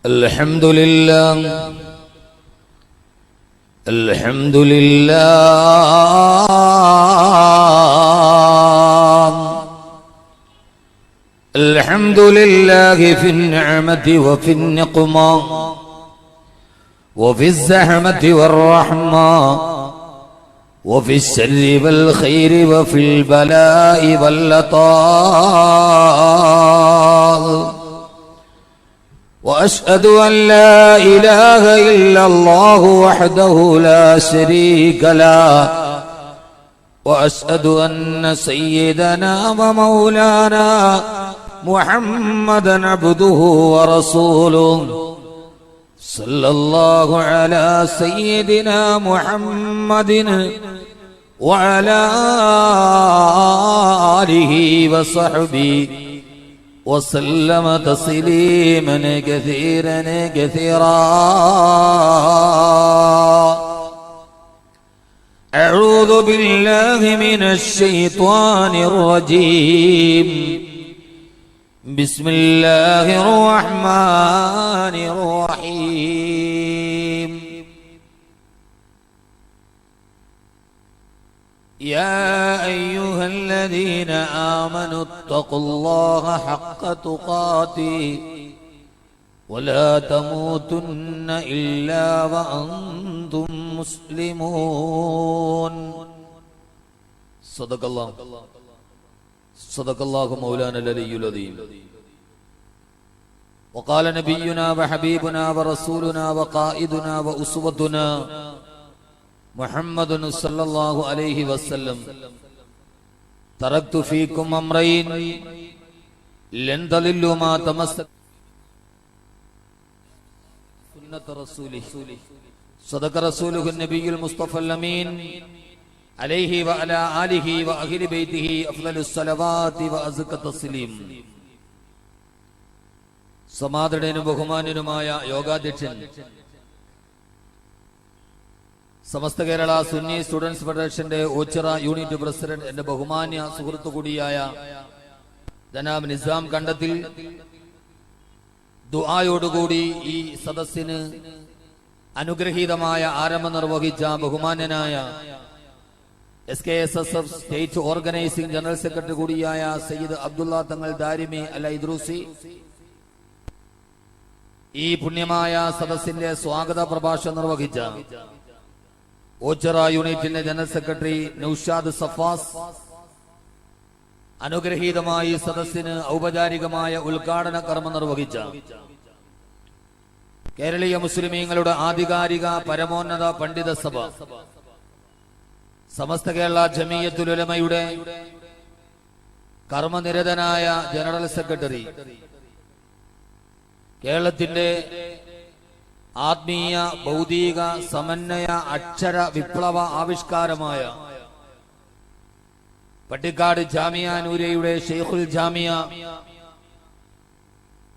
الحمد لله الحمد لله الحمد لله في النعمة وفي النقمة وفي الزحمة والرحمة وفي الشر والخير وفي البلاء واللطاء وأشهد أن لا إله إلا الله وحده لا شريك له وأشهد أن سيدنا ومولانا محمدا عبده ورسوله صلى الله على سيدنا محمد وعلى آله وصحبه وسلم تسليما كثيرا كثيرا. أعوذ بالله من الشيطان الرجيم. بسم الله الرحمن الرحيم. يا أيها الذين آمنوا اتقوا الله حق تقاته ولا تموتن إلا وأنتم مسلمون. صدق الله مولانا العلي العظيم. وقال نبينا وحبيبنا ورسولنا وقائدنا وأسوتنا محمد صلى الله عليه وسلم: تركت فيكم أمرين لن تضلوا ما تمسكتم سنة رسوله. صدق رسوله النبي المصطفى الأمين عليه وعلى آله وأهل بيته أفضل الصلوات وأزكى التسليم. സമാദരണീയനും ബഹുമാന്യനുമായ യോഗാധ്യക്ഷൻ, സമസ്ത Kerala Sunni students ഫെഡറേഷന്റെ Ochira unit president, എന്റെ ബഹുമാന്യ സുഹൃത്തു കൂടിയായ ജനാബ് നിസാം കണ്ടത്തിൽ, ദുആയോടുകൂടി ഈ സദസ്സിന് അനുഗ്രഹീതമായ ആരംഭം നിർവഹിച്ച ബഹുമാന്യനായ SKSSF state organising general secretary കൂടിയായ സയ്യിദ് അബ്ദുള്ള തങ്ങൾ ദാരിമി അൽ ഇദ്രൂസി, ഈ പുണ്യമായ സദസ്സിന്റെ സ്വാഗത പ്രഭാഷണം നിർവഹിച്ച ഓച്ചിറ യൂണിറ്റിന്റെ ജനറൽ സെക്രട്ടറി നൌഷാദ് സഫാസ്, അനുഗ്രഹീതമായി സദസ്സിന് ഔപചാരികമായ ഉദ്ഘാടന കർമ്മം നിർവഹിച്ച കേരളീയ മുസ്ലിമീങ്ങളുടെ ആധികാരിക പരമോന്നത പണ്ഡിത സഭ, സമസ്ത കേരള ജമീയത്തുൽ ഉലമയുടെ കർമ്മനിരതനായ ജനറൽ സെക്രട്ടറി, കേരളത്തിന്റെ ആത്മീയ ഭൗതിക സമന്വയ അക്ഷര വിപ്ലവ ആവിഷ്കാരമായ പട്ടിക്കാട് ജാമിയ നൂരിയയുടെ ഷെയ്ഖുൽ ജാമിയ,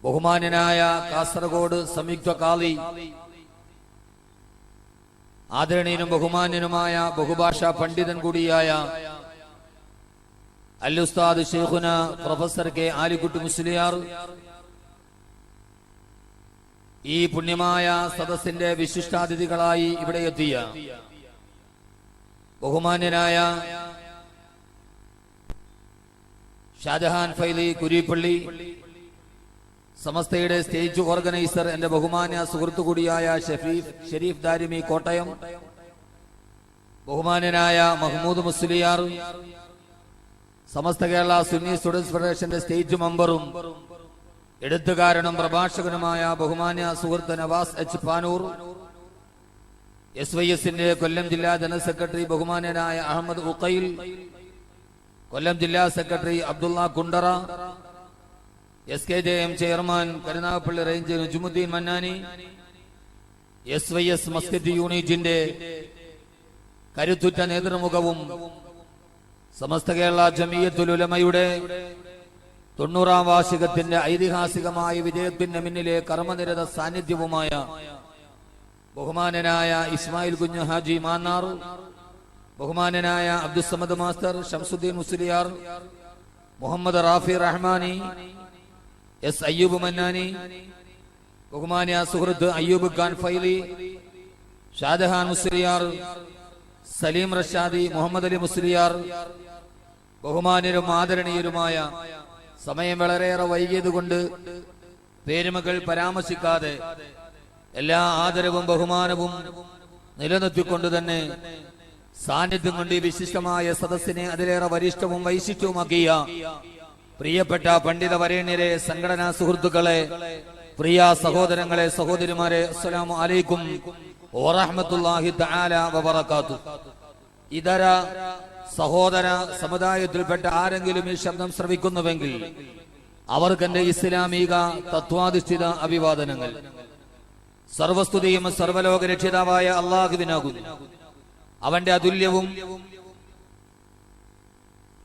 ബഹുമാന്യനായ കാസർഗോഡ് സംയുക്ത കാളി, ആദരണീയനും ബഹുമാന്യനുമായ ബഹുഭാഷാ പണ്ഡിതൻ കൂടിയായ അൽ ഉസ്താദ് ഷെയ്ഖുന പ്രൊഫസർ കെ ആലിക്കുട്ടി മുസ്ലിയാർ, ഈ പുണ്യമായ സദസ്സിന്റെ വിശിഷ്ടാതിഥികളായി ഇവിടെ എത്തിയ ബഹുമാന്യനായ ഷാജഹാൻ ഫൈലി കുരിപ്പള്ളി, സമസ്തയുടെ സ്റ്റേജ് ഓർഗനൈസർ, എന്റെ ബഹുമാന്യ സുഹൃത്തു കൂടിയായ ഷെരീഫ് ദാരിമി കോട്ടയം, ബഹുമാന്യനായ മഹ്മൂദ് മുസ്ലിയാർ, സമസ്ത കേരള സുന്നി സ്റ്റുഡൻസ് ഫെഡറേഷന്റെ സ്റ്റേജ് മെമ്പറും എഴുത്തുകാരനും പ്രഭാഷകനുമായ ബഹുമാന്യ സുഹൃത്ത് നവാസ് എച്ച് പാനൂർ, SYSന്റെ കൊല്ലം ജില്ലാ ജനറൽ സെക്രട്ടറി ബഹുമാന്യനായ അഹമ്മദ് ഉഖൈൽ, കൊല്ലം ജില്ലാ secretary Abdulla Kundara, SKJM chairman Karunagappally range Najumudheen Mannani, SYS Muscat യൂണിറ്റിന്റെ കരുത്തുറ്റ നേതൃമുഖവും സമസ്ത കേരള ജമീയത്തുൽ ഉലമയുടെ 90ാം വാർഷികത്തിന്റെ ഐതിഹാസികമായ വിജയത്തിന്റെ മുന്നിലെ കർമ്മനിരത സാന്നിധ്യവുമായ ബഹുമാന്യനായ ഇസ്മായിൽ കുഞ്ഞ് ഹാജി മാന്നാർ, ബഹുമാന്യനായ അബ്ദുസ്സമദ് മാസ്റ്റർ, ഷംസുദ്ദീൻ മുസ്ലിയാർ, മുഹമ്മദ് റാഫി റഹ്മാനി, എസ് അയ്യൂബ് മന്നാനി, ബഹുമാന്യ സുഹൃത്ത് അയ്യൂബ് ഖാൻ ഫൈലി, ഷാജഹാൻ മുസ്ലിയാർ, സലീം റഷാദി, മുഹമ്മദ് അലി മുസ്ലിയാർ, ബഹുമാന്യരും ആദരണീയരുമായ, സമയം വളരെയേറെ വൈകിയതുകൊണ്ട് പേരുമകൾ പരാമർശിക്കാതെ എല്ലാ ആദരവും ബഹുമാനവും നിലനിർത്തിക്കൊണ്ട് തന്നെ സാന്നിധ്യം കൊണ്ട് ഈ വിശിഷ്ടമായ സദസ്സിനെ അതിലേറെ വരിഷ്ഠവും വൈശിഷ്ട്യവുമാക്കിയ പ്രിയപ്പെട്ട പണ്ഡിത വരേണ്യരെ, സംഘടനാ സുഹൃത്തുക്കളെ, പ്രിയ സഹോദരങ്ങളെ, സഹോദരിമാരെ, അസ്സലാമു അലൈക്കും വറഹ്മത്തുള്ളാഹി തആല വബറകാതുഹു. ഇതര സഹോദര സമുദായത്തിൽപ്പെട്ട ആരെങ്കിലും ഈ ശബ്ദം ശ്രവിക്കുന്നുവെങ്കിൽ അവർക്ക് എന്റെ ഇസ്ലാമിക തത്വാധിഷ്ഠിത അഭിവാദനങ്ങൾ. സർവസ്തുതിയും സർവലോക രക്ഷിതാവായ അല്ലാഹുവിനാകുന്നു. അവന്റെ അതുല്യവും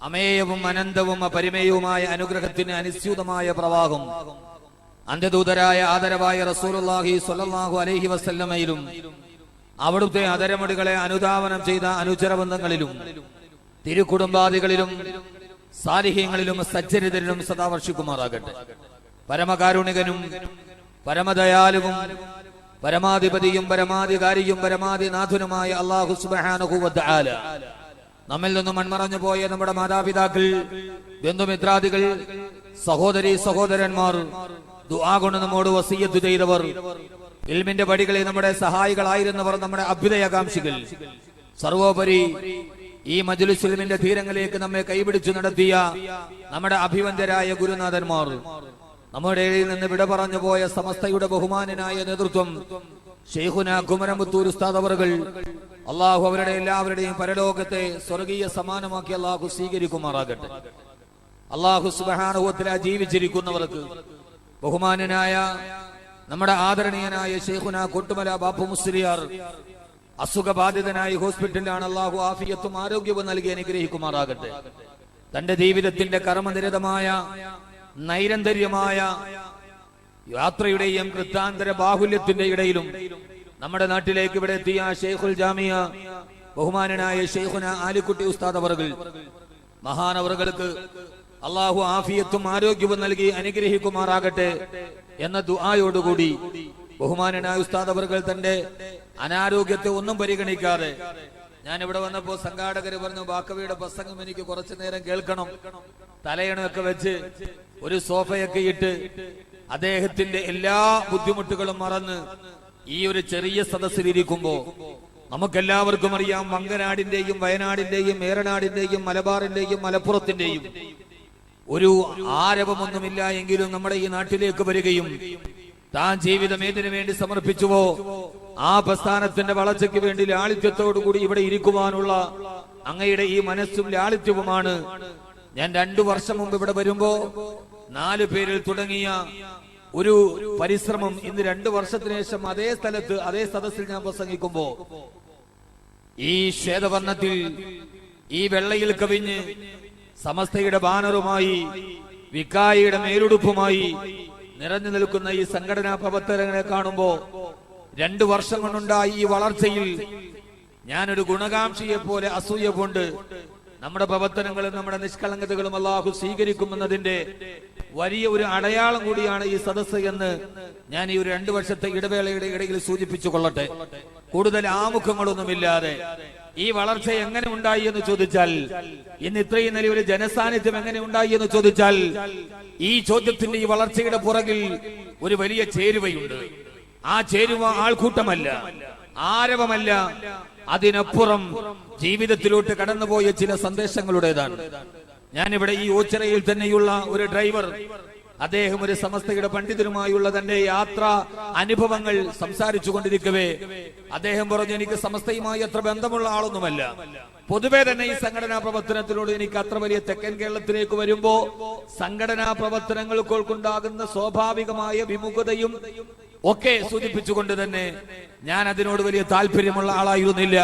അമേയവും അനന്തവും അപരിമേയവുമായ അനുഗ്രഹത്തിന് അനുസ്യൂതമായ പ്രവാഹം അന്ത്യദൂതരായ ആദരവായ റസൂലുള്ളാഹി സ്വല്ലല്ലാഹു അലൈഹി വസല്ലമയിലും അവിടുത്തെ അതരമടികളെ അനുധാവനം ചെയ്ത അനുചരബന്ധങ്ങളിലും തിരുക്കുടുംബാദികളിലും സാലിഹ്യങ്ങളിലും സജ്ജനിതരിലും സദാ വർഷിക്കുമാറാകട്ടെ. പരമകാരുണികനും പരമദയാലുവും പരമാധിപതിയും പരമാധികാരിയും പരമാധിനാഥനുമായ അല്ലാഹു സുബ്ഹാനഹു വ തആല നമ്മിൽ നിന്നും മൺമറഞ്ഞു പോയ നമ്മുടെ മാതാപിതാക്കൾ, ബന്ധുമിത്രാദികൾ, സഹോദരി സഹോദരന്മാർ, ദുആ കൊണ്ട് നമ്മോട് വസിയ്യത്ത് ചെയ്തവർ, ഇൽമിന്റെ പടികളിൽ നമ്മുടെ സഹായികളായിരുന്നവർ, നമ്മുടെ അഭ്യുദയകാംക്ഷികൾ, സർവോപരി ഈ മജ്ലിസ് ഇൽമിന്റെ തീരങ്ങളിലേക്ക് നമ്മെ കൈപിടിച്ചു നടത്തിയ നമ്മുടെ അഭിവന്ദ്യരായ ഗുരുനാഥന്മാർ, നമ്മുടെ ഇടയിൽ നിന്ന് വിട പറഞ്ഞു പോയ സമസ്തയുടെ ബഹുമാനനായ നേതൃത്വം ശൈഖുന കുമരംപുത്തൂർ ഉസ്താദ് അവറുകൾ, അള്ളാഹു അവരുടെ എല്ലാവരുടെയും പരലോകത്തെ സ്വർഗീയ സമാനമാക്കി അള്ളാഹു സ്വീകരിക്കുമാറാകട്ടെ. അള്ളാഹു സുബ്ഹാനഹു വ തആല ജീവിച്ചിരിക്കുന്നവർക്ക് ബഹുമാനനായ നമ്മുടെ ആദരണീയനായ ശൈഖുന കൊട്ടുമല ബാപ്പു മുസ്ലിയാർ അസുഖബാധിതനായി ഹോസ്പിറ്റലിലാണ്. അള്ളാഹു ആഫിയത്തും ആരോഗ്യവും നൽകി അനുഗ്രഹിക്കുമാറാകട്ടെ. തന്റെ ജീവിതത്തിന്റെ കർമ്മനിരതമായ നൈരന്തര്യമായ യാത്രയുടെയും കൃത്താന്തര ബാഹുല്യത്തിന്റെ ഇടയിലും നമ്മുടെ നാട്ടിലേക്ക് ഇവിടെ എത്തിയ ഷെയ്ഖുൽ ജാമിയ ബഹുമാനനായ ഷെയ്ഖുന ആലിക്കുട്ടി ഉസ്താദ് അവറുകൾ, മഹാനവറുകൾക്ക് അള്ളാഹു ആഫിയത്തും ആരോഗ്യവും നൽകി അനുഗ്രഹിക്കുമാറാകട്ടെ എന്ന ദുആയോടുകൂടി ബഹുമാനനായ ഉസ്താദ് അവറുകൾ തന്റെ അനാരോഗ്യത്തെ ഒന്നും പരിഗണിക്കാതെ, ഞാൻ ഇവിടെ വന്നപ്പോ സംഘാടകര് പറഞ്ഞു ബാക്കവിയുടെ പ്രസംഗം എനിക്ക് കുറച്ചു നേരം കേൾക്കണം, തലയണയൊക്കെ വെച്ച് ഒരു സോഫയൊക്കെ ഇട്ട് അദ്ദേഹത്തിന്റെ എല്ലാ ബുദ്ധിമുട്ടുകളും മറന്ന് ഈ ഒരു ചെറിയ സദസ്സിലിരിക്കുമ്പോ നമുക്കെല്ലാവർക്കും അറിയാം, വങ്കനാടിന്റെയും വയനാടിന്റെയും ഏറനാടിന്റെയും മലബാറിന്റെയും മലപ്പുറത്തിന്റെയും ഒരു ആരവമൊന്നുമില്ല എങ്കിലും നമ്മുടെ ഈ നാട്ടിലേക്ക് വരികയും താൻ ജീവിതം ഏതിനു വേണ്ടി സമർപ്പിച്ചുവോ ആ പ്രസ്ഥാനത്തിന്റെ വളർച്ചയ്ക്ക് വേണ്ടി ലാളിത്യത്തോടുകൂടി ഇവിടെ ഇരിക്കുവാനുള്ള അങ്ങയുടെ ഈ മനസ്സും ലാളിത്യവുമാണ്. ഞാൻ 2 വർഷം മുമ്പ് ഇവിടെ വരുമ്പോ 4 പേരിൽ തുടങ്ങിയ ഒരു പരിശ്രമം ഇന്ന് 2 വർഷത്തിന് ശേഷം അതേ സ്ഥലത്ത് അതേ സദസ്സിൽ ഞാൻ പ്രസംഗിക്കുമ്പോ ഈ ശ്വേതവർണ്ണത്തിൽ ഈ വെള്ളയിൽ കവിഞ്ഞ് സമസ്തയുടെ ബാനറുമായി വിക്കായിയുടെ മേലുടുപ്പുമായി നിറഞ്ഞു നിൽക്കുന്ന ഈ സംഘടനാ പ്രവർത്തകരെ കാണുമ്പോ 2 വർഷം കൊണ്ടുണ്ടായി ഈ വളർച്ചയിൽ ഞാനൊരു ഗുണകാംക്ഷിയെ പോലെ അസൂയ കൊണ്ട് നമ്മുടെ പ്രവർത്തനങ്ങളും നമ്മുടെ നിഷ്കളങ്കതകളും അല്ലാഹു സ്വീകരിക്കുമെന്നതിന്റെ വലിയ ഒരു അടയാളം കൂടിയാണ് ഈ സദസ്സ് എന്ന് ഞാൻ ഈ ഒരു 2 വർഷത്തെ ഇടവേളയുടെ ഇടയിൽ സൂചിപ്പിച്ചു കൊള്ളട്ടെ. കൂടുതൽ ആമുഖങ്ങളൊന്നുമില്ലാതെ ഈ വളർച്ച എങ്ങനെ ഉണ്ടായി എന്ന് ചോദിച്ചാൽ, ഇന്ന് ഇത്രയും വലിയ ഒരു ജനസാന്നിധ്യം എങ്ങനെ ഉണ്ടായി എന്ന് ചോദിച്ചാൽ, ഈ ചോദ്യത്തിന്റെ ഈ വളർച്ചയുടെ പുറകിൽ ഒരു വലിയ ചേരുവയുണ്ട്. ആ ചേരുവ ആൾക്കൂട്ടമല്ല, ആരവമല്ല, അതിനപ്പുറം ജീവിതത്തിലോട്ട് കടന്നുപോയ ചില സന്ദേശങ്ങളുടേതാണ്. ഞാനിവിടെ ഈ ഓച്ചിറയിൽ തന്നെയുള്ള ഒരു ഡ്രൈവർ, അദ്ദേഹം ഒരു സമസ്തയുടെ പണ്ഡിതരുമായുള്ള തന്റെ യാത്രാ അനുഭവങ്ങൾ സംസാരിച്ചു കൊണ്ടിരിക്കവേ അദ്ദേഹം പറഞ്ഞു, എനിക്ക് സമസ്തയുമായി അത്ര ബന്ധമുള്ള ആളൊന്നുമല്ല, പൊതുവെ തന്നെ ഈ സംഘടനാ പ്രവർത്തനത്തിനോട് എനിക്ക് അത്ര വലിയ തെക്കൻ കേരളത്തിലേക്ക് വരുമ്പോ സംഘടനാ പ്രവർത്തനങ്ങൾക്കുണ്ടാകുന്ന സ്വാഭാവികമായ വിമുഖതയും ഒക്കെ സൂചിപ്പിച്ചുകൊണ്ട് തന്നെ ഞാൻ അതിനോട് വലിയ താല്പര്യമുള്ള ആളായിരുന്നില്ല.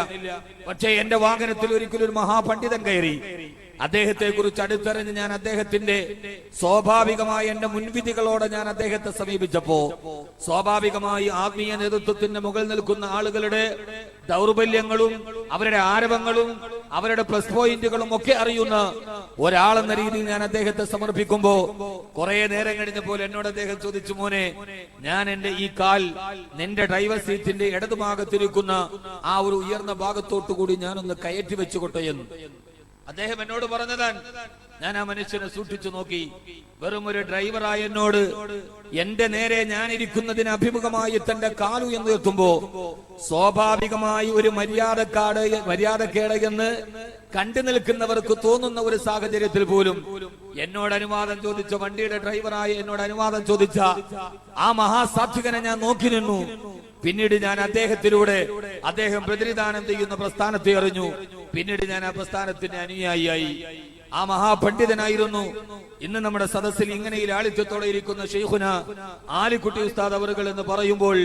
പക്ഷേ എന്റെ വാഹനത്തിൽ ഒരിക്കലും ഒരു മഹാപണ്ഡിതൻ കയറി. അദ്ദേഹത്തെ കുറിച്ച് അടുത്തറിഞ്ഞ് ഞാൻ അദ്ദേഹത്തിന്റെ സ്വാഭാവികമായ എന്റെ മുൻവിധികളോടെ ഞാൻ അദ്ദേഹത്തെ സമീപിച്ചപ്പോ സ്വാഭാവികമായി ആത്മീയ നേതൃത്വത്തിന്റെ മുകളിൽ നിൽക്കുന്ന ആളുകളുടെ ദൗർബല്യങ്ങളും അവരുടെ ആരവങ്ങളും അവരുടെ പ്ലസ് പോയിന്റുകളും ഒക്കെ അറിയുന്ന ഒരാളെന്ന രീതിയിൽ ഞാൻ അദ്ദേഹത്തെ സമർപ്പിക്കുമ്പോ കുറെ നേരം കഴിഞ്ഞപ്പോൾ എന്നോട് അദ്ദേഹം ചോദിച്ചു, മോനെ, ഞാൻ എന്റെ ഈ കാൽ നിന്റെ ഡ്രൈവർ സീറ്റിന്റെ ഇടതുഭാഗത്തിരിക്കുന്ന ആ ഒരു ഉയർന്ന ഭാഗത്തോട്ടു കൂടി ഞാനൊന്ന് കയറ്റി വെച്ചുകൊട്ടെ എന്ന് അദ്ദേഹം എന്നോട് പറഞ്ഞതാണ്. ഞാൻ ആ മനുഷ്യനെ സൂക്ഷിച്ചു നോക്കി. വെറും ഒരു ഡ്രൈവറായ എന്നോട് എന്റെ നേരെ ഞാൻ ഇരിക്കുന്നതിന് അഭിമുഖമായി തന്റെ കാലു എന്ന് എത്തുമ്പോ സ്വാഭാവികമായി ഒരു മര്യാദക്കേട് എന്ന് കണ്ടു നിൽക്കുന്നവർക്ക് തോന്നുന്ന ഒരു സാഹചര്യത്തിൽ പോലും എന്നോട് അനുവാദം ചോദിച്ച, വണ്ടിയുടെ ഡ്രൈവറായ എന്നോട് അനുവാദം ചോദിച്ച ആ മഹാസാത്വികനെ ഞാൻ നോക്കി നിന്നു. പിന്നീട് ഞാൻ അദ്ദേഹത്തിലൂടെ അദ്ദേഹം പ്രതിനിധാനം ചെയ്യുന്ന പ്രസ്ഥാനത്തെ അറിഞ്ഞു. പിന്നീട് ഞാൻ ആ പ്രസ്ഥാനത്തിന്റെ അനുയായിയായി. ആ മഹാപണ്ഡിതനായിരുന്നു ഇന്ന് നമ്മുടെ സദസ്സിൽ ഇങ്ങനെ ലാളിത്യത്തോടെ ഇരിക്കുന്ന ശൈഖുന ആലിക്കുട്ടി ഉസ്താദ് അവറുകൾ എന്ന് പറയുമ്പോൾ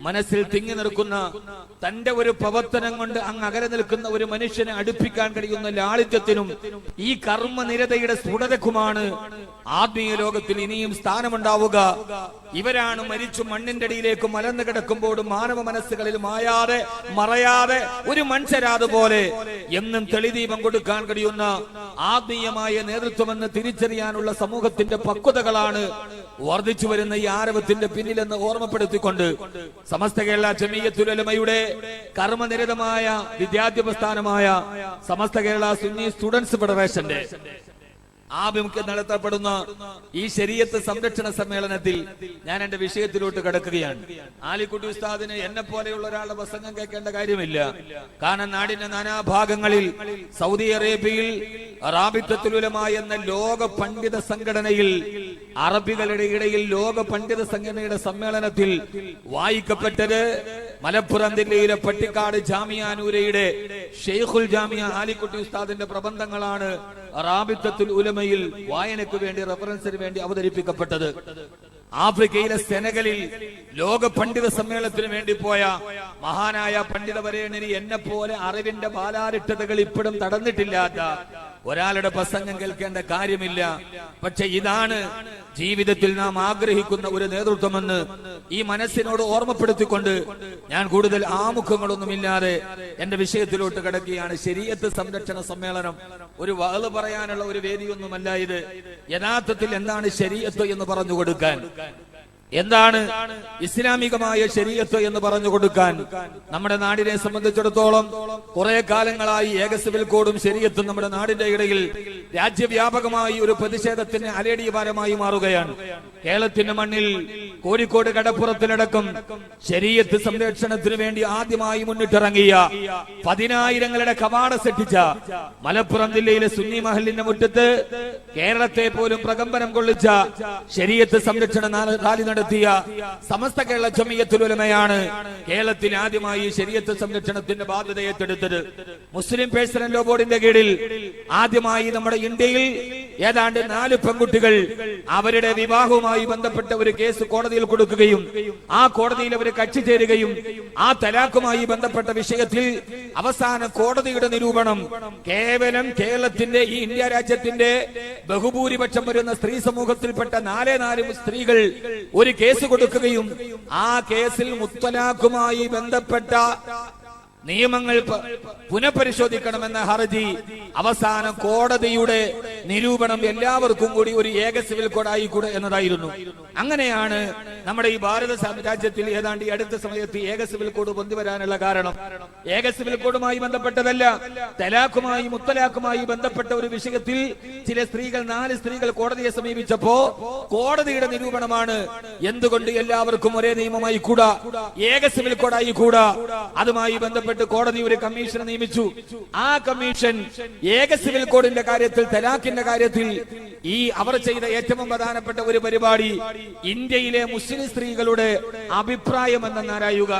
മനസ്സിൽ തിങ്ങി നിൽക്കുന്ന തന്റെ ഒരു പ്രവർത്തനം കൊണ്ട് അങ്ങ് അകലെ നിൽക്കുന്ന ഒരു മനുഷ്യനെ അടുപ്പിക്കാൻ കഴിയുന്ന ലാളിത്യത്തിനും ഈ കർമ്മനിരതയുടെ സ്ഫുടതക്കുമാണ് ആത്മീയ ലോകത്തിൽ ഇനിയും സ്ഥാനമുണ്ടാവുക. ഇവരാണ് മരിച്ചു മണ്ണിന്റെ അടിയിലേക്ക് മലർന്നു കിടക്കുമ്പോഴും മാനവ മനസ്സുകളിൽ മായാതെ മറയാതെ ഒരു മൺചരാത് പോലെ എന്നും തെളിദീപം കൊടുക്കാൻ കഴിയുന്ന ആത്മീയമായ നേതൃത്വമെന്ന് തിരിച്ചറിയാനുള്ള സമൂഹത്തിന്റെ പക്വതകളാണ് വർദ്ധിച്ചു വരുന്ന ഈ ആരവത്തിന്റെ പിന്നിലെന്ന് ഓർമ്മപ്പെടുത്തിക്കൊണ്ട് സമസ്ത കേരള ജമീയത്തുൽ ഉലമയുടെ കർമ്മനിരതമായ വിദ്യാർത്ഥി പ്രസ്ഥാനമായ സമസ്ത കേരള സുന്നി സ്റ്റുഡൻസ് ഫെഡറേഷന്റെ ആഭിമുഖ്യം നടത്തപ്പെടുന്ന ഈ ശരീഅത്ത് സംരക്ഷണ സമ്മേളനത്തിൽ ഞാൻ എന്റെ വിഷയത്തിലോട്ട് കടക്കുകയാണ്. ആലിക്കുട്ടി ഉസ്താദിന് എന്നെ പോലെയുള്ള ഒരാളുടെ പ്രസംഗം കേൾക്കേണ്ട കാര്യമില്ല. കാരണം നാടിന്റെ നാനാഭാഗങ്ങളിൽ സൗദി അറേബ്യയിൽ റാബിത്തത്തുൽ ഉലമ എന്ന ലോക പണ്ഡിത സംഘടനയിൽ അറബികളുടെ ഇടയിൽ ലോക പണ്ഡിത സംഘടനയുടെ സമ്മേളനത്തിൽ വായിക്കപ്പെട്ടത് മലപ്പുറം ജില്ലയിലെ പട്ടിക്കാട് ജാമിയ നൂരയുടെ ഷെയ്ഖുൽ ജാമിയ ആലിക്കുട്ടി ഉസ്താദിന്റെ പ്രബന്ധങ്ങളാണ് റാബിത്തത്തുൽ ഉലമയിൽ വായനയ്ക്ക് വേണ്ടി റഫറൻസിന് വേണ്ടി അവതരിപ്പിക്കപ്പെട്ടത്. ആഫ്രിക്കയിലെ സെനഗലിൽ ലോക പണ്ഡിത സമ്മേളനത്തിന് വേണ്ടി പോയ മഹാനായ പണ്ഡിത വരേണ്യന് എന്നെ പോലെ അറിവിന്റെ ബാലാരിട്ടതകൾ ഇപ്പോഴും തടഞ്ഞിട്ടില്ലാത്ത ഒരാളുടെ പ്രസംഗം കേൾക്കേണ്ട കാര്യമില്ല. പക്ഷെ ഇതാണ് ജീവിതത്തിൽ നാം ആഗ്രഹിക്കുന്ന ഒരു നേതൃത്വമെന്ന് ഈ മനസ്സിനോട് ഓർമ്മപ്പെടുത്തിക്കൊണ്ട് ഞാൻ കൂടുതൽ ആമുഖങ്ങളൊന്നുമില്ലാതെ എന്റെ വിഷയത്തിലോട്ട് കിടക്കുകയാണ്. ശരീഅത്ത് സംരക്ഷണ സമ്മേളനം ഒരു വഅ്ള് പറയാനുള്ള ഒരു വേദിയൊന്നുമല്ല ഇത്. യഥാർത്ഥത്തിൽ എന്താണ് ശരീഅത്ത് എന്ന് പറഞ്ഞു കൊടുക്കാൻ, എന്താണ് ഇസ്ലാമികമായ ശരീഅത്ത് എന്ന് പറഞ്ഞു കൊടുക്കാൻ നമ്മുടെ നാടിനെ സംബന്ധിച്ചിടത്തോളം കുറെ കാലങ്ങളായി ഏക സിവിൽ കോഡും ശരീഅത്തും നമ്മുടെ നാടിന്റെ ഇടയിൽ രാജ്യവ്യാപകമായി ഒരു പ്രതിഷേധത്തിന് അലേടിയപാരമായി മാറുകയാണ്. കേരളത്തിന്റെ മണ്ണിൽ കോഴിക്കോട് കടപ്പുറത്തിലടക്കം ശരീഅത്ത് സംരക്ഷണത്തിന് വേണ്ടി ആദ്യമായി മുന്നിട്ടിറങ്ങിയ 10,000ങ്ങളുടെ കവാട സൃഷ്ടിച്ച മലപ്പുറം ജില്ലയിലെ സുന്നി മഹലിന്റെ മുറ്റത്ത് കേരളത്തെ പോലും പ്രകമ്പനം കൊള്ളിച്ച ശരീഅത്ത് സംരക്ഷണ റാലി നടത്തിയ സമസ്ത കേരള ജമീയത്തുൽ ഉലമയാണ് കേരളത്തിൽ ആദ്യമായി ശരീഅത്ത് സംരക്ഷണത്തിന്റെ ബാധ്യത ഏറ്റെടുത്തത്. മുസ്ലിം പേഴ്സണൽ ലോ ബോർഡിന്റെ കീഴിൽ ആദ്യമായി നമ്മുടെ ഇന്ത്യയിൽ ഏതാണ്ട് 4 പെൺകുട്ടികൾ അവരുടെ വിവാഹവുമായി ബന്ധപ്പെട്ട ഒരു കേസ് കോടതിയിൽ കൊടുക്കുകയും ആ കോടതിയിൽ അവർ കക്ഷി ചേരുകയും ആ തലാഖുമായി ബന്ധപ്പെട്ട വിഷയത്തിൽ അവസാന കോടതിയുടെ നിരൂപണം കേവലം കേരളത്തിന്റെ ഈ ഇന്ത്യ രാജ്യത്തിന്റെ ബഹുഭൂരിപക്ഷം വരുന്ന സ്ത്രീ സമൂഹത്തിൽപ്പെട്ട 4 സ്ത്രീകൾ ഒരു കേസ് കൊടുക്കുകയും ആ കേസിൽ മുത്തലാഖുമായി ബന്ധപ്പെട്ട നിയമങ്ങൾ പുനഃപരിശോധിക്കണമെന്ന ഹർജി അവസാനം കോടതിയുടെ നിരൂപണം എല്ലാവർക്കും കൂടി ഒരു ഏക സിവിൽ കോഡായി കൂടെ എന്നതായിരുന്നു. അങ്ങനെയാണ് നമ്മുടെ ഈ ഭാരത രാജ്യത്തിൽ ഏതാണ്ട് ഈ അടുത്ത സമയത്ത് ഏക സിവിൽ കോഡ് പൊന്തിവരാനുള്ള കാരണം ഏക സിവിൽ കോഡുമായി ബന്ധപ്പെട്ടതല്ല, തലാഖുമായി മുത്തലാഖുമായി ബന്ധപ്പെട്ട ഒരു വിഷയത്തിൽ ചില സ്ത്രീകൾ 4 സ്ത്രീകൾ കോടതിയെ സമീപിച്ചപ്പോ കോടതിയുടെ നിരൂപണമാണ് എന്തുകൊണ്ട് എല്ലാവർക്കും ഒരേ നിയമമായി കൂടാ, ഏക സിവിൽ കോഡായി കൂടാ. അതുമായി ബന്ധപ്പെട്ട് കോടതി ഒരു കമ്മീഷനെ നിയമിച്ചു. ആ കമ്മീഷൻ ഏക സിവിൽ കോഡിന്റെ കാര്യത്തിൽ, തലാഖിന്റെ കാര്യത്തിൽ ഈ അവർ ചെയ്ത ഏറ്റവും പ്രധാനപ്പെട്ട ഒരു പരിപാടി ഇന്ത്യയിലെ മുസ്ലിം സ്ത്രീകളുടെ അഭിപ്രായം എന്നാരായുക.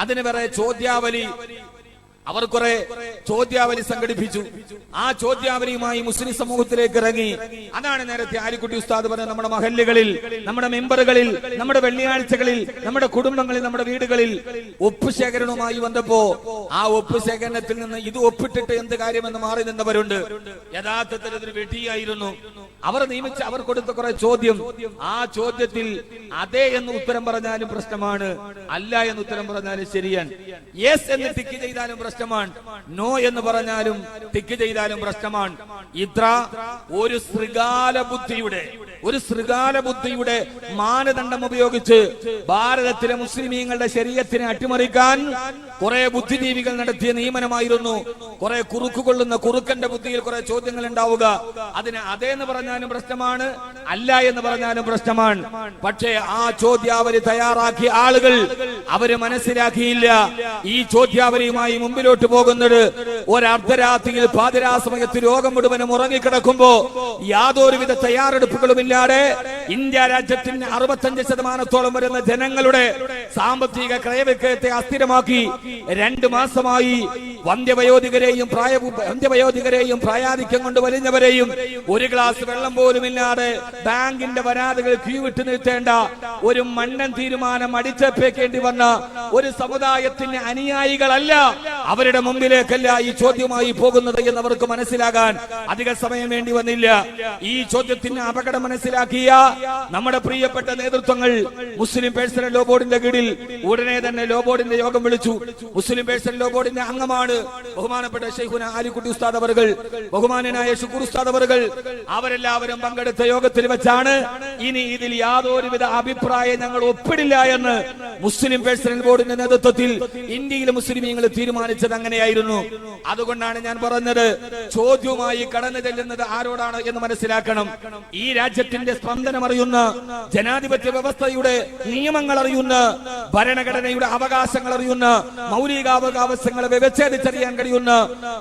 അതിന് വേറെ ചോദ്യാവലി, അവർ കുറെ ചോദ്യാവലി സംഘടിപ്പിച്ചു. ആ ചോദ്യാവലിയുമായി മുസ്ലിം സമൂഹത്തിലേക്ക് ഇറങ്ങി. അതാണ് നേരത്തെ ആലിക്കുട്ടി ഉസ്താദ് പറഞ്ഞ നമ്മുടെ മഹല്ലുകളിൽ, നമ്മുടെ മെമ്പറുകളിൽ, നമ്മുടെ വെള്ളിയാഴ്ചകളിൽ, നമ്മുടെ കുടുംബങ്ങളിൽ, നമ്മുടെ വീടുകളിൽ ഒപ്പ് ശേഖരണവുമായി വന്നപ്പോ ആ ഒപ്പ് ശേഖരണത്തിൽ നിന്ന് ഇത് ഒപ്പിട്ടിട്ട് എന്ത് കാര്യമെന്ന് മാറി നിന്നവരുണ്ട്. യഥാർത്ഥത്തിൽ അതൊരു വെടിയായിരുന്നു. അവർ നിയമിച്ച അവർ കൊടുത്ത കുറെ ചോദ്യം, ആ ചോദ്യത്തിൽ അതെ എന്ന് ഉത്തരം പറഞ്ഞാലും പ്രശ്നമാണ്, അല്ല എന്ന് ഉത്തരം പറഞ്ഞാലും ശരിയാണ്, യെസ് എന്ന് ടിക്ക് ചെയ്താലും പ്രശ്നമാണ്. പ്രശ്നമാണ്, നോ എന്ന് പറഞ്ഞാലും ടിക്ക് ചെയ്താലും പ്രശ്നമാണ്. ഇത്ര ഒരു ശൃഗാല ബുദ്ധിയുടെ മാനദണ്ഡം ഉപയോഗിച്ച് ഭാരതത്തിലെ മുസ്ലിമീങ്ങളുടെ ശരീഅത്തിനെ അട്ടിമറിക്കാൻ കുറെ ബുദ്ധിജീവികൾ നടത്തിയ നിയമനമായിരുന്നു. കുറെ കുറുക്കുകൊള്ളുന്ന കുറുക്കന്റെ ബുദ്ധിയിൽ കുറെ ചോദ്യങ്ങൾ ഉണ്ടാവുക. അതിന് അതേന്ന് പറഞ്ഞാലും പ്രശ്നമാണ്, അല്ല എന്ന് പറഞ്ഞാലും പ്രശ്നമാണ്. പക്ഷേ ആ ചോദ്യാവലി തയ്യാറാക്കിയ ആളുകൾ അവര് മനസ്സിലാക്കിയില്ല, ഈ ചോദ്യാവലിയുമായി മുമ്പിലോട്ട് പോകുന്നത് ഒരർദ്ധരാത്രിയിൽ പാതിരാ സമയത്ത് ലോകം മുഴുവനും ഉറങ്ങിക്കിടക്കുമ്പോ യാതൊരുവിധ തയ്യാറെടുപ്പുകളുമില്ലാതെ ഇന്ത്യ രാജ്യത്തിന് 65% വരുന്ന ജനങ്ങളുടെ സാമ്പത്തിക ക്രയവിക്രയത്തെ അസ്ഥിരമാക്കി 2 മാസമായി വന്ധ്യവയോധികരെയും പ്രായാധിക്യം കൊണ്ട് വലിഞ്ഞവരെയും ഒരു ഗ്ലാസ് വെള്ളം പോലുമില്ലാതെ ബാങ്കിന്റെ വരാതകൾ ക്യൂ വിട്ടു നിർത്തേണ്ട ഒരു മണ്ണൻ തീരുമാനം അടിച്ചേൽപ്പിക്കേണ്ടി വന്ന ഒരു സമുദായത്തിന് അനുയായികളല്ല, അവരുടെ മുമ്പിലേക്കല്ല ഈ ചോദ്യമായി പോകുന്നത് എന്ന് അവർക്ക് മനസ്സിലാകാൻ അധിക സമയം വേണ്ടി വന്നില്ല. ഈ ചോദ്യത്തിന് അപകടം മനസ്സിലാക്കിയ നമ്മുടെ പ്രിയപ്പെട്ട നേതൃത്വങ്ങൾ മുസ്ലിം പേഴ്സണൽ ലോ ബോർഡിന്റെ കീഴിൽ ഉടനെ തന്നെ ലോ ബോർഡിന്റെ യോഗം വിളിച്ചു. മുസ്ലിം പേഴ്സണൽ ലോ ബോർഡിന്റെ അംഗമാണ് ബഹുമാനപ്പെട്ട ശൈഖുന ആലിക്കുട്ടി ഉസ്താദ് അവറുകൾ, ബഹുമാനനായ ശുക്കൂർ ഉസ്താദ് അവറുകൾ. അവരെല്ലാവരും പങ്കെടുത്ത യോഗത്തിൽ വെച്ചാണ് ഇനി ഇതിൽ യാതൊരുവിധ അഭിപ്രായം ഞങ്ങൾ ഒപ്പിടില്ല എന്ന് മുസ്ലിം പേഴ്സണൽ ബോർഡിന്റെ നേതൃത്വത്തിൽ ഇന്ത്യയിലെ മുസ്ലിമീങ്ങൾ തീരുമാനിച്ചത്. അങ്ങനെയായിരുന്നു. അതുകൊണ്ടാണ് ഞാൻ പറഞ്ഞത്, ചോദ്യവുമായി കടന്നു ചെല്ലുന്നത് ആരോടാണ് എന്ന് മനസ്സിലാക്കണം. ഈ രാജ്യത്തിന്റെ സ്പന്ദനം അറിയുന്ന, ജനാധിപത്യ വ്യവസ്ഥയുടെ നിയമങ്ങൾ അറിയുന്ന, ഭരണഘടനയുടെ അവകാശങ്ങൾ അറിയുന്ന, മൗലികാവകാശങ്ങളെ വ്യവച്ഛേദിച്ചറിയാൻ കഴിയുന്ന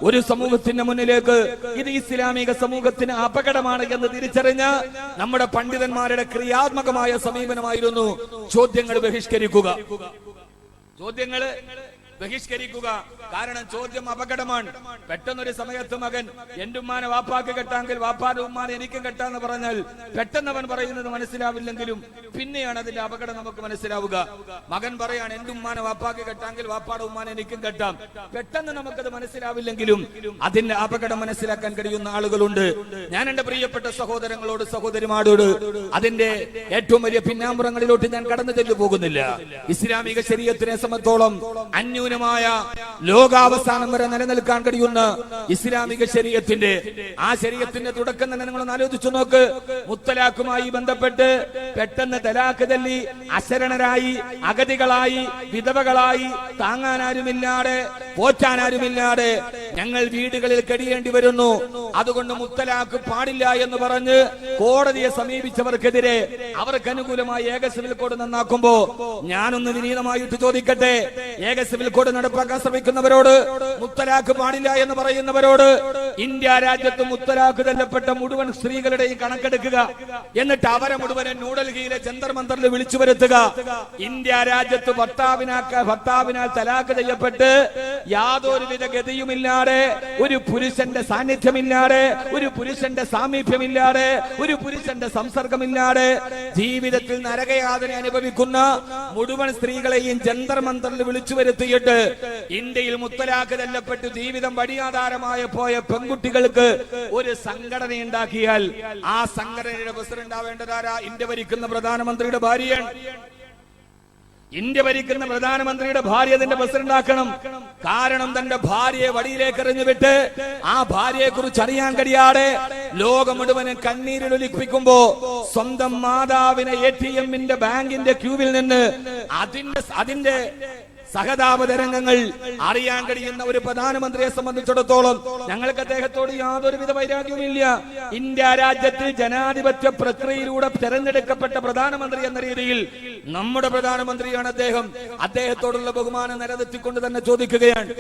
ഒരു സമൂഹത്തിന്റെ മുന്നിലേക്ക് ഇത് ഇസ്ലാമിക സമൂഹത്തിന് അപകടമാണ് എന്ന് തിരിച്ചറിഞ്ഞ നമ്മുടെ പണ്ഡിതന്മാരുടെ ക്രിയാത്മകമായ സമീപനമായിരുന്നു ചോദ്യങ്ങൾ ബഹിഷ്കരിക്കുക. കാരണം ചോദ്യം അപകടമാണ്. പെട്ടെന്നൊരു സമയത്ത് മകൻ എന്റെ ഉമ്മാനെ വാപ്പാക്ക് കെട്ടാമെങ്കിൽ വാപ്പാന്റെ ഉമ്മാനെ എനിക്കും കെട്ടാന്ന് പറഞ്ഞാൽ പെട്ടെന്ന് അവൻ പറയുന്നത് മനസ്സിലാവില്ലെങ്കിലും പിന്നെയാണ് അതിന്റെ അപകടം നമുക്ക് മനസ്സിലാവുക. മകൻ പറയാണ് എന്റെ ഉമ്മാനെ വാപ്പാക്ക് കെട്ടാമെങ്കിൽ വാപ്പാടെ ഉമ്മാനെ എനിക്കും കെട്ടാം. പെട്ടെന്ന് നമുക്കത് മനസ്സിലാവില്ലെങ്കിലും അതിന്റെ അപകടം മനസ്സിലാക്കാൻ കഴിയുന്ന ആളുകളുണ്ട്. ഞാൻ എന്റെ പ്രിയപ്പെട്ട സഹോദരങ്ങളോട്, സഹോദരിമാരോട് അതിന്റെ ഏറ്റവും വലിയ പിന്നാമ്പുറങ്ങളിലോട്ട് ഞാൻ കടന്നു ചെല്ലു പോകുന്നില്ല. ഇസ്ലാമിക ശരീഅത്തിനെ സംബന്ധിച്ചോളം അന്യൂനമായ ലോകാവസാനം വരെ നിലനിൽക്കാൻ കഴിയുന്ന ഇസ്ലാമിക ശരീഅത്തിന്റെ ആ ശരീഅത്തിന്റെ തുടക്കം തന്നെ നിങ്ങളൊന്ന് ആലോചിച്ചു നോക്ക്. മുത്തലാഖുമായി ബന്ധപ്പെട്ട് പെട്ടെന്ന് തലാഖ് ചൊല്ലി അശരണരായി, അഗതികളായി, വിധവകളായി, താങ്ങാനാരുമില്ലാതെ, പോറ്റാനാരുമില്ലാതെ ഞങ്ങൾ വീടുകളിൽ കഴിയേണ്ടി വരുന്നു. അതുകൊണ്ട് മുത്തലാഖ് പാടില്ല എന്ന് പറഞ്ഞ് കോടതിയെ സമീപിച്ചവർക്കെതിരെ അവർക്ക് അനുകൂലമായി ഏക സിവിൽ കോഡ് നന്നാക്കുമ്പോ ഞാനൊന്ന് വിനീതമായിട്ട് ചോദിക്കട്ടെ, ഏക സിവിൽ കോഡ് നടപ്പാക്കാൻ ശ്രമിക്കുന്നവരോട്, മുത്തലാഖ് പാടില്ല എന്ന് പറയുന്നവരോട്, ഇന്ത്യ രാജ്യത്ത് മുത്തലാഖ് തല്ലപ്പെട്ട മുഴുവൻ സ്ത്രീകളുടെയും കണക്കെടുക്കുക. എന്നിട്ട് അവരെ മുഴുവനും ന്യൂഡൽഹിയിലെ ജന്തർ മന്ദറിൽ വിളിച്ചു വരുത്തുക. ഇന്ത്യ രാജ്യത്ത് ഭർത്താവിനാൽ തലാഖ് ചെയ്യപ്പെട്ട് യാതൊരുവിധ ഗതിയുമില്ലാതെ, ഒരു പുരുഷന്റെ സാന്നിധ്യമില്ലാതെ, ഒരു പുരുഷന്റെ സാമീപ്യമില്ലാതെ, ഒരു പുരുഷന്റെ സംസർഗമില്ലാതെ ജീവിതത്തിൽ നരകയാതന അനുഭവിക്കുന്ന മുഴുവൻ സ്ത്രീകളെയും ജന്തർ മന്ദറിൽ വിളിച്ചു വരുത്തിയിട്ട് ഇന്ത്യയിൽ മുത്തലാഖ് തല്ലപ്പെട്ട് ജീവിതം വഴിയാധാരമായ പോയ പെൺകുട്ടികൾക്ക് ഒരു സംഘടന ഉണ്ടാക്കിയാൽ ആ സംഘടനയുടെ പ്രസിഡന്റ് ആവേണ്ടതാരാ? ഇന്ത്യ ഭരിക്കുന്ന പ്രധാനമന്ത്രിയുടെ ഭാര്യയാണ്. ഇന്ത്യ ഭരിക്കുന്ന പ്രധാനമന്ത്രിയുടെ ഭാര്യ അതിന്റെ പ്രസിഡന്റ് ആക്കണം. കാരണം തന്റെ ഭാര്യയെ വടിയിലേക്ക് എറിഞ്ഞുവിട്ട് ആ ഭാര്യയെ കുറിച്ച് അറിയാൻ കഴിയാതെ ലോകം മുഴുവനും കണ്ണീരിലൊലിപ്പിക്കുമ്പോ സ്വന്തം മാതാവിനെ ATM-ന്റെ ബാങ്കിന്റെ ക്യൂവിൽ നിന്ന് അതിന്റെ സഹതാപതരംഗങ്ങൾ അറിയാൻ കഴിയുന്ന ഒരു പ്രധാനമന്ത്രിയെ സംബന്ധിച്ചിടത്തോളം ഞങ്ങൾക്ക് അദ്ദേഹത്തോട് യാതൊരുവിധ വൈരാഗ്യവുമില്ല. ഇന്ത്യ രാജ്യത്ത് ജനാധിപത്യ പ്രക്രിയയിലൂടെ തെരഞ്ഞെടുക്കപ്പെട്ട പ്രധാനമന്ത്രി എന്ന രീതിയിൽ നമ്മുടെ പ്രധാനമന്ത്രിയാണ് അദ്ദേഹം. അദ്ദേഹത്തോടുള്ള ബഹുമാനം നിലനിർത്തിക്കൊണ്ട് തന്നെ ചോദിക്കുകയാണ്,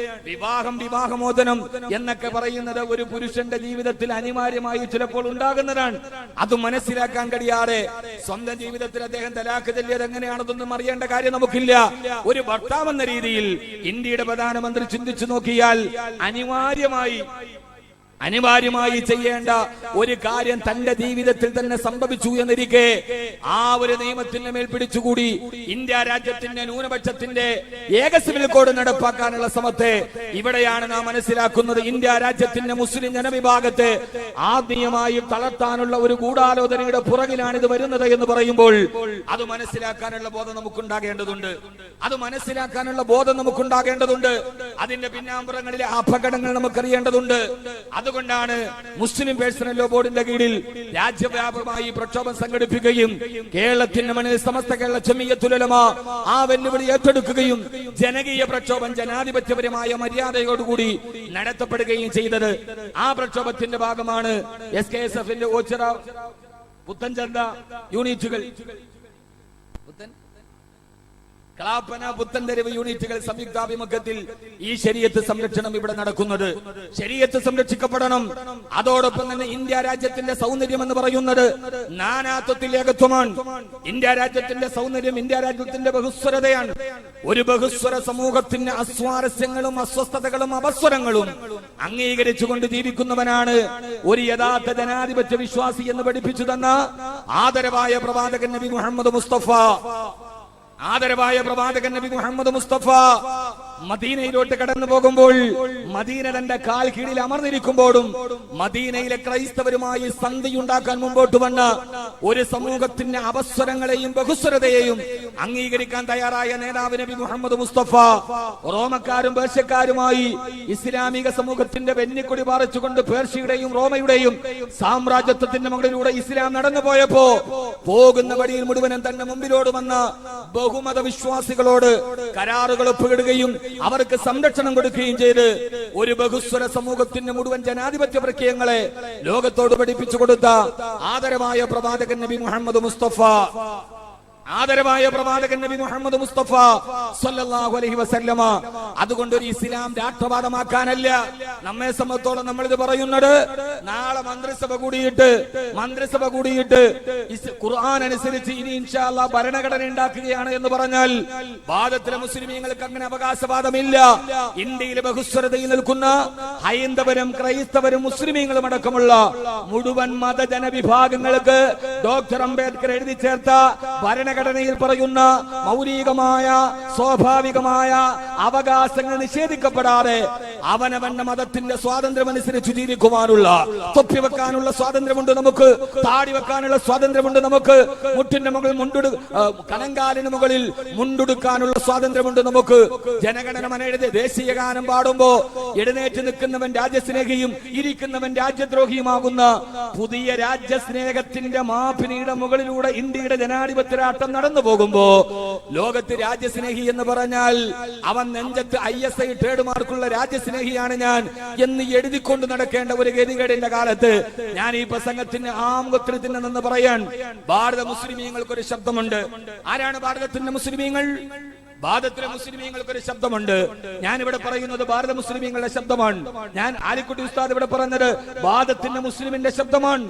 വിവാഹമോചനം എന്നൊക്കെ പറയുന്നത് ഒരു പുരുഷന്റെ ജീവിതത്തിൽ അനിവാര്യമായി ചിലപ്പോൾ ഉണ്ടാകുന്നതാണ്. അത് മനസ്സിലാക്കാൻ കഴിയാതെ സ്വന്തം ജീവിതത്തിൽ അദ്ദേഹം തലാഖ് ചൊല്ലിയത് എങ്ങനെയാണെന്നൊന്നും അറിയേണ്ട കാര്യം നമുക്കില്ല. ഒരു ഭർത്താവെന്ന രീതിയിൽ ഇന്ത്യയുടെ പ്രധാനമന്ത്രി ചിന്തിച്ചു നോക്കിയാൽ അനിവാര്യമായി ചെയ്യേണ്ട ഒരു കാര്യം തന്റെ ജീവിതത്തിൽ തന്നെ സംഭവിച്ചു എന്നിരിക്കെ ആ ഒരു നിയമത്തിന്റെ മേൽ പിടിച്ചുകൂടി ഇന്ത്യ രാജ്യത്തിന്റെ ന്യൂനപക്ഷത്തിന്റെ ഏക സിവിൽ കോഡ് നടപ്പാക്കാനുള്ള ശ്രമത്തെ ഇവിടെയാണ് നാം മനസ്സിലാക്കുന്നത്. ഇന്ത്യ രാജ്യത്തിന്റെ മുസ്ലിം ജനവിഭാഗത്തെ ആത്മീയമായി തളർത്താനുള്ള ഒരു ഗൂഢാലോചനയുടെ പുറകിലാണ് ഇത് വരുന്നത് എന്ന് പറയുമ്പോൾ അത് മനസ്സിലാക്കാനുള്ള ബോധം നമുക്കുണ്ടാകേണ്ടതുണ്ട്. അതിന്റെ പിന്നാമ്പുറങ്ങളിലെ അപകടങ്ങൾ നമുക്കറിയേണ്ടതുണ്ട്. അതുകൊണ്ടാണ് മുസ്ലിം പേഴ്സണൽ ലോ ബോർഡിന്റെ കീഴിൽ രാജ്യവ്യാപകമായി പ്രക്ഷോഭം സംഘടിപ്പിക്കുകയും കേരളത്തിന്റെ മണ്ണിൽ സമസ്ത കേരള ജമിയത്തുൽ ഉലമ ആ വെല്ലുവിളി ഏറ്റെടുക്കുകയും ജനകീയ പ്രക്ഷോഭം ജനാധിപത്യപരമായ മര്യാദയോടുകൂടി നടത്തപ്പെടുകയും ചെയ്തത്. ആ പ്രക്ഷോഭത്തിന്റെ ഭാഗമാണ് SKSF-ന്റെ ഓച്ചിറ പുത്തൻചന്ത യൂണിറ്റുകൾ, കളാപ്പന പുത്തൻതെരുവ് യൂണിറ്റുകൾ സംയുക്താഭിമുഖ്യത്തിൽ ഈ ശരീഅത്ത് സംരക്ഷണം ഇവിടെ നടക്കുന്നത്. ശരീഅത്ത് സംരക്ഷിക്കപ്പെടണം. അതോടൊപ്പം തന്നെ ഇന്ത്യ രാജ്യത്തിന്റെ സൗന്ദര്യം എന്ന് പറയുന്നത് നാനാത്വത്തിൽ ഏകത്വമാണ്. ഇന്ത്യ രാജ്യത്തിന്റെ സൗന്ദര്യം ഇന്ത്യ രാജ്യത്തിന്റെ ബഹുസ്വരതയാണ്. ഒരു ബഹുസ്വര സമൂഹത്തിന്റെ അസ്വാരസ്യങ്ങളും അസ്വസ്ഥതകളും അപസ്വരങ്ങളും അംഗീകരിച്ചുകൊണ്ട് ജീവിക്കുന്നവനാണ് ഒരു യഥാർത്ഥ ജനാധിപത്യ വിശ്വാസി എന്ന് പഠിപ്പിച്ചു തന്ന ആദരവായ പ്രവാചകൻ നബി മുഹമ്മദ് മുസ്തഫ മദീനയിലോട്ട് കടന്നു പോകുമ്പോൾ മദീന തന്റെ കാൽ കീഴിൽ അമർന്നിരിക്കുമ്പോഴും മദീനയിലെ ക്രൈസ്തവരുമായി സന്ധിയുണ്ടാക്കാൻ മുമ്പോട്ട് വന്ന ഒരു സമൂഹത്തിന്റെ അപസ്വരങ്ങളെയും ബഹുസ്വരതയെയും അംഗീകരിക്കാൻ തയ്യാറായ നേതാവ് നബി മുഹമ്മദ് മുസ്തഫ റോമക്കാരും പേർഷ്യക്കാരുമായി ഇസ്ലാമിക സമൂഹത്തിന്റെ വെന്നിക്കൊടി പാറിച്ചുകൊണ്ട് പേർഷ്യയുടെയും റോമയുടെയും സാമ്രാജ്യത്വത്തിന്റെ മുകളിലൂടെ ഇസ്ലാം നടന്നു പോയപ്പോ പോകുന്ന വഴിയിൽ മുഴുവനും തന്റെ മുമ്പിലോട് വന്ന ബഹുമത വിശ്വാസികളോട് കരാറുകൾ ഒപ്പിടുകയും അവർക്ക് സംരക്ഷണം കൊടുക്കുകയും ചെയ്ത് ഒരു ബഹുസ്വര സമൂഹത്തിന്റെ മുഴുവൻ ജനാധിപത്യ പ്രക്രിയകളെ ലോകത്തോട് പഠിപ്പിച്ചു കൊടുത്ത ആദരവായ പ്രവാചകൻ നബി മുഹമ്മദ് മുസ്തഫ സല്ലല്ലാഹു അലൈഹി വസല്ലമ. അതുകൊണ്ട് ഒരു ഇസ്ലാം രാഷ്ട്രവാദമാക്കാനല്ല നമ്മെ സംബന്ധിച്ചോളം നമ്മൾ ഇത് പറയുന്നത്. നാളെ മന്ത്രിസഭ കൂടിയിട്ട് ഖുർആൻ അനുസരിച്ച് ഇനി ഇൻഷാ അല്ലാഹ് ഭരണഘടന ഉണ്ടാക്കുകയാണ് എന്ന് പറഞ്ഞാൽ വാദത്തിലെ മുസ്ലിമീങ്ങൾക്ക് അങ്ങനെ അവകാശവാദമില്ല. ഇന്ത്യയിലെ ബഹുസ്വരതയിൽ നിൽക്കുന്ന ഹൈന്ദവരും ക്രൈസ്തവരും മുസ്ലിമീങ്ങളും അടക്കമുള്ള മുഴുവൻ മതജനവിഭാഗങ്ങൾക്ക് ഡോക്ടർ അംബേദ്കർ എഴുതി ചേർത്ത ഭരണഘടനയിൽ പറയുന്ന മൗലികമായ സ്വാഭാവികമായ അവകാശങ്ങൾ നിഷേധിക്കപ്പെടാതെ അവനവന്റെ മതത്തിന്റെ സ്വാതന്ത്ര്യം അനുസരിച്ച് ജീവിക്കുവാനുള്ള, തൊപ്പി വെക്കാനുള്ള സ്വാതന്ത്ര്യമുണ്ട് നമുക്ക്, താടി വെക്കാനുള്ള സ്വാതന്ത്ര്യമുണ്ട് നമുക്ക്, മുട്ടിന്റെ മുകളിൽ കണങ്കാലിന് മുകളിൽ മുണ്ടുടുക്കാനുള്ള സ്വാതന്ത്ര്യമുണ്ട് നമുക്ക്. ജനഗണന മനയുടെ ദേശീയ ഗാനം പാടുമ്പോ എഴുന്നേറ്റ് നിൽക്കുന്നവൻ രാജ്യസ്നേഹിയും ഇരിക്കുന്നവൻ രാജ്യദ്രോഹിയുമാകുന്ന പുതിയ രാജ്യസ്നേഹത്തിന്റെ മാപിനിയുടെ മുകളിലൂടെ ഇന്ത്യയുടെ ജനാധിപത്യ രാഷ്ട്രം നടന്നു പോകുമ്പോ ലോകത്ത് രാജ്യസ്നേഹി എന്ന് പറഞ്ഞാൽ അവൻ നെഞ്ചത്ത് ISI ട്രേഡ് മാർക്കുള്ള രാജ്യസ്നേഹിയാണ് ഞാൻ എന്ന് എഴുതിക്കൊണ്ട് നടക്കേണ്ട ഒരു ഗതികേടിന്റെ കാലത്ത് ഞാൻ ഈ പ്രസംഗത്തിന് ആമുഖത്തിൽ നിന്ന് പറയാൻ ഭാരത മുസ്ലിമീങ്ങൾക്കൊരു ശബ്ദമുണ്ട്. ആരാണ് ഭാരതത്തിന്റെ മുസ്ലിമീങ്ങൾ? ഭാരതത്തിലെ മുസ്ലിമീങ്ങൾക്കൊരു ശബ്ദമുണ്ട്. ഞാൻ ഇവിടെ പറയുന്നത് ഭാരത മുസ്ലിമീങ്ങളുടെ ശബ്ദമാണ്. ഞാൻ ആലിക്കുട്ടി ഉസ്താദ് ഇവിടെ പറഞ്ഞത് ഭാരതത്തിന്റെ മുസ്ലിമിന്റെ ശബ്ദമാണ്.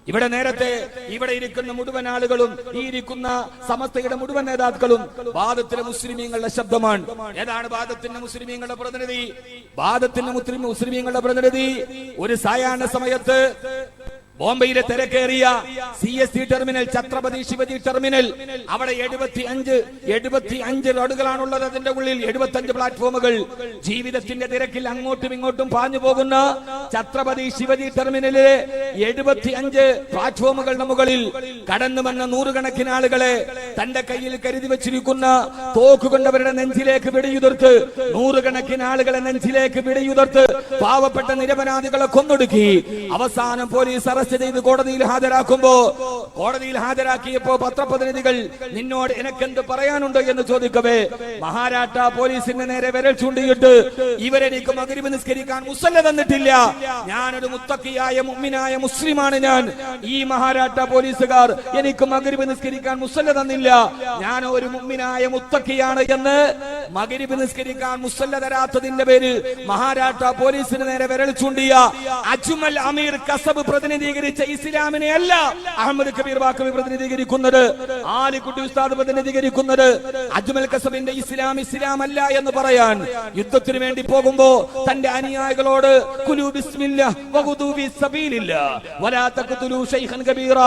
ഇവിടെ നേരത്തെ ഇവിടെ ഇരിക്കുന്ന മുഴുവൻ ആളുകളും ഈ ഇരിക്കുന്ന സമസ്തയുടെ മുഴുവൻ നേതാക്കളും ഭാരതത്തിലെ മുസ്ലിമീങ്ങളുടെ ശബ്ദമാണ്. ഏതാണ് ഭാരതത്തിന്റെ മുസ്ലിമീങ്ങളുടെ പ്രതിനിധി? ഭാരതത്തിന്റെ മുസ്ലിമീങ്ങളുടെ പ്രതിനിധി ഒരു സായാഹ്ന സമയത്ത് ബോംബെയിലെ തിരക്കേറിയ CST terminal, Chhatrapati Shivaji terminal, അവിടെ 75 റോഡുകളാണുള്ളത്. അതിന്റെ ഉള്ളിൽ 75 പ്ലാറ്റ്ഫോമുകൾ. ജീവിതത്തിന്റെ തിരക്കിൽ അങ്ങോട്ടും ഇങ്ങോട്ടും പാഞ്ഞു പോകുന്ന ഛത്രപതി ശിവജി ടെർമിനലിലെ 75 പ്ലാറ്റ്ഫോമുകളുടെ മുകളിൽ കടന്നു വന്ന നൂറുകണക്കിന് ആളുകളെ തന്റെ കയ്യിൽ കരുതി വെച്ചിരിക്കുന്ന തോക്കുകൊണ്ടവരുടെ നെഞ്ചിലേക്ക് വെടിയുതിർത്ത്, നൂറുകണക്കിന് ആളുകളെ നെഞ്ചിലേക്ക് വെടിയുതിർത്ത് പാവപ്പെട്ട നിരപരാധികളെ കൊന്നൊടുക്കി. അവസാനം പോലീസ് അറസ്റ്റ് ചെയ്ത് കോടതിയിൽ ഹാജരാക്കിയപ്പോ പത്രപ്രതിനിധികൾ നിന്നോട് എനക്കെന്ത് പറയാനുണ്ട് എന്ന് ചോദിക്കവേ മഹാരാഷ്ട്ര പോലീസിന്റെ നേരെ വിരൽ ചൂണ്ടിയിട്ട് ഇവരെനിക്ക് മഗ്‌രിബ് നിസ്കരിക്കാൻ മുസല്ല തന്നിട്ടില്ല, ഞാനൊരു മുത്തഖിയായ മുഅ്മിനായ മുസ്ലിമാണ്, ഞാൻ ഈ മഹാരാഷ്ട്ര പോലീസുകാർ എനിക്ക് മഗ്‌രിബ് നിസ്കരിക്കാൻ മുസല്ല തന്നില്ല, ഞാൻ ഒരു മുഅ്മിനായ മുത്തഖിയാണ് എന്ന് മഗ്രിബ് നിസ്കരിക്കാൻ മുസല്ല തരാത്തതിന്റെ പേരിൽ മഹാരാഷ്ട്ര പോലീസിന് നേരെ വിരൽ ചൂണ്ടിയ അജ്മൽ അമീർ കസബ് പ്രതിനിധീകരിച്ച ഇസ്ലാമിനെ അല്ല അഹമ്മദ് കബീർ ബാക്കവി പ്രതിനിധീകരിക്കുന്നത്, ആലിക്കുട്ടി ഉസ്താദ് പ്രതിനിധീകരിക്കുന്നത്. അജ്മൽ കസബിന്റെ ഇസ്ലാം അല്ല എന്ന് പറയാൻ യുദ്ധത്തിന് വേണ്ടി പോകുമ്പോ തന്റെ അനുയായികളോട് കുലൂ ബിസ്മില്ലാഹ് വഖുദൂ ഫീ സബീലില്ലാഹ് വലാ തഖ്തുലൂ ശൈഖൻ കബീറ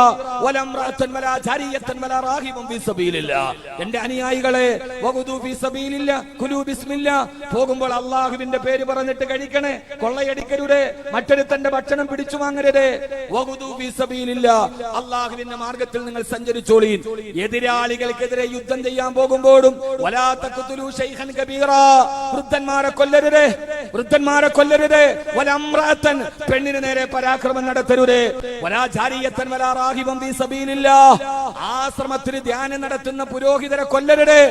വലാ ഇംറഅതൻ വലാ ജാരിയതൻ വലാ റാഹിബൻ ഫീ സബീലില്ലാഹ്, എന്റെ അനുയായികളെ വഖുദൂ ഫീ സബീലില്ലാഹ് കുലൂ ബിസ്മില്ലാഹ്, പോകുമ്പോൾ അല്ലാഹുവിന്റെ പേര് പറഞ്ഞിട്ട് കഴിക്കണേ, കൊള്ളയടിക്കരുതേ, മറ്റൊരുത്തന്റെ ഭക്ഷണം പിടിച്ചു വാങ്ങരുതേ. വഖുദൂ ഫീ സബീലില്ലാഹ്, അല്ലാഹുവിന്റെ മാർഗ്ഗത്തിൽ നിങ്ങൾ സഞ്ചരിച്ചോളീൻ. എതിരാളികൾക്കെതിരെ യുദ്ധം ചെയ്യാൻ പോകുമ്പോഴും വലാ തഖ്തുലൂ ശൈഖൻ കബീറ, വൃദ്ധന്മാരെ കൊല്ലരുതേ, വൃദ്ധന്മാരെ കൊല്ലരുതേ. വലാ ഇംറഅതൻ, പെണ്ണിന് നേരെ പരാക്രമം നടത്തരുതേ. വലാ ജാരിയതൻ വലാ റാഹിബൻ ഫീ സബീലില്ലാഹ്, ആശ്രമത്തിൽ ധ്യാനം നടത്തുന്ന പുരോഹിതരെ കൊല്ലരുതേ,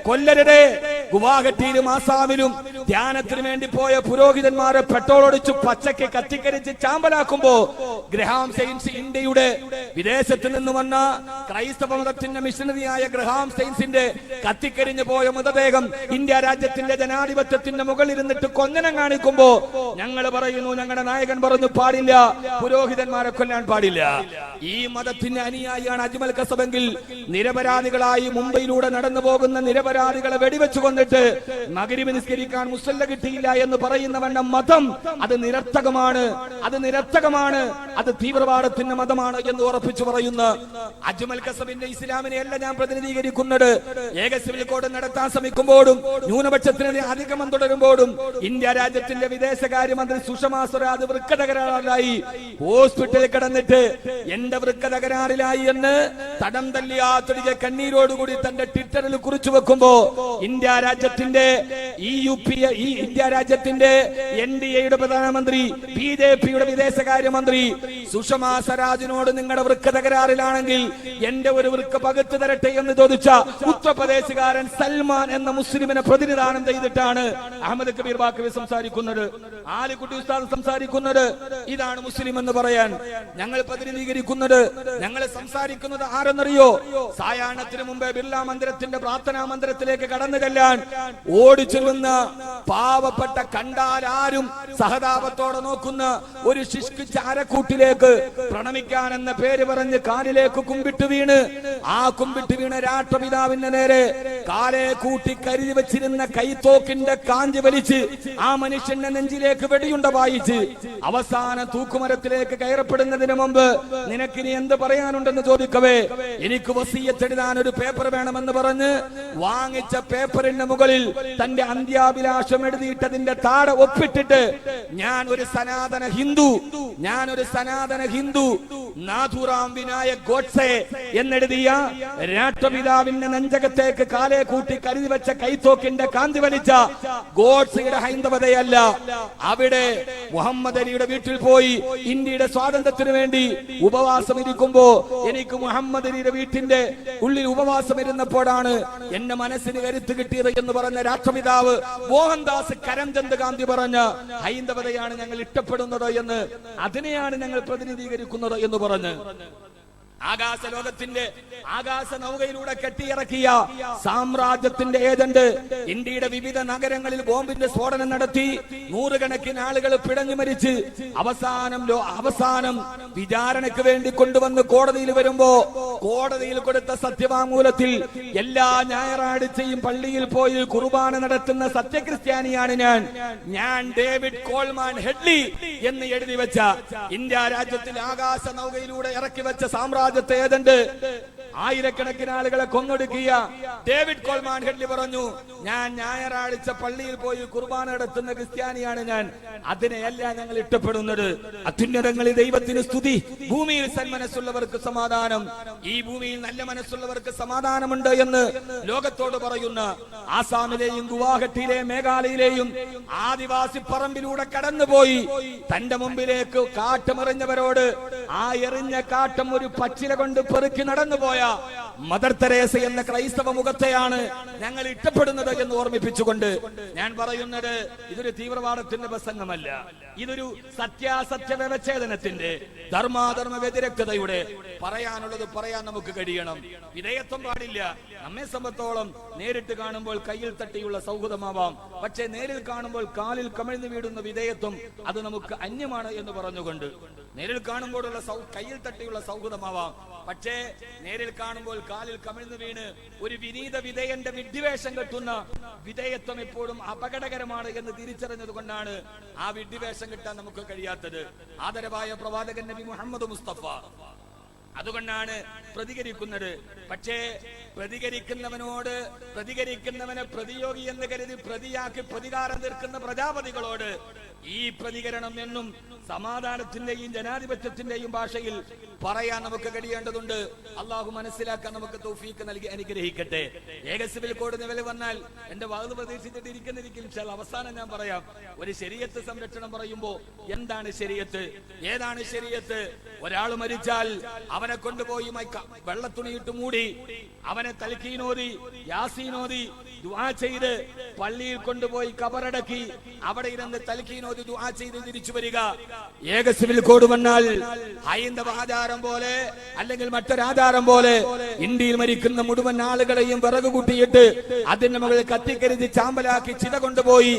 കൊല്ലരുതേ. ഗുവാഹട്ടിയിലും ആസാമിലും ധ്യാനത്തിന് വേണ്ടി പോയ പുരോഹിതന്മാരെ പെട്രോൾ ഒടിച്ചു പച്ചയ്ക്ക് കത്തിക്കരിച്ച് ചാമ്പലാക്കുമ്പോ ഗ്രഹാം സ്റ്റെയിൻസ്, ഇന്ത്യയുടെ വിദേശത്ത് നിന്ന് വന്ന ക്രൈസ്തവ മതത്തിന്റെ മിഷണറിയായ ഗ്രഹാം സ്റ്റെയിൻസിന്റെ കത്തിക്കരിഞ്ഞു പോയ മൃതദേഹം ഇന്ത്യ രാജ്യത്തിന്റെ ജനാധിപത്യത്തിന്റെ മുകളിൽ ഇരുന്നിട്ട് കൊഞ്ഞനം കാണിക്കുമ്പോ ഞങ്ങൾ പറയുന്നു, ഞങ്ങളുടെ നായകൻ പറഞ്ഞു പാടില്ല, പുരോഹിതന്മാരെ കൊല്ലാൻ പാടില്ല. ഈ മതത്തിന്റെ അനുയായിയാണ് അജ്മൽ കസബെങ്കിൽ നിരപരാധികളായി മുംബൈയിലൂടെ നടന്നു പോകുന്ന നിരപരാധികളെ വെടിവെച്ചു കൊന്നിട്ട് മഗ്രിബ് നിസ്കരിക്കാൻ മുസല്ല കിട്ടിയില്ല എന്ന് പറയുന്നവന്റെ മതം അത് നിരർത്ഥകമാണ്, അത് നിരർത്ഥകമാണ്, അത് തീവ്രവാദത്തിന്റെ മതമാണ് എന്ന് ഉറപ്പിച്ചു പറയുന്ന അജ്മൽ കസബിന്റെ ഇസ്ലാമിനെയല്ല ഞാൻ പ്രതിനിധീകരിക്കുന്നത്. ഏക സിവിൽ കോഡ് നടത്താൻ ശ്രമിക്കുമ്പോഴും ന്യൂനപക്ഷത്തിനെതിരെ അധികമം തുടരുമ്പോഴും ഇന്ത്യ രാജ്യത്തിന്റെ വിദേശകാര്യമന്ത്രി സുഷമാ സ്വരാജ് വൃക്ക തകരാറിലായി ഹോസ്പിറ്റലിൽ കിടന്നിട്ട് എന്റെ വൃക്ക തകരാറിലായി എന്ന് തടം തല്ലിയാത്തൊടിക കണ്ണീരോടുകൂടി തന്റെ ട്വിറ്ററിൽ കുറിച്ചു വെക്കുമ്പോ ഇന്ത്യ രാജ്യത്തിന്റെ ഇന്ത്യ രാജ്യത്തിന്റെ NDAയുടെ പ്രധാനമന്ത്രി BJPയുടെ വിദേശകാര്യമന്ത്രി സുഷമാ സ്വരാജിനോട് നിങ്ങളുടെ വൃക്ക തകരാറിലാണെങ്കിൽ എന്റെ ഒരു വൃക്ക പകുത്തു തരട്ടെ എന്ന് ചോദിച്ച ഉത്തർപ്രദേശുകാരൻ സൽമാൻ എന്ന മുസ്ലിമിനെ പ്രതിനിധാനം ചെയ്തിട്ടാണ് അഹമ്മദ് കബീർ ബാക്കവി സംസാരിക്കുന്നത്, ആലിക്കുട്ടി ഉസ്താദ് സംസാരിക്കുന്നത്. ഇതാണ് മുസ്ലിം എന്ന് പറയാൻ ഞങ്ങൾ പ്രതിനിധീകരിക്കുന്നത്. ഞങ്ങൾ സംസാരിക്കുന്നത് ആരെന്നറിയോ? സായാഹ്നത്തിന് മുമ്പേ ബിർള മന്ദിരത്തിന്റെ പ്രാർത്ഥനാ മന്ദിരത്തിലേക്ക് കടന്നു ചെല്ലാൻ ഓടിച്ചെല്ലുന്ന പാവപ്പെട്ട കണ്ടാൽ ആരും സഹതാപത്തോടെ നോക്കുന്ന ഒരു ശിഷ്കിച്ച അരക്കൂട്ടിലേക്ക് പ്രണമിക്കാൻ എന്ന പേര് പറഞ്ഞ് കാലിലേക്ക് കുമ്പിട്ട് വീണ് ആ കുമ്പിട്ട് വീണ രാഷ്ട്രപിതാവിന്റെ നേരെ കാലെ കൂട്ടി കരുതി വെച്ചിരുന്ന കൈത്തോക്കിന്റെ കാഞ്ചി വലിച്ച് ആ മനുഷ്യന്റെ നെഞ്ചിലേക്ക് വെടിയുണ്ട വായിച്ച് അവസാന തൂക്കുമരത്തിലേക്ക് കയറപ്പെടുന്നതിന് മുമ്പ് നിനക്കിനി എന്ത് പറയാനുണ്ടെന്ന് ചോദിക്കവേ എനിക്ക് വസിയ്യത്ത് എഴുതാൻ ഒരു പേപ്പർ വേണമെന്ന് പറഞ്ഞ് വാങ്ങിച്ച പേപ്പറിന്റെ മുകളിൽ തന്റെ അന്ത്യാഭിലാഷം എഴുതിയിട്ടതിന്റെ താഴെ ഒപ്പിട്ടിട്ട് ഞാൻ ഒരു സനാതന ഹിന്ദു നാഥുറാം വിനായക് ഗോഡ്സെ എന്നെഴുതിയ രാഷ്ട്രപിതാവിന്റെ നെഞ്ചകത്തേക്ക് കാലെ കൂട്ടി കരുതി വെച്ച കൈത്തോക്കിന്റെ കാന്തി വലിച്ച ഗോഡ്സെയുടെ ഹൈന്ദവതയല്ല. അവിടെ മുഹമ്മദ് അലിയുടെ വീട്ടിൽ പോയി ഇന്ത്യയുടെ സ്വാതന്ത്ര്യത്തിന് വേണ്ടി ഉപവാസം ഇരിക്കുമ്പോ എനിക്ക് മുഹമ്മദ് അലിയുടെ വീട്ടിന്റെ ഉള്ളിൽ ഉപവാസം ഇരുന്നപ്പോഴാണ് എന്റെ മനസ്സിന് കരുത്ത് കിട്ടിയത് എന്ന് പറഞ്ഞ രാഷ്ട്രപിതാവ് മോഹൻദാസ് കരംചന്ദ് ഗാന്ധി പറഞ്ഞ ഹൈന്ദവതയാണ് ഞങ്ങൾ ഇഷ്ടപ്പെടുന്നത് എന്ന്, അതിനെയാണ് ഞങ്ങൾ പ്രതിനിധീകരിക്കുന്നത് എന്ന് പറഞ്ഞ് ആകാശ ലോകത്തിന്റെ ആകാശ നൗകയിലൂടെ കെട്ടിയിറക്കിയ സാമ്രാജ്യത്തിന്റെ ഏജന്റ് ഇന്ത്യയുടെ വിവിധ നഗരങ്ങളിൽ ബോംബിന്റെ സ്ഫോടനം നടത്തി നൂറുകണക്കിന് ആളുകൾ പിടഞ്ഞു മരിച്ച് അവസാനം വിചാരണയ്ക്ക് വേണ്ടി കൊണ്ടുവന്ന് കോടതിയിൽ വരുമ്പോ കോടതിയിൽ കൊടുത്ത സത്യവാങ്മൂലത്തിൽ എല്ലാ ഞായറാഴ്ചയും പള്ളിയിൽ പോയി കുർബാന നടത്തുന്ന സത്യക്രിസ്ത്യാനിയാണ് ഞാൻ ഡേവിഡ് കോൾമാൻ ഹെഡ്ലി എന്ന് എഴുതി വെച്ച ഇന്ത്യ രാജ്യത്തിൽ ആകാശ നൗകയിലൂടെ ഇറക്കി വെച്ച സാമ്രാജ്യത്തെ ഏജന്റ് ആയിരക്കണക്കിന് ആളുകളെ കൊന്നൊടുക്കിയ ഡേവിഡ് കോൾമാൻ ഹെഡ്ലി പറഞ്ഞു, ഞാൻ ഞായറാഴ്ച പള്ളിയിൽ പോയി കുർബാന നടത്തുന്ന ക്രിസ്ത്യാനിയാണ് ഞാൻ, അതിനെയല്ല ഞങ്ങൾ ഇഷ്ടപ്പെടുന്നത്. അത്യുന്നതങ്ങളിൽ ദൈവത്തിന് സ്തുതി, ഭൂമിയിൽ സന്മനസ്സുള്ളവർക്ക് സമാധാനം, ഈ ഭൂമിയിൽ നല്ല മനസ്സുള്ളവർക്ക് സമാധാനമുണ്ട് എന്ന് ലോകത്തോട് പറയുന്ന ആസാമിലെയും ഗുവാഹട്ടിയിലെയും മേഘാലയയിലെയും ആദിവാസി പറമ്പിലൂടെ കടന്നുപോയി തന്റെ മുമ്പിലേക്ക് കാട്ടമെറിഞ്ഞവരോട് ആ എറിഞ്ഞ കാട്ടം ഒരു പച്ചില കൊണ്ട് പെറുക്കി നടന്നുപോയ മദർ തെരേസ എന്ന ക്രൈസ്തവ മുഖത്തെയാണ് ഞങ്ങൾ ഇഷ്ടപ്പെടുന്നത് എന്ന് ഓർമ്മിപ്പിച്ചുകൊണ്ട് ഞാൻ പറയുന്നത് ഇതൊരു തീവ്രവാദത്തിന്റെ പ്രസംഗമല്ല, ഇതൊരു സത്യാസത്യ വ്യവച്ഛേദനത്തിന്റെ ധർമാധർമ്മ വ്യതിരക്തതയുടെ പറയാനുള്ളത് പറയാൻ നമുക്ക് കഴിയണം. വിധേയത്വം പാടില്ല. നമ്മെ സംബന്ധിച്ചോളം നേരിട്ട് കാണുമ്പോൾ കയ്യിൽ തട്ടിയുള്ള സൗഹൃദമാവാം, പക്ഷേ നേരിൽ കാണുമ്പോൾ കാലിൽ കമിഴ്ന്നു വീടുന്ന വിധേയത്വം അത് നമുക്ക് അന്യമാണ് എന്ന് പറഞ്ഞുകൊണ്ട് നേരിൽ കാണുമ്പോഴുള്ള കയ്യിൽ തട്ടിയുള്ള സൗഹൃദമാവാം, പക്ഷേ നേരിൽ കാണുമ്പോൾ കാലിൽ കമിഴ്ന്നു വീണ് ഒരു വിനീത വിധേയന്റെ വിഡ്ഢിവേഷം കെട്ടുന്ന വിധേയത്വം എപ്പോഴും അപകടകരമാണ് എന്ന് തിരിച്ചറിഞ്ഞത് കൊണ്ടാണ് ആ വിഡ്ഢിവേഷം കിട്ടാൻ നമുക്ക് കഴിയാത്തത്. ആദരവായ പ്രവാചകൻ നബി മുഹമ്മദ് മുസ്തഫ അതുകൊണ്ടാണ് പ്രതികരിക്കുന്നത്. പക്ഷേ പ്രതികരിക്കുന്നവനെ പ്രതിയോഗി എന്ന് കരുതി പ്രതിയാക്കി പ്രതികാരം തീർക്കുന്ന പ്രജാപതികളോട് ഈ പ്രതികരണം എന്നും സമാധാനത്തിന്റെയും ജനാധിപത്യത്തിന്റെയും ഭാഷയിൽ പറയാൻ നമുക്ക് കഴിയേണ്ടതുണ്ട്. അള്ളാഹു മനസ്സിലാക്കാൻ നമുക്ക് തൗഫീഖ് നൽകി അനുഗ്രഹിക്കട്ടെ. ഏക സിവിൽ കോഡ് നിലവിൽ വന്നാൽ എന്റെ വാദം പ്രതീക്ഷിച്ചിട്ട് ഇരിക്കുന്നിരിക്കും. അവസാനം ഞാൻ പറയാം. ഒരു ശരീഅത്ത് സംരക്ഷണം പറയുമ്പോ എന്താണ് ശരീഅത്ത്, ഏതാണ് ശരീഅത്ത്? ഒരാൾ മരിച്ചാൽ അവനെ കൊണ്ടുപോയി വെള്ളത്തുണിയിട്ട് മൂടി അവനെ തൽക്കീനോദി യാസീനോദി ദുആ ചെയ്ത് പള്ളിയിൽ കൊണ്ടുപോയി കബറടക്കി അവിടെ ഇരുന്ന് തൽക്കീനോദി ദുആ ചെയ്ത് തിരിച്ചു വരിക. ഏക സിവിൽ കോഡ് വന്നാൽ ഹൈന്ദവ ആചാരം പോലെ അല്ലെങ്കിൽ മറ്റൊരാചാരം പോലെ ഇന്ത്യയിൽ മരിക്കുന്ന മുഴുവൻ ആളുകളെയും വിറക് കൂട്ടിയിട്ട് അതിന്റെ മുകളിൽ കത്തിക്കരുതി ചാമ്പലാക്കി ചിത കൊണ്ടുപോയി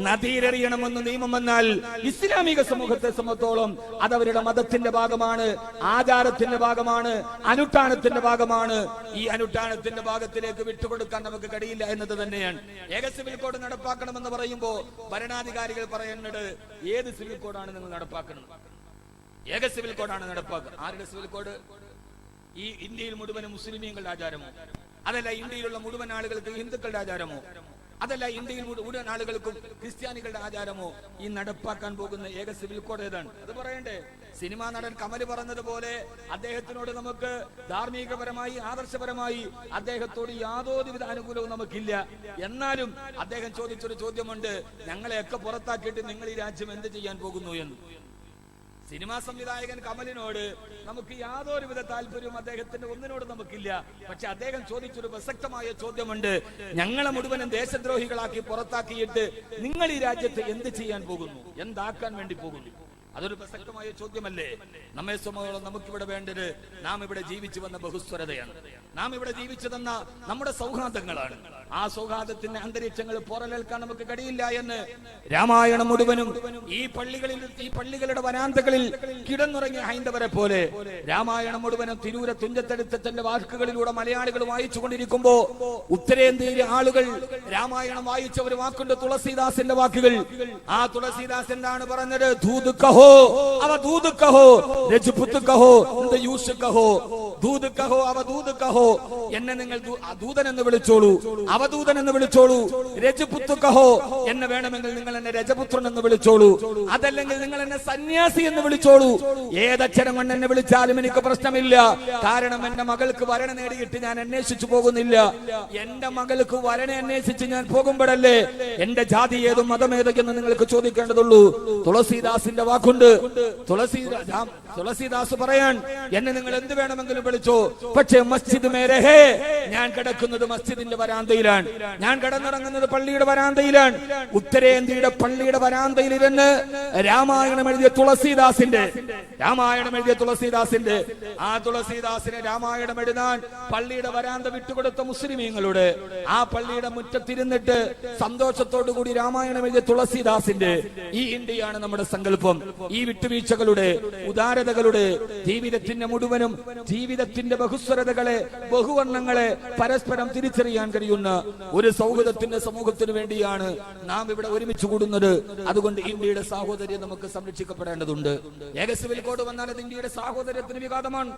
നദിയിലെറിയണമെന്ന് നിയമം വന്നാൽ ഇസ്ലാമിക സമൂഹത്തെ സംബന്ധിച്ചോളം അത് അവരുടെ മതത്തിന്റെ ഭാഗമാണ്, ആചാരത്തിന്റെ ഭാഗമാണ്, അനുഷ്ഠാനത്തിന്റെ ഭാഗമാണ്. ഈ അനുഷ്ഠാനത്തിന്റെ ഭാഗത്തിലേക്ക് വിട്ടുകൊടുക്കാൻ നമുക്ക് കഴിയില്ല എന്നത് തന്നെയാണ്. ഏക സിവിൽ കോഡ് നടപ്പാക്കണമെന്ന് പറയുമ്പോ ഭരണാധികാരികൾ പറയുന്നത് ഏത് സിവിൽ കോഡാണ് നിങ്ങൾ നടപ്പാക്കുന്നത്? ഏക സിവിൽ കോഡാണ് നടപ്പാക്കുക. ആരുടെ സിവിൽ കോഡ്? ഈ ഇന്ത്യയിൽ മുഴുവനും മുസ്ലിമീങ്ങളുടെ ആചാരമോ? അതല്ല ഇന്ത്യയിലുള്ള മുഴുവൻ ആളുകൾക്ക് ഹിന്ദുക്കളുടെ ആചാരമോ? അതല്ല ഇന്ത്യയിൽ മുഴുവൻ ആളുകൾക്കും ക്രിസ്ത്യാനികളുടെ ആചാരമോ? ഈ നടപ്പാക്കാൻ പോകുന്ന ഏക സിവിൽ കോഡ് ഏതാണ്? അത് പറയണ്ടേ? സിനിമാ നടൻ കമൽ പറഞ്ഞതുപോലെ അദ്ദേഹത്തിനോട് നമുക്ക് ധാർമ്മികപരമായി ആദർശപരമായി അദ്ദേഹത്തോട് യാതൊരുവിധ അനുകൂലവും നമുക്കില്ല. എന്നാലും അദ്ദേഹം ചോദിച്ചൊരു ചോദ്യമുണ്ട്, ഞങ്ങളെയൊക്കെ പുറത്താക്കിയിട്ട് നിങ്ങൾ ഈ രാജ്യം എന്ത് ചെയ്യാൻ പോകുന്നു എന്ന്. സിനിമാ സംവിധായകൻ കമലിനോട് നമുക്ക് യാതൊരുവിധ താല്പര്യവും അദ്ദേഹത്തിന്റെ ഒന്നിനോട് നമുക്കില്ല. പക്ഷെ അദ്ദേഹം ചോദിച്ചൊരു പ്രസക്തമായ ചോദ്യമുണ്ട്, ഞങ്ങളെ മുഴുവനും ദേശദ്രോഹികളാക്കി പുറത്താക്കിയിട്ട് നിങ്ങൾ ഈ രാജ്യത്ത് എന്ത് ചെയ്യാൻ പോകുന്നു, എന്താക്കാൻ വേണ്ടി പോകുന്നു? അതൊരു പ്രസക്തമായ ചോദ്യമല്ലേ? നമ്മെ സംബന്ധിച്ചോളം നമുക്കിവിടെ വേണ്ടത് നാം ഇവിടെ ജീവിച്ചു വന്ന ബഹുസ്വരതയാണ്, നാം ഇവിടെ ജീവിച്ചു തന്ന നമ്മുടെ സൗഹാർദ്ദങ്ങളാണ്. ആ സൗഹാർദ്ദത്തിന്റെ അന്തരീക്ഷങ്ങൾ പോറലേൽക്കാൻ നമുക്ക് കഴിയില്ല എന്ന് രാമായണം മുഴുവനും ഈ പള്ളികളുടെ വരാന്തകളിൽ കിടന്നുറങ്ങിയ ഹൈന്ദവരെ പോലെ രാമായണം മുഴുവനും തിരൂര തുഞ്ചത്തെടുത്തച്ഛന്റെ വാക്കുകളിലൂടെ മലയാളികൾ വായിച്ചു കൊണ്ടിരിക്കുമ്പോ ഉത്തരേന്ത്യയിലെ ആളുകൾ രാമായണം വായിച്ച ഒരു വാക്കുണ്ട്, തുളസീദാസിന്റെ വാക്കുകൾ. ആ തുളസീദാസ് എന്താണ് പറഞ്ഞത്? ദൂത് കഹോ അവ ദൂത് കഹോ, രജ്പുത്ത് കഹോ, യൂസ് കഹോ, ദൂത് കഹോ അവ ദൂത് കഹോ. എന്നെ നിങ്ങൾ ദൂതൻ എന്ന് വിളിച്ചോളൂ, അവധൂതൻ എന്ന് വിളിച്ചോളൂ. രജപുത്ത് കഹോ, എന്നെ വേണമെങ്കിൽ നിങ്ങൾ എന്നെ രജപുത്രൻ എന്ന് വിളിച്ചോളൂ, അതല്ലെങ്കിൽ നിങ്ങൾ എന്നെ സന്യാസി എന്ന് വിളിച്ചോളൂ. ഏതക്ഷരം കൊണ്ട് എന്നെ വിളിച്ചാലും എനിക്ക് പ്രശ്നമില്ല. കാരണം എന്റെ മകൾക്ക് വരനെ നേടിയിട്ട് ഞാൻ അന്വേഷിച്ചു പോകുന്നില്ല. എന്റെ മകൾക്ക് വരനെ അന്വേഷിച്ച് ഞാൻ പോകുമ്പോഴല്ലേ എന്റെ ജാതി ഏതും മതമേതെന്ന് നിങ്ങൾക്ക് ചോദിക്കേണ്ടതുള്ളൂ. തുളസീദാസിന്റെ വാക്കുണ്ട്. തുളസീദാസ് പറയാൻ എന്നെ നിങ്ങൾ എന്ത് വേണമെങ്കിലും വിളിച്ചോ, പക്ഷേ മസ്ജിദ് മേരഹേ, ഞാൻ കിടക്കുന്നത് മസ്ജിദിന്റെ വരാന്തയിലാണ്, ഞാൻ കിടന്നിറങ്ങുന്നത് പള്ളിയുടെ വരാന്തയിലാണ്. ഉത്തരേന്ത്യയുടെ പള്ളിയുടെ വരാന്തയിൽ ഇരുന്ന് രാമായണം എഴുതിയ തുളസീദാസിന്റെ ആ തുളസീദാസിനെ രാമായണം എഴുതാൻ പള്ളിയുടെ വരാന്ത വിട്ടുകൊടുത്ത മുസ്ലിമീങ്ങളുടെ ആ പള്ളിയുടെ മുറ്റത്തിരുന്നിട്ട് സന്തോഷത്തോടു കൂടി രാമായണം എഴുതിയ തുളസീദാസിന്റെ ഈ ഇന്ത്യയാണ് നമ്മുടെ സങ്കല്പം. ഈ വിട്ടുവീഴ്ചകളുടെ ഉദാരതകളുടെ ജീവിതത്തിന്റെ മുഴുവനും ജീവിതത്തിന്റെ ബഹുസ്വരതകളെ ബഹുവർണ്ണങ്ങളെ പരസ്പരം തിരിച്ചറിയാൻ കഴിയുന്ന ഒരു സൗഹൃദത്തിന്റെ സമൂഹത്തിന് വേണ്ടിയാണ് നാം ഇവിടെ ഒരുമിച്ച് കൂടുന്നത്. അതുകൊണ്ട് ഇന്ത്യയുടെ സാഹോദര്യം നമുക്ക് സംരക്ഷിക്കപ്പെടേണ്ടതുണ്ട്. ഏക സിവിൽ കോഡ് വന്നാൽ അത് ഇന്ത്യയുടെ സാഹോദര്യത്തിന് വിഘാതമാണ്,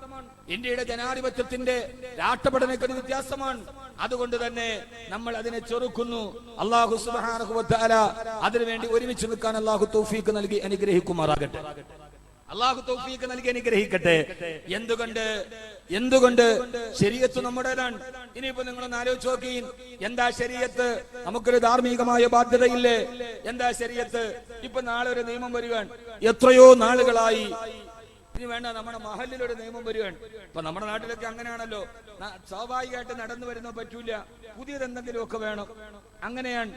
ഇന്ത്യയുടെ ജനാധിപത്യത്തിന്റെ രാഷ്ട്രഘടനയ്ക്ക് വ്യത്യാസമാണ്. അതുകൊണ്ട് തന്നെ നമ്മൾ അതിനെ ചെറുക്കുന്നു. അല്ലാഹു സുബ്ഹാനഹു വ തആല അതിനുവേണ്ടി ഒരുമിച്ച് നിൽക്കാൻ അല്ലാഹു തൗഫീഖ് നൽകി അനുഗ്രഹിക്കുമാറാകട്ടെ. അല്ലാഹു തൗഫീഖ് നൽകി അനുഗ്രഹിക്കട്ടെ. എന്തുകൊണ്ട് ശരീഅത്ത് നമ്മുടേതാണ്. ഇനിയിപ്പോ നിങ്ങളൊന്ന് ആലോചിച്ച് നോക്കി, എന്താ ശരീഅത്ത്? നമുക്കൊരു ധാർമ്മികമായ ബാധ്യതയില്ലേ? എന്താ ശരീഅത്ത്? ഇപ്പൊ നാളെ ഒരു നിയമം വരികയാണ്. എത്രയോ നാളുകളായി ഇനി വേണ്ട, നമ്മുടെ മഹലിലൊരു നിയമം വരികയാണ്. ഇപ്പൊ നമ്മുടെ നാട്ടിലൊക്കെ അങ്ങനെയാണല്ലോ, സ്വാഭാവികമായിട്ട് നടന്നു വരുന്നോ പറ്റൂല, പുതിയത് എന്തെങ്കിലുമൊക്കെ വേണം, അങ്ങനെയാണ്.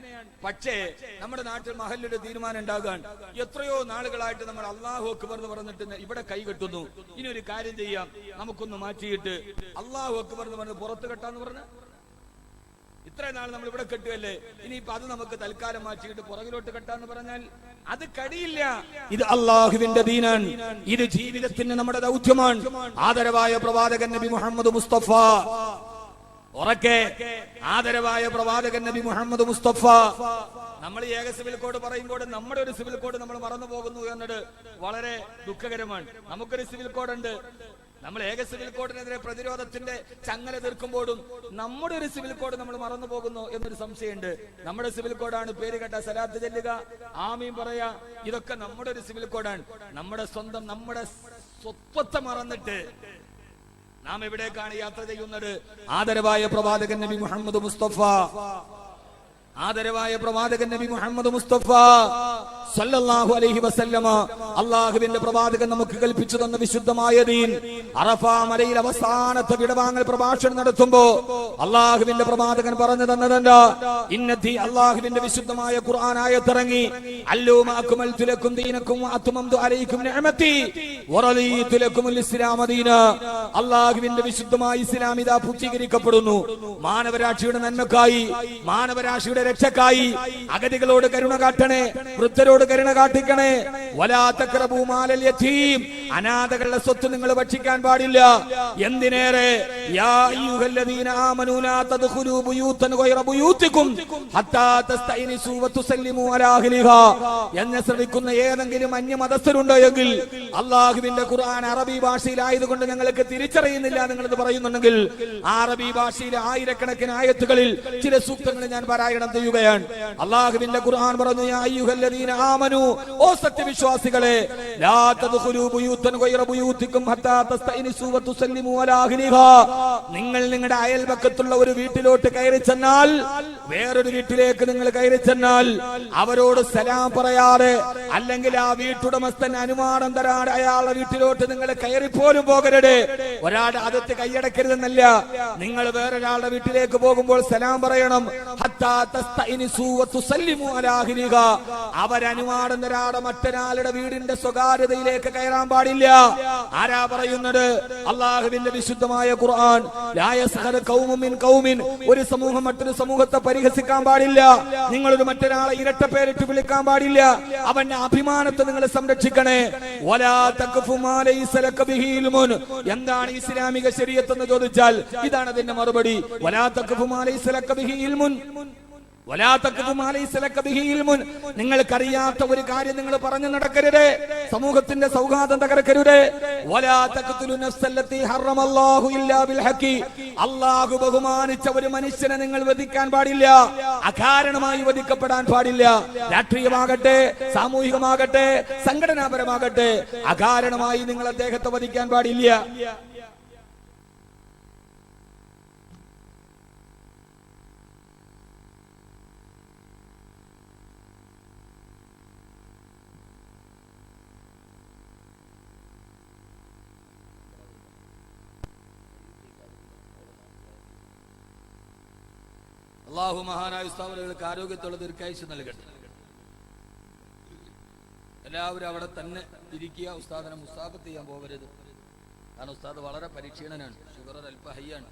പക്ഷേ നമ്മുടെ നാട്ടിൽ മഹലിലൊരു തീരുമാനം ഉണ്ടാകാൻ എത്രയോ നാളുകളായിട്ട് നമ്മൾ അല്ലാഹു അക്ബർ എന്ന് പറഞ്ഞിട്ട് ഇവിടെ കൈ കെട്ടുന്നു. ഇനി ഒരു കാര്യം ചെയ്യാം, നമുക്കൊന്ന് മാറ്റിയിട്ട് അല്ലാഹു അക്ബർ എന്ന് പറഞ്ഞ് പുറത്ത് കെട്ടാന്ന് പറഞ്ഞ ഇത്രയും നാൾ നമ്മൾ ഇവിടെ കെട്ടുകല്ലേ, ഇനിയിപ്പോ അത് നമുക്ക് തൽക്കാലം മാറ്റിയിട്ട് പുറകിലോട്ട് കെട്ടാന്ന് പറഞ്ഞാൽ അത് കഴിയില്ല. ഇത് അള്ളാഹുവിന്റെ ദീനാണ്, ഇത് ജീവിതത്തിന് നമ്മുടെ ദൗത്യമാണ്. ആദരവായ പ്രവാചകൻ നബി മുഹമ്മദ് മുസ്തഫ, ഉറക്കെ ആദരവായ പ്രവാചകൻ നബി മുഹമ്മദ് മുസ്തഫ. നമ്മൾ ഏക സിവിൽ കോഡ് പറയുമ്പോൾ നമ്മുടെ ഒരു സിവിൽ കോഡ് നമ്മൾ മറന്നു പോകുന്നു എന്നത് വളരെ ദുഃഖകരമാണ്. നമുക്കൊരു സിവിൽ കോഡ് ഉണ്ട്. നമ്മൾ ഏക സിവിൽ കോഡിനെതിരെ പ്രതിരോധത്തിന്റെ ചങ്ങല തീർക്കുമ്പോഴും നമ്മുടെ ഒരു സിവിൽ കോഡ് നമ്മൾ മറന്നു പോകുന്നു എന്നൊരു സംശയമുണ്ട്. നമ്മുടെ സിവിൽ കോഡാണ് പേര് കേട്ട സലാത്ത് ചെല്ലുക, ആമീൻ പറയാ, ഇതൊക്കെ നമ്മുടെ ഒരു സിവിൽ കോഡാണ്. നമ്മുടെ സ്വന്തം, നമ്മുടെ സ്വത്വത്തെ മറന്നിട്ട് നാം എവിടേക്കാണ് യാത്ര ചെയ്യുന്നത്? ആദരവായ പ്രവാചകൻ നബി മുഹമ്മദ് മുസ്തഫ, ആദരവായ പ്രവാചകൻ നബി മുഹമ്മദ് മുസ്തഫ സല്ലല്ലാഹു അലൈഹി വസല്ലമ, അല്ലാഹുവിന്റെ പ്രവാചകൻ നമുക്ക് കൽപ്പിച്ചു തന്ന വിശുദ്ധമായ ദീൻ. അറഫ മലയിൽ അവസാനത്തെ വിടവാങ്ങൽ പ്രഭാഷണം നടത്തുമ്പോ അല്ലാഹുവിന്റെ പ്രവാചകൻ പറഞ്ഞു തന്നതെന്താ? ഇന്നതി, അല്ലാഹുവിന്റെ വിശുദ്ധമായ ഖുർആൻ ആയത്തിറങ്ങി, അല്ലൂമ അക്മൽതു ലക്കും ദീനക്കും വഅത്മംതു അലൈക്കും നിഅമതി വറദീതു ലക്കുമുൽ ഇസ്ലാമ ദീന. അല്ലാഹുവിന്റെ വിശുദ്ധമായ ഇസ്ലാം ഇതാ പൂർത്തീകരിക്കപ്പെടുന്നു. മാനവരാശിയുടെ നന്മക്കായി, മാനവരാശിയുടെ രക്ഷക്കായി. അഗതികളോട് കരുണ കാട്ടണേ, വൃദ്ധരോട് കരുണ കാട്ടിക്കണേ. വലാ തഖറബൂ മാലൽ യതീം, അനാഥകളുടെ സ്വത്ത് നിങ്ങൾ ഭക്ഷിക്കാൻ പാടില്ല. എന്തിനേറെ, യാ അയ്യുഹല്ലദീന ആമനൂ ലാ തദ്ഖുലൂ ബുയൂതൻ ഗൈറ ബുയൂതികും ഹത്താ തസ്തൈനിസൂ വതുസല്ലിമൂ അലാ അഹ്ലിഹാ. എന്നെ ശ്രവിക്കുന്ന ഏതെങ്കിലും അന്യമതസ്ഥരുണ്ടോ എങ്കിൽ, അല്ലാഹുവിന്റെ ഖുർആൻ അറബി ഭാഷയിലായതുകൊണ്ട് ഞങ്ങൾക്ക് തിരിച്ചറിയുന്നില്ല നിങ്ങളത് പറയുന്നുണ്ടെങ്കിൽ, അറബി ഭാഷയിലെ ആയിരക്കണക്കിന് ആയത്തുകളിൽ ചില സൂക്തങ്ങൾ ഞാൻ പാരായണം ചെയ്യുകയാണ്. അല്ലാഹുവിന്റെ ഖുർആൻ പറഞ്ഞു, യാ അയ്യുഹല്ലദീന ആമനൂ, ഓ സത്യവിശ്വാസികളെ, ലാ തദ്ഖുലൂ ബുയൂതൻ ഗൈറ ബുയൂതികും ഹത്താ തസ്തൈനിസൂ വതുസല്ലിമൂ അലാ അഹ്ലിഹാ. നിങ്ങൾ നിങ്ങളുടെ അയൽപക്കത്തുള്ള ഒരു വീട്ടിലോട്ട് കയറി ചെന്നാൽ, വേറൊരു വീട്ടിലേക്ക് നിങ്ങൾ കയറി ചെന്നാൽ അവരോട് സലാം പറയാതെ, അല്ലെങ്കിൽ ആ വീട്ടുടമസ്ഥൻ അനുമാനം തരാതെ അയാളുടെ വീട്ടിലോട്ട് നിങ്ങൾ കയറിപ്പോലും പോകരുത്. ഒരാളുടെ അതിർത്തി കൈയടക്കരുതെന്നല്ല, നിങ്ങൾ വേറൊരാളുടെ വീട്ടിലേക്ക് പോകുമ്പോൾ സലാം പറയണം. ഹത്താ തസ്തൈനിസൂ വതുസല്ലിമൂ അലാ അഹ്ലിഹാ. അവരനുമാനം തരാതെ മറ്റൊരാളുടെ വീടിന്റെ സ്വകാര്യതയിലേക്ക് കയറാൻ പാടില്ല. ആരാ പറയുന്നത്? അല്ലാഹുവിന്റെ വിശുദ്ധമായ ഖുർആൻ. ലാ യസ്ഖർ ഖൗമുൻ മിൻ ഖൗമിൻ, ഒരു സമൂഹം മറ്റൊരു സമൂഹത്തെ പരിഹസിക്കാൻ പാടില്ല. നിങ്ങളൊരു മറ്റൊരാളെ ഇരട്ട പേരിട്ട് വിളിക്കാൻ പാടില്ല. അവന്റെ അഭിമാനത്തെ നിങ്ങൾ സംരക്ഷിക്കണേ. വലാ തഖഫു മാ ലൈസ ലക ബിഹി ഇൽമുൻ. എന്താണ് ഇസ്ലാമിക ശരീഅത്ത് എന്ന് ചോദിച്ചാൽ ഇതാണ് അതിന്റെ മറുപടി. വലാ തഖഫു മാ ലൈസ ലക ബിഹി ഇൽമുൻ. നിങ്ങൾക്കറിയാത്ത ഒരു കാര്യം നിങ്ങൾ പറഞ്ഞു നടക്കരുത്. സമൂഹത്തിന്റെ സൗഹാർദ്ദം തകർക്കരുത്. അല്ലാഹു ബഹുമാനിച്ച ഒരു മനുഷ്യനെ നിങ്ങൾ വധിക്കാൻ പാടില്ല. അകാരണമായി വധിക്കപ്പെടാൻ പാടില്ല. രാഷ്ട്രീയമാകട്ടെ, സാമൂഹികമാകട്ടെ, സംഘടനാപരമാകട്ടെ, അകാരണമായി നിങ്ങൾ അദ്ദേഹത്തെ വധിക്കാൻ പാടില്ല. അല്ലാഹു മഹാനായ ഉസ്താദുകൾക്ക് ആരോഗ്യത്തോടെ ദീർഘായുസ്സ് നൽകട്ടെ. എല്ലാവരും അവിടെ തന്നെ ഇരിക്കുക. ഉസ്താദിനെ മുസാഫത്ത് ചെയ്യാൻ പോകരുത്. കാരണം ഉസ്താദ് വളരെ പരിക്ഷീണനാണ്, ഷുഗർ അല്പ ഹൈയാണ്.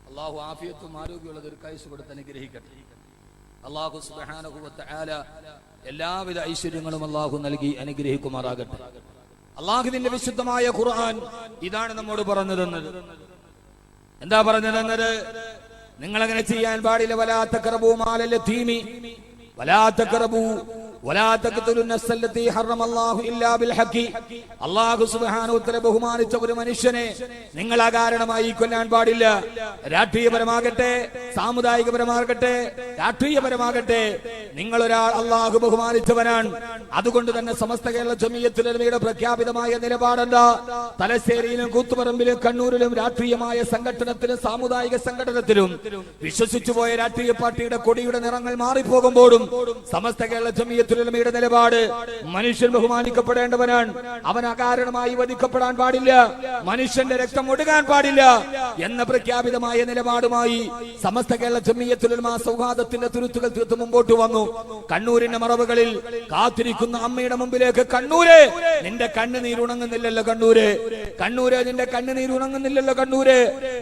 അല്ലാഹു ആഫിയത്തും ആരോഗ്യമുള്ള ദീർഘായുസ്സ് കൊടുത്ത് അനുഗ്രഹിക്കട്ടെ. അല്ലാഹു സുബ്ഹാനഹു വ തആല എല്ലാവിധ ഐശ്വര്യങ്ങളും അല്ലാഹു നൽകി അനുഗ്രഹിക്കുമാറാകട്ടെ. അല്ലാഹുവിന്റെ വിശുദ്ധമായ ഖുർആൻ ഇതാണ് നമ്മോട് പറഞ്ഞു തന്നത്. എന്താ പറഞ്ഞു തന്നത്? നിങ്ങൾ അങ്ങനെ ചെയ്യാൻ പാടില്ല. വലാ തഖറബൂ മാലൽ യതീമി വലാ തഖറബൂ വലാ തഖ്തുലു നഫ്സല്ലതി ഹറമല്ലാഹു ഇല്ലാ ബിൽ ഹഖി. അല്ലാഹു സുബ്ഹാനഹു വ തആല ബഹുമാനിച്ച ഒരു മനുഷ്യനെ നിങ്ങൾ അകാരണമായി കൊല്ലാൻ പാടില്ല. രാഷ്ട്രീയപരമാകട്ടെ, സാമുദായികപരമാകട്ടെ, രാഷ്ട്രീയപരമാകട്ടെ, നിങ്ങൾ ഒരാൾ അല്ലാഹു ബഹുമാനിച്ചവനാണ്. അതുകൊണ്ട് തന്നെ സമസ്ത കേരള ജമിയത്തുൽ ഉലമയുടെ പ്രഖ്യാപിതമായ നിലപാടെന്താ? തലശ്ശേരിയിലും കൂത്തുപറമ്പിലും കണ്ണൂരിലും രാഷ്ട്രീയമായ സംഘടനത്തിലും സാമുദായിക സംഘടനത്തിലും വിശ്വസിച്ചുപോയ രാഷ്ട്രീയ പാർട്ടിയുടെ കൊടിയുടെ നിറങ്ങൾ മാറിപ്പോകുമ്പോഴും സമസ്ത കേരള ജമിയത്തുൽ ജമിയത്തുൽ നിലപാട് മനുഷ്യൻ ബഹുമാനിക്കപ്പെടേണ്ടവനാണ്. അവൻ അകാരണമായി വധിക്കപ്പെടാൻ പാടില്ല, മനുഷ്യന്റെ രക്തം ഒഴുകാൻ പാടില്ല എന്ന പ്രഖ്യാപിതമായ നിലപാടുമായി സമസ്ത കേരള ജമിയത്തുൽ ഉലമാ സൗഹാർദ്ദത്തിന്റെ തുരുത്തുകൾ തീർത്ത് മുമ്പോട്ട് വന്നു. കണ്ണൂരിന്റെ മറവുകളിൽ കാത്തിരിക്കുന്ന അമ്മയുടെ മുമ്പിലേക്ക്, കണ്ണൂര് നിന്റെ കണ്ണുനീരുണങ്ങുന്നില്ലല്ലോ, കണ്ണൂര് കണ്ണൂര് നിന്റെ കണ്ണുനീരുണങ്ങുന്നില്ലല്ലോ, കണ്ണൂര്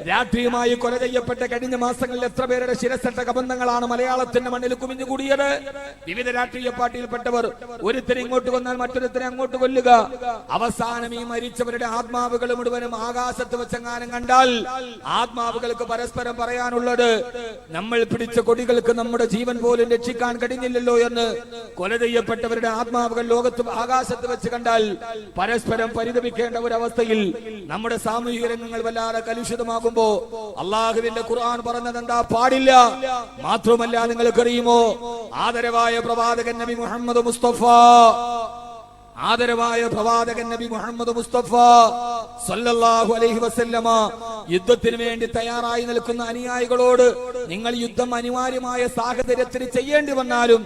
രാഷ്ട്രീയമായി കൊല ചെയ്യപ്പെട്ട കഴിഞ്ഞ മാസങ്ങളിൽ എത്ര പേരുടെ ശിരസട്ട കബന്ധങ്ങളാണ് മലയാളത്തിന്റെ മണ്ണിൽ കുമിഞ്ഞുകൂടിയത്. വിവിധ രാഷ്ട്രീയ പാർട്ടിയിൽപ്പെട്ടവർ ഒരുത്തരെ ഇങ്ങോട്ട് കൊന്നാൽ മറ്റൊരുത്തരെ അങ്ങോട്ട് കൊല്ലുക. അവസാനം ഈ മരിച്ചവരുടെ ആത്മാവുകൾ മുഴുവനും ആകാശത്ത് വെച്ചെങ്ങാനും കണ്ടാൽ ആത്മാവുകൾക്ക് പരസ്പരം പറയാനുള്ളത്, നമ്മൾ പിടിച്ച കൊടികൾക്ക് നമ്മുടെ ജീവൻ പോലും രക്ഷിക്കാൻ കഴിഞ്ഞില്ലല്ലോ എന്ന്. കൊല ചെയ്യപ്പെട്ടവരുടെ ആത്മാവുകൾ ലോകത്ത് ആകാശത്ത് വെച്ച് കണ്ടാൽ പരസ്പരം പരിതപിക്കേണ്ട ഒരവസ്ഥയിൽ നമ്മുടെ സാമൂഹിക രംഗങ്ങൾ വല്ലാതെ കലുഷിതമാകുമ്പോ അള്ളാഹുവിന്റെ ഖുർആൻ പറഞ്ഞത് എന്താ? പാടില്ല. മാത്രമല്ല, നിങ്ങൾക്കറിയുമോ, ആദരവായ പ്രവാചകൻ നബി മുഹമ്മദ് മുസ്തഫ, ആദരവായ പ്രവാചകൻ നബി മുഹമ്മദ് മുസ്തഫ സല്ലല്ലാഹു അലൈഹി വസല്ലമ യുദ്ധത്തിന് വേണ്ടി തയ്യാറായി നിൽക്കുന്ന അനുയായികളോട്, നിങ്ങൾ യുദ്ധം അനിവാര്യമായ സാഹചര്യത്തിൽ ചെയ്യേണ്ടി വന്നാലും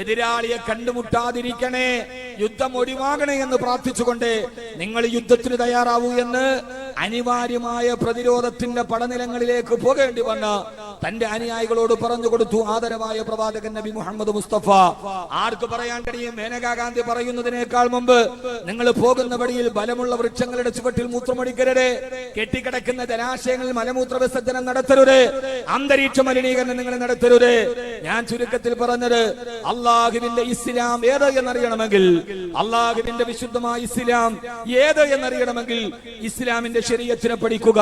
എതിരാളിയെ കണ്ടുമുട്ടാതിരിക്കണേ, യുദ്ധം ഒഴിവാകണേ എന്ന് പ്രാർത്ഥിച്ചുകൊണ്ട് നിങ്ങൾ യുദ്ധത്തിന് തയ്യാറാവൂ എന്ന് അനിവാര്യമായ പ്രതിരോധത്തിന്റെ പടനിലങ്ങളിലേക്ക് പോകേണ്ടി വന്ന തന്റെ അനുയായികളോട് പറഞ്ഞു കൊടുത്തു ആദരവായ പ്രവാചകൻ നബി മുഹമ്മദ് മുസ്തഫ. ആർക്ക് പറയാൻ കഴിയും? മേനകാ ഗാന്ധി പറയുന്നതിനേക്കാൾ മുമ്പ്, നിങ്ങൾ പോകുന്ന വഴിയിൽ ബലമുള്ള വൃക്ഷങ്ങളുടെ ചുവട്ടിൽ മൂത്രമൊഴിക്കരുത്, കെട്ടിക്കിടക്കുന്ന ജലാശയങ്ങളിൽ മലമൂത്ര വിസർജനം നടത്തരുത്, അന്തരീക്ഷ മലിനീകരണം നിങ്ങൾ നടത്തരുത്. ഞാൻ ചുരുക്കത്തിൽ പറഞ്ഞത്, അള്ളാഹുവിന്റെ ഇസ്ലാം ഏത് എന്നറിയണമെങ്കിൽ, അള്ളാഹുവിന്റെ വിശുദ്ധമായ ഇസ്ലാം ഏത് എന്നറിയണമെങ്കിൽ ഇസ്ലാമിന്റെ ശരീഅത്തിനെ പഠിക്കുക.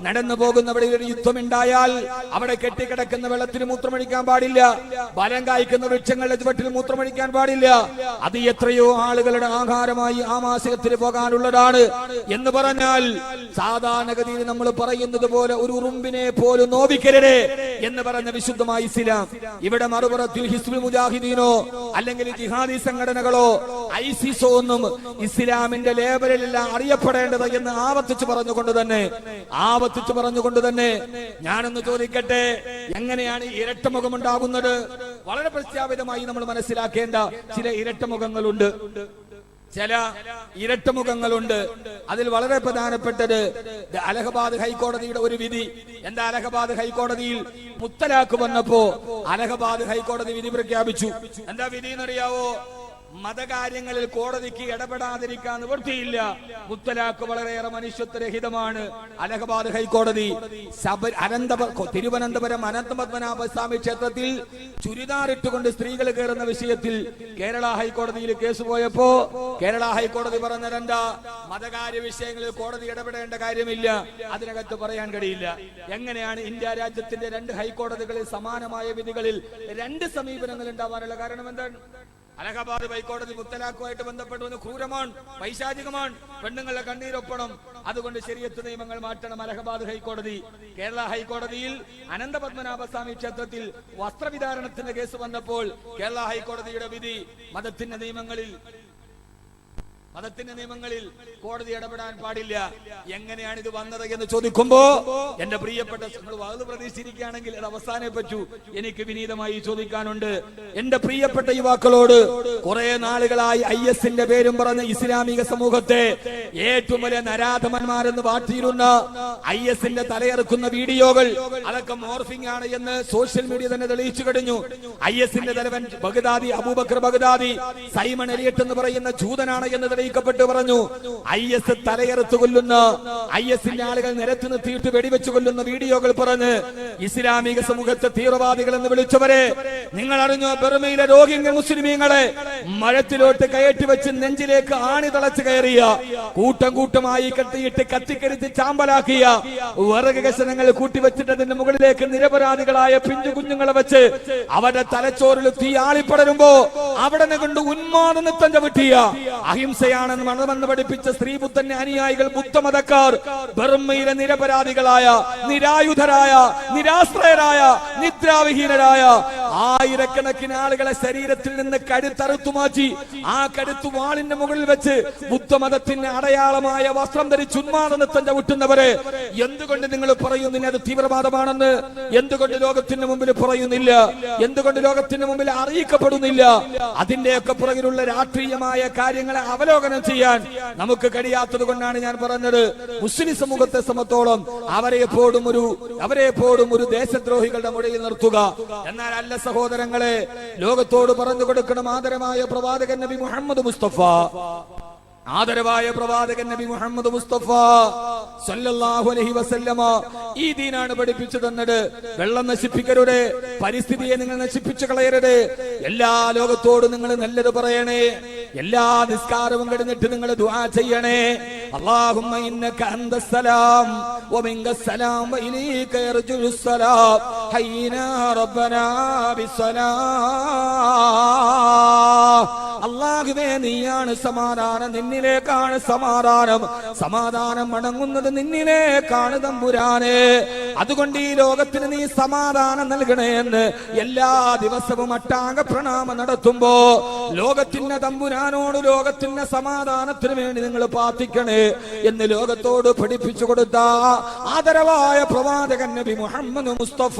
നടന്നു പോകുന്ന വഴിയിൽ ഒരു യുദ്ധമുണ്ടായാൽ അവിടെ കെട്ടിക്കിടക്കുന്ന വെള്ളത്തിന് മൂത്രമൊഴിക്കാൻ പാടില്ല, ബലം കായ്ക്കുന്ന വൃക്ഷങ്ങളുടെ ചുവട്ടിൽ മൂത്രമൊഴിക്കാൻ പാടില്ല. അത് എത്രയോ ആളുകളുടെ ആഹാരമായി ആമാശയത്തിന് പോകാനുള്ളതാണ് എന്ന് പറഞ്ഞാൽ, സാധാരണഗതിയിൽ നമ്മൾ പറയുന്നത് പോലെ ഒരു ഉറുമ്പിനെ പോലും നോവിക്കരുത് എന്ന് പറഞ്ഞ വിശുദ്ധമായ ഇസ്ലാം, ഇവിടെ മറുപുറത്തിൽ ഹിസ്ബുൽ മുജാഹിദീനോ അല്ലെങ്കിൽ ജിഹാദി സംഘടനകളോ ഐസിസോ ഒന്നും ഇസ്ലാമിന്റെ ലേബലിലല്ല അറിയപ്പെടേണ്ടത് എന്ന് ആവർത്തിച്ചു പറഞ്ഞുകൊണ്ട് തന്നെ ഞാനൊന്ന് ചോദിക്കട്ടെ, എങ്ങനെയാണ് ഇരട്ടമുഖം ഉണ്ടാകുന്നത്? വളരെ പ്രഖ്യാപിതമായി നമ്മൾ മനസ്സിലാക്കേണ്ട ചില ഇരട്ടമുഖങ്ങളുണ്ട്. അതിൽ വളരെ പ്രധാനപ്പെട്ടത് അലഹബാദ് ഹൈക്കോടതിയുടെ ഒരു വിധി. എന്താ? അലഹബാദ് ഹൈക്കോടതിയിൽ മുത്തലാഖ് വന്നപ്പോ അലഹബാദ് ഹൈക്കോടതി വിധി പ്രഖ്യാപിച്ചു. എന്താ വിധി എന്നറിയാവോ? മതകാര്യങ്ങളിൽ കോടതിക്ക് ഇടപെടാതിരിക്കാൻ നിവൃത്തിയില്ല. മുത്തലാഖ് വളരെയേറെ മനുഷ്യത്വരഹിതമാണ്. അലഹബാദ് ഹൈക്കോടതി തിരുവനന്തപുരം അനന്തപത്മനാഭ സ്വാമി ക്ഷേത്രത്തിൽ ചുരിദാറിട്ടുകൊണ്ട് സ്ത്രീകൾ കയറുന്ന വിഷയത്തിൽ കേരള ഹൈക്കോടതിയിൽ കേസ് പോയപ്പോ കേരള ഹൈക്കോടതി പറഞ്ഞതെന്താ? മതകാര്യ വിഷയങ്ങളിൽ കോടതി ഇടപെടേണ്ട കാര്യമില്ല, അതിനകത്ത് പറയാൻ കഴിയില്ല. എങ്ങനെയാണ് ഇന്ത്യ രാജ്യത്തിന്റെ രണ്ട് ഹൈക്കോടതികളിൽ സമാനമായ വിധികളിൽ രണ്ട് സമീപനങ്ങൾ ഉണ്ടാവാനുള്ള കാരണം എന്താണ്? അലഹബാദ് ഹൈക്കോടതി മുത്തലാഖുമായിട്ട് ബന്ധപ്പെട്ട് ക്രൂരമാണ്, പൈശാചികമാണ്, പെണ്ണുങ്ങളുടെ കണ്ണീരൊപ്പണം, അതുകൊണ്ട് ശരീഅത്ത് നിയമങ്ങൾ മാറ്റണം. അലഹബാദ് ഹൈക്കോടതി. കേരള ഹൈക്കോടതിയിൽ അനന്തപത്മനാഭസ്വാമി ക്ഷേത്രത്തിൽ വസ്ത്രവിധാരണത്തിന്റെ കേസ് വന്നപ്പോൾ കേരള ഹൈക്കോടതിയുടെ വിധി, മതത്തിന്റെ നിയമങ്ങളിൽ കോടതി ഇടപെടാൻ പാടില്ല. എങ്ങനെയാണ് ഇത് വന്നത് എന്ന് ചോദിക്കുമ്പോ എന്റെ പ്രിയപ്പെട്ട വാത് പ്രതീക്ഷിച്ചിരിക്കുകയാണെങ്കിൽ അത് അവസാനേ പറ്റൂ. എനിക്ക് വിനീതമായി ചോദിക്കാനുണ്ട്. എന്റെ പ്രിയപ്പെട്ട യുവാക്കളോട്, കുറെ നാളുകളായി IS-ന്റെ പേരും പറഞ്ഞ് ഇസ്ലാമിക സമൂഹത്തെ ഏറ്റവും വലിയ നരാധമന്മാരെന്ന് വാഴ്ത്തിയിരുന്ന IS-ന്റെ തലയെറുക്കുന്ന വീഡിയോകൾ അതൊക്കെ മോർഫിംഗ് ആണ് എന്ന് സോഷ്യൽ മീഡിയ തന്നെ തെളിയിച്ചു കഴിഞ്ഞു. IS-ന്റെ തലവൻ ബഗ്ദാദി, അബൂബക്കർ ബഗ്ദാദി, സൈമൺ എലിയട്ട് എന്ന് പറയുന്ന ജൂതനാണ് എന്ന് തെളിയിക്കപ്പെട്ടു പറഞ്ഞു. IS തലയെറുത്ത് കൊല്ലുന്ന, IS-ന്റെ ആളുകൾ നിരത്തി നിർത്തിയിട്ട് വെടിവെച്ച് കൊല്ലുന്ന വീഡിയോകൾ പറഞ്ഞ് ഇസ്ലാമിക സമൂഹത്തെ തീവ്രവാദികൾ എന്ന് വിളിച്ചവരെ നിങ്ങൾ അറിഞ്ഞോ? ബർമയിലെ രോഹിംഗ്യ മുസ്ലിമീങ്ങളെ മഴത്തിലോട്ട് കയറ്റി വെച്ച് നെഞ്ചിലേക്ക് ആണി തളച്ച് കയറിയ, കൂട്ടം കൂട്ടമായി കെട്ടിയിട്ട് കത്തിക്കരിച്ച് ചാമ്പലാക്കിയ, വിറക് കഷണങ്ങൾ കൂട്ടിവെച്ചിട്ട് അതിന്റെ മുകളിലേക്ക് നിരപരാധികളായ പിഞ്ചു കുഞ്ഞുങ്ങളെ വെച്ച് അവരുടെ തലച്ചോറിൽ തീ ആളിപ്പടരുമ്പോ അവിടെ കൊണ്ട് ഉന്മാദ നൃത്തം ചവിട്ടിയ, അഹിംസയാണെന്ന് മണമെന്ന് പഠിപ്പിച്ച സ്ത്രീബുദ്ധന്റെ അനുയായികൾ, ബുദ്ധമതക്കാർ, ബർമയിലെ നിരപരാധികളായ, നിരായുധരായ, നിരാശ്രയരായ, നിദ്രാവിഹീനരായ ആയിരക്കണക്കിന് ആളുകളെ ശരീരത്തിൽ നിന്ന് കഴുത്തറുത്തു മാറ്റി ആ കഴുത്തു വാളിന്റെ മുകളിൽ വെച്ച് ബുദ്ധമതത്തിന്റെ അടയാളമായ വസ്ത്രം ധരിച്ച് ഉന്മാദനത്തം ചവിട്ടുന്നവരെ എന്തുകൊണ്ട് നിങ്ങൾ പറയുന്നില്ല അത് തീവ്രവാദമാണെന്ന്? എന്തുകൊണ്ട് ലോകത്തിന് മുമ്പിൽ പറയുന്നില്ല? എന്തുകൊണ്ട് ലോകത്തിന് മുമ്പിൽ അറിയിക്കപ്പെടുന്നില്ല? അതിന്റെയൊക്കെ പുറകിലുള്ള രാഷ്ട്രീയമായ കാര്യങ്ങളെ അവലോകനം ചെയ്യാൻ നമുക്ക് കഴിയാത്തത് കൊണ്ടാണ് ഞാൻ പറഞ്ഞത്. മുസ്ലിം സമൂഹത്തെ സംബന്ധിച്ചോളം അവരെ എപ്പോഴും ഒരു ദേശദ്രോഹികളുടെ മുഴയിൽ നിർത്തുക. എന്നാൽ അല്ല സഹോദരങ്ങളെ, ലോകത്തോട് പറഞ്ഞു കൊടുക്കണം ആദരമായ പ്രവാചകൻ നബി മുഹമ്മദ് മുസ്തഫ, ആദരവായ പ്രവാചകൻ നബി മുഹമ്മദ് മുസ്തഫ സല്ലല്ലാഹു അലൈഹി വസല്ലമ ഈ ദീനാണ് പഠിപ്പിച്ചു തന്നത്. വെള്ളം നശിപ്പിക്കരുത്, പരിസ്ഥിതിയെ നിങ്ങൾ നശിപ്പിച്ചു കളയരുത്, എല്ലാ ലോകത്തോടും നിങ്ങൾ നല്ലത് പറയണേ, എല്ലാ നിസ്കാരവും കഴിഞ്ഞിട്ട് നിങ്ങൾ ദുആ ചെയ്യണേ. അല്ലാഹുമ്മ ഇന്നക അന്തസ്സലാം വമിൻകസ്സലാം വഇലൈക യർജുലുസ്സലാം ഹയ്യിനാ റബ്ബനാ ബിസ്സലാം. അല്ലാഹുവേ നീയാണ് സമാധാനം, നിന്നിലേക്കാണ് സമാധാനം, സമാധാനം മടങ്ങുന്നത് നിന്നിലേക്കാണ് തമ്പുരാനെ. അതുകൊണ്ട് ഈ ലോകത്തിന് നീ സമാധാനം നൽകണേ എന്ന് എല്ലാ ദിവസവും അട്ടാംഗ പ്രണാമം നടത്തുമ്പോ ലോകത്തിന്റെ തമ്പുരാനോട് ലോകത്തിന്റെ സമാധാനത്തിന് വേണ്ടി നിങ്ങൾ പ്രാർത്ഥിക്കണേ എന്ന് ലോകത്തോട് പഠിപ്പിച്ചു കൊടുത്ത ആദരവായ പ്രവാചകൻ നബി മുഹമ്മദ് മുസ്തഫ,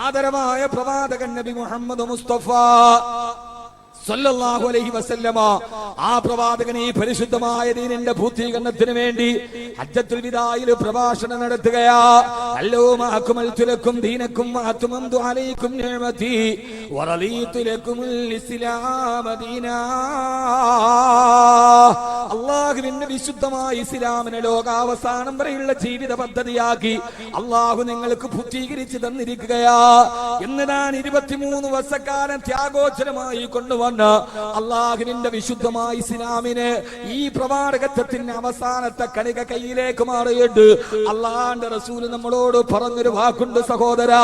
ആദരവായ പ്രവാചകൻ നബി മുഹമ്മദ് മുസ്തഫ സല്ലല്ലാഹു അലൈഹി വസല്ലമ ആ പ്രവാചകൻ ഈ പരിശുദ്ധമായ ദീനിന്റെ പൂർത്തീകരണത്തിന് വേണ്ടി ഹജ്ജത്തുൽ വിദായിൽ പ്രഭാഷണം നടത്തുകയാ. അല്ലാഹുമ്മ അക്മൽതു ലക്കും ദീനക്കും വഅത്മംതു അലൈക്കും നിഅമതി വറളീതു ലക്കുമുൽ ഇസ്ലാമ ദീനാ. അല്ലാഹുവിന്റെ വിശുദ്ധമായ ഇസ്ലാമിനെ ലോകാവസാനം വരെയുള്ള ജീവിത പദ്ധതിയാക്കി അല്ലാഹു നിങ്ങൾക്ക് പൂർത്തീകരിച്ചു തന്നിരിക്കുകയാ. എന്നതാണ് 23 വർഷക്കാലം ത്യാഗോച്ചരമായി കൊണ്ടുവന്ന അള്ളാഹുവിന്റെ വിശുദ്ധമായ ഇസ്ലാമിനെ ഈ പ്രവാചകത്വത്തിന്റെ അവസാനത്തെ കണിക കയ്യിലേക്ക് മാറിയിട്ട് അള്ളാഹുവിന്റെ റസൂൽ നമ്മളോട് പറഞ്ഞൊരു വാക്കുണ്ട് സഹോദരാ.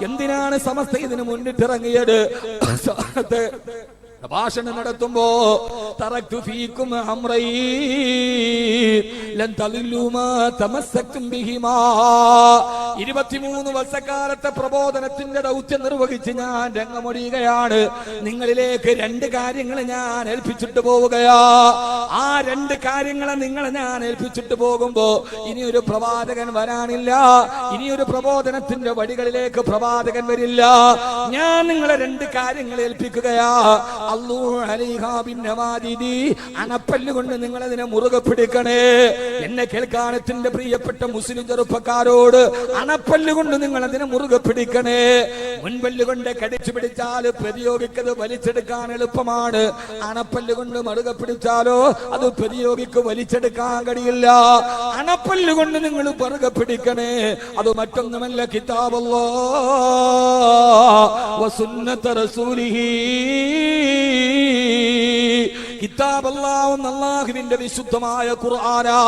എന്തിനാണ് സമസ്ത ഇതിന് മുന്നിട്ടിറങ്ങിയത്? പ്രഭാഷണം നടത്തുമ്പോ തറക്തു ഫീകും അംറൈൻ ലൻ തളില്ലു മാ തമസ്സക്തും ബിഹിമാ. 23 വർഷക്കാലത്തെ പ്രബോധനത്തിന്റെ ദൗത്യം നിർവഹിച്ച് ഞാൻ രംഗമൊഴിയുകയാണ്. നിങ്ങളിലേക്ക് 2 കാര്യങ്ങൾ ഞാൻ ഏൽപ്പിച്ചിട്ട് പോവുകയാ. ആ 2 കാര്യങ്ങളെ നിങ്ങളെ ഞാൻ ഏൽപ്പിച്ചിട്ട് പോകുമ്പോ ഇനിയൊരു പ്രവാചകൻ വരാനില്ല, ഇനിയൊരു പ്രബോധനത്തിന്റെ വഴികളിലേക്ക് പ്രവാചകൻ വരില്ല. ഞാൻ നിങ്ങളെ 2 കാര്യങ്ങൾ ഏൽപ്പിക്കുകയാ. അണപ്പല്ല് കൊണ്ട് നിങ്ങൾ അതിനെ മുറുകെ പിടിക്കണേ. എന്നെ കേൾക്കാനത്തിന്റെ പ്രിയപ്പെട്ട മുസ്ലിം ചെറുപ്പക്കാരോട് അണപ്പല്ല് കൊണ്ട് നിങ്ങൾ അതിനെ മുറുകെ പിടിക്കണേ. മുൻപല്ല് കൊണ്ട് കടിച്ചു പിടിച്ചാൽ പ്രതിയോഗിക്കത് വലിച്ചെടുക്കാൻ എളുപ്പമാണ്. അണപ്പല്ല് കൊണ്ട് മുറുകെ പിടിച്ചാലോ അത് പ്രതിയോഗിക്ക് വലിച്ചെടുക്കാൻ കഴിയില്ല. അണപ്പല്ല് കൊണ്ട് നിങ്ങൾ മുറുകെ പിടിക്കണേ. അത് മറ്റൊന്നുമല്ല, കിതാബല്ലാഹ് വസുന്നത റസൂലിഹി. കിതാബ് അല്ലാഹ് അല്ലാഹുവിന്റെ വിശുദ്ധമായ ഖുർആനാ.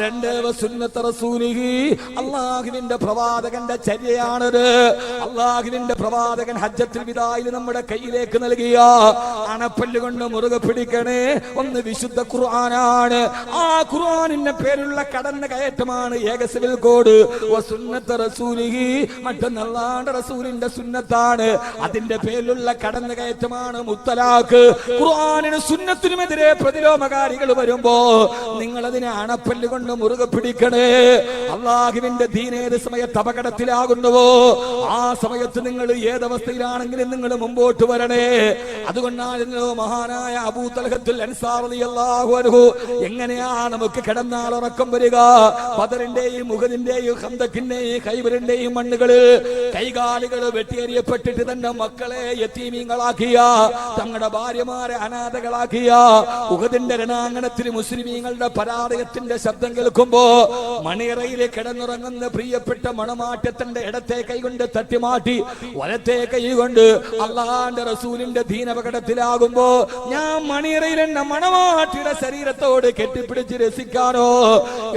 2 വസുന്നത റസൂലിഹി, അല്ലാഹുവിന്റെ പ്രവാചകന്റെ ചര്യയാണത്. അല്ലാഹുവിന്റെ പ്രവാചകൻ ഹജ്ജത്തുൽ വിദായിൽ നമ്മുടെ കയ്യിലേക്ക് നൽകിയ അണപ്പല്ല് കൊണ്ട് മുറുകെ പിടിക്കണേ. ഒന്ന് വിശുദ്ധ ഖുർആനാണ്. ആ ഖുർആനിന്റെ പേരുള്ള കടന്ന കയറ്റമാണ് ഏക സിവിൽ കോഡ്. വസുന്നത റസൂലിഹി, മറ്റൊന്ന് അല്ലാഹുവിന്റെ റസൂലിന്റെ സുന്നത്താണ്. അതിന്റെ പേരിലുള്ള കടന്ന കയറ്റമാണ് മുത്തലാഖ്. ഖുർആനിന് സുന്നത്തിനുമെതിരെ പ്രതിലോമകാരികൾ വരുമ്പോ നിങ്ങൾ അതിനെ അണപ്പല്ല് കൊണ്ട് മുറുകെ പിടിക്കണേ. അള്ളാഹുവിന്റെ ദീൻ ഏത് സമയത്ത് അപകടത്തിലാകുന്നുവോ ആ സമയത്ത് നിങ്ങൾ ഏതവസ്ഥയിലാണെങ്കിലും നിങ്ങൾ മുമ്പോട്ട് വരണേ. അതുകൊണ്ടായിരുന്നു മഹാനായ അബൂ തൽഹത്തുൽ അൻസാരി റളിയല്ലാഹു അൻഹു എങ്ങനെയാ നമുക്ക് കിടന്നാൽ ഉറക്കം വരിക? ബദറിന്റെയും ഉഹദിന്റെയും ഖന്തക്കിന്റെയും ഖൈബറിന്റെയും മണ്ണുകള് കൈകാലുകൾ വെട്ടിയെറിയപ്പെട്ടിട്ട് തന്റെ മക്കളെ യതീമീങ്ങളാക്കിയ, തങ്ങളുടെ ഭാര്യമാരെ അനാഥകളാക്കിയ ഉഹദിന്റെ രണാങ്കണത്തിൽ മുസ്ലിമീങ്ങളുടെ പരാജയത്തിന്റെ ശബ്ദം കേൾക്കുമ്പോ മണിയറയിലെ കിടന്നുറങ്ങുന്ന പ്രിയപ്പെട്ട മണമാറ്റത്തിന്റെ ഇടത്തെ കൈകൊണ്ട് തട്ടിമാറ്റി വലത്തെ കൈകൊണ്ട് അള്ളാന്റെ റസൂലിന്റെ ദീനപകടത്തിലാകുമ്പോ ഞാൻ മണിയറയിൽ എന്ന മണമാട്ടിയുടെ ശരീരത്തോട് കെട്ടിപ്പിടിച്ച് രസിക്കാനോ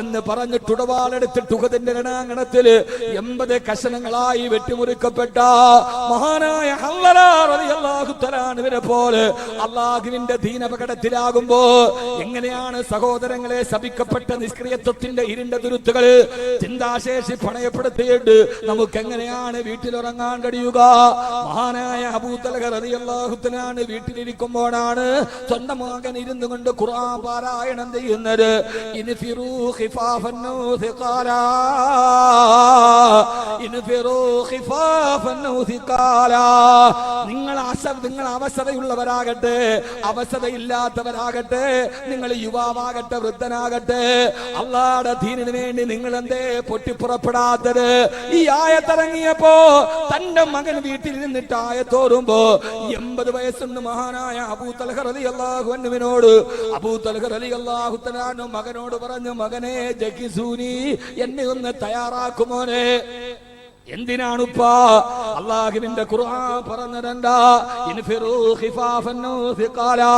എന്ന് പറഞ്ഞ് തുടവാളെടുത്തിട്ട് ഉഹദിന്റെ രണാങ്കണത്തിൽ 80 കഷണങ്ങളായി വെട്ടിമുറിക്കപ്പെട്ട മഹാനായ ഹംസ റളിയല്ലാഹു റളിയല്ലാഹു തആല അൻഹുവിനെ പോലെ അല്ലാഹുവിന്റെ ദീൻ അപകടത്തിലാകുമ്പോ എങ്ങനെയാണ് സഹോദരങ്ങളെ ശപിക്കപ്പെട്ട നിഷ്ക്രിയത്വത്തിന്റെ ഇരുണ്ട തുരുത്തുകൾ ചിന്താശേഷി പണയപ്പെടുത്തിയിട്ട് നമുക്ക് എങ്ങനെയാണ് വീട്ടിലുറങ്ങാൻ കഴിയുക? മഹാനായ അബൂ തൽഹ റളിയല്ലാഹു തആല വീട്ടിലിരിക്കുമ്പോഴാണ് സ്വന്തം മകൻ ഇരുന്നു കൊണ്ട് ഖുർആൻ പാരായണം ചെയ്യുന്നത്. ഇൻഫിറൂ ഖിഫാഫൻ സിഖാലാ ഇൻഫിറൂ ഖിഫാഫൻ സിഖാലാ. നിങ്ങൾ അവശതയുള്ളവരാകട്ടെ അവശതയില്ലാത്തവരാകട്ടെ, നിങ്ങൾ യുവാവാകട്ടെ വൃദ്ധനാകട്ടെ, അല്ലാഹുവിന്റെ ദീനിന് വേണ്ടി നിങ്ങൾ എന്തേ പൊട്ടിപ്പുറപ്പെടാത്തത്? ഈ ആയത്തിറങ്ങിയപ്പോ തന്റെ മകൻ വീട്ടിൽ നിന്നിട്ട് ആയത്തോറുമ്പോ 80 വയസ്സുണ്ട് മഹാനായ അബൂ തൽഹ റളിയല്ലാഹു അൻഹുവിനോട് അബൂ തൽഹ റളിയല്ലാഹു തആല മകനോട് പറഞ്ഞു, മകനെ ജകിസൂനി, എന്നെ ഒന്ന് തയ്യാറാക്കുമോനെ. എന്തിനാണുപ്പാ? അല്ലാഹുവിന്റെ ഖുർആൻ പറഞ്ഞതെന്താ? ഇൻഫിറൂ ഖിഫാഫൻ സിഖാലാ.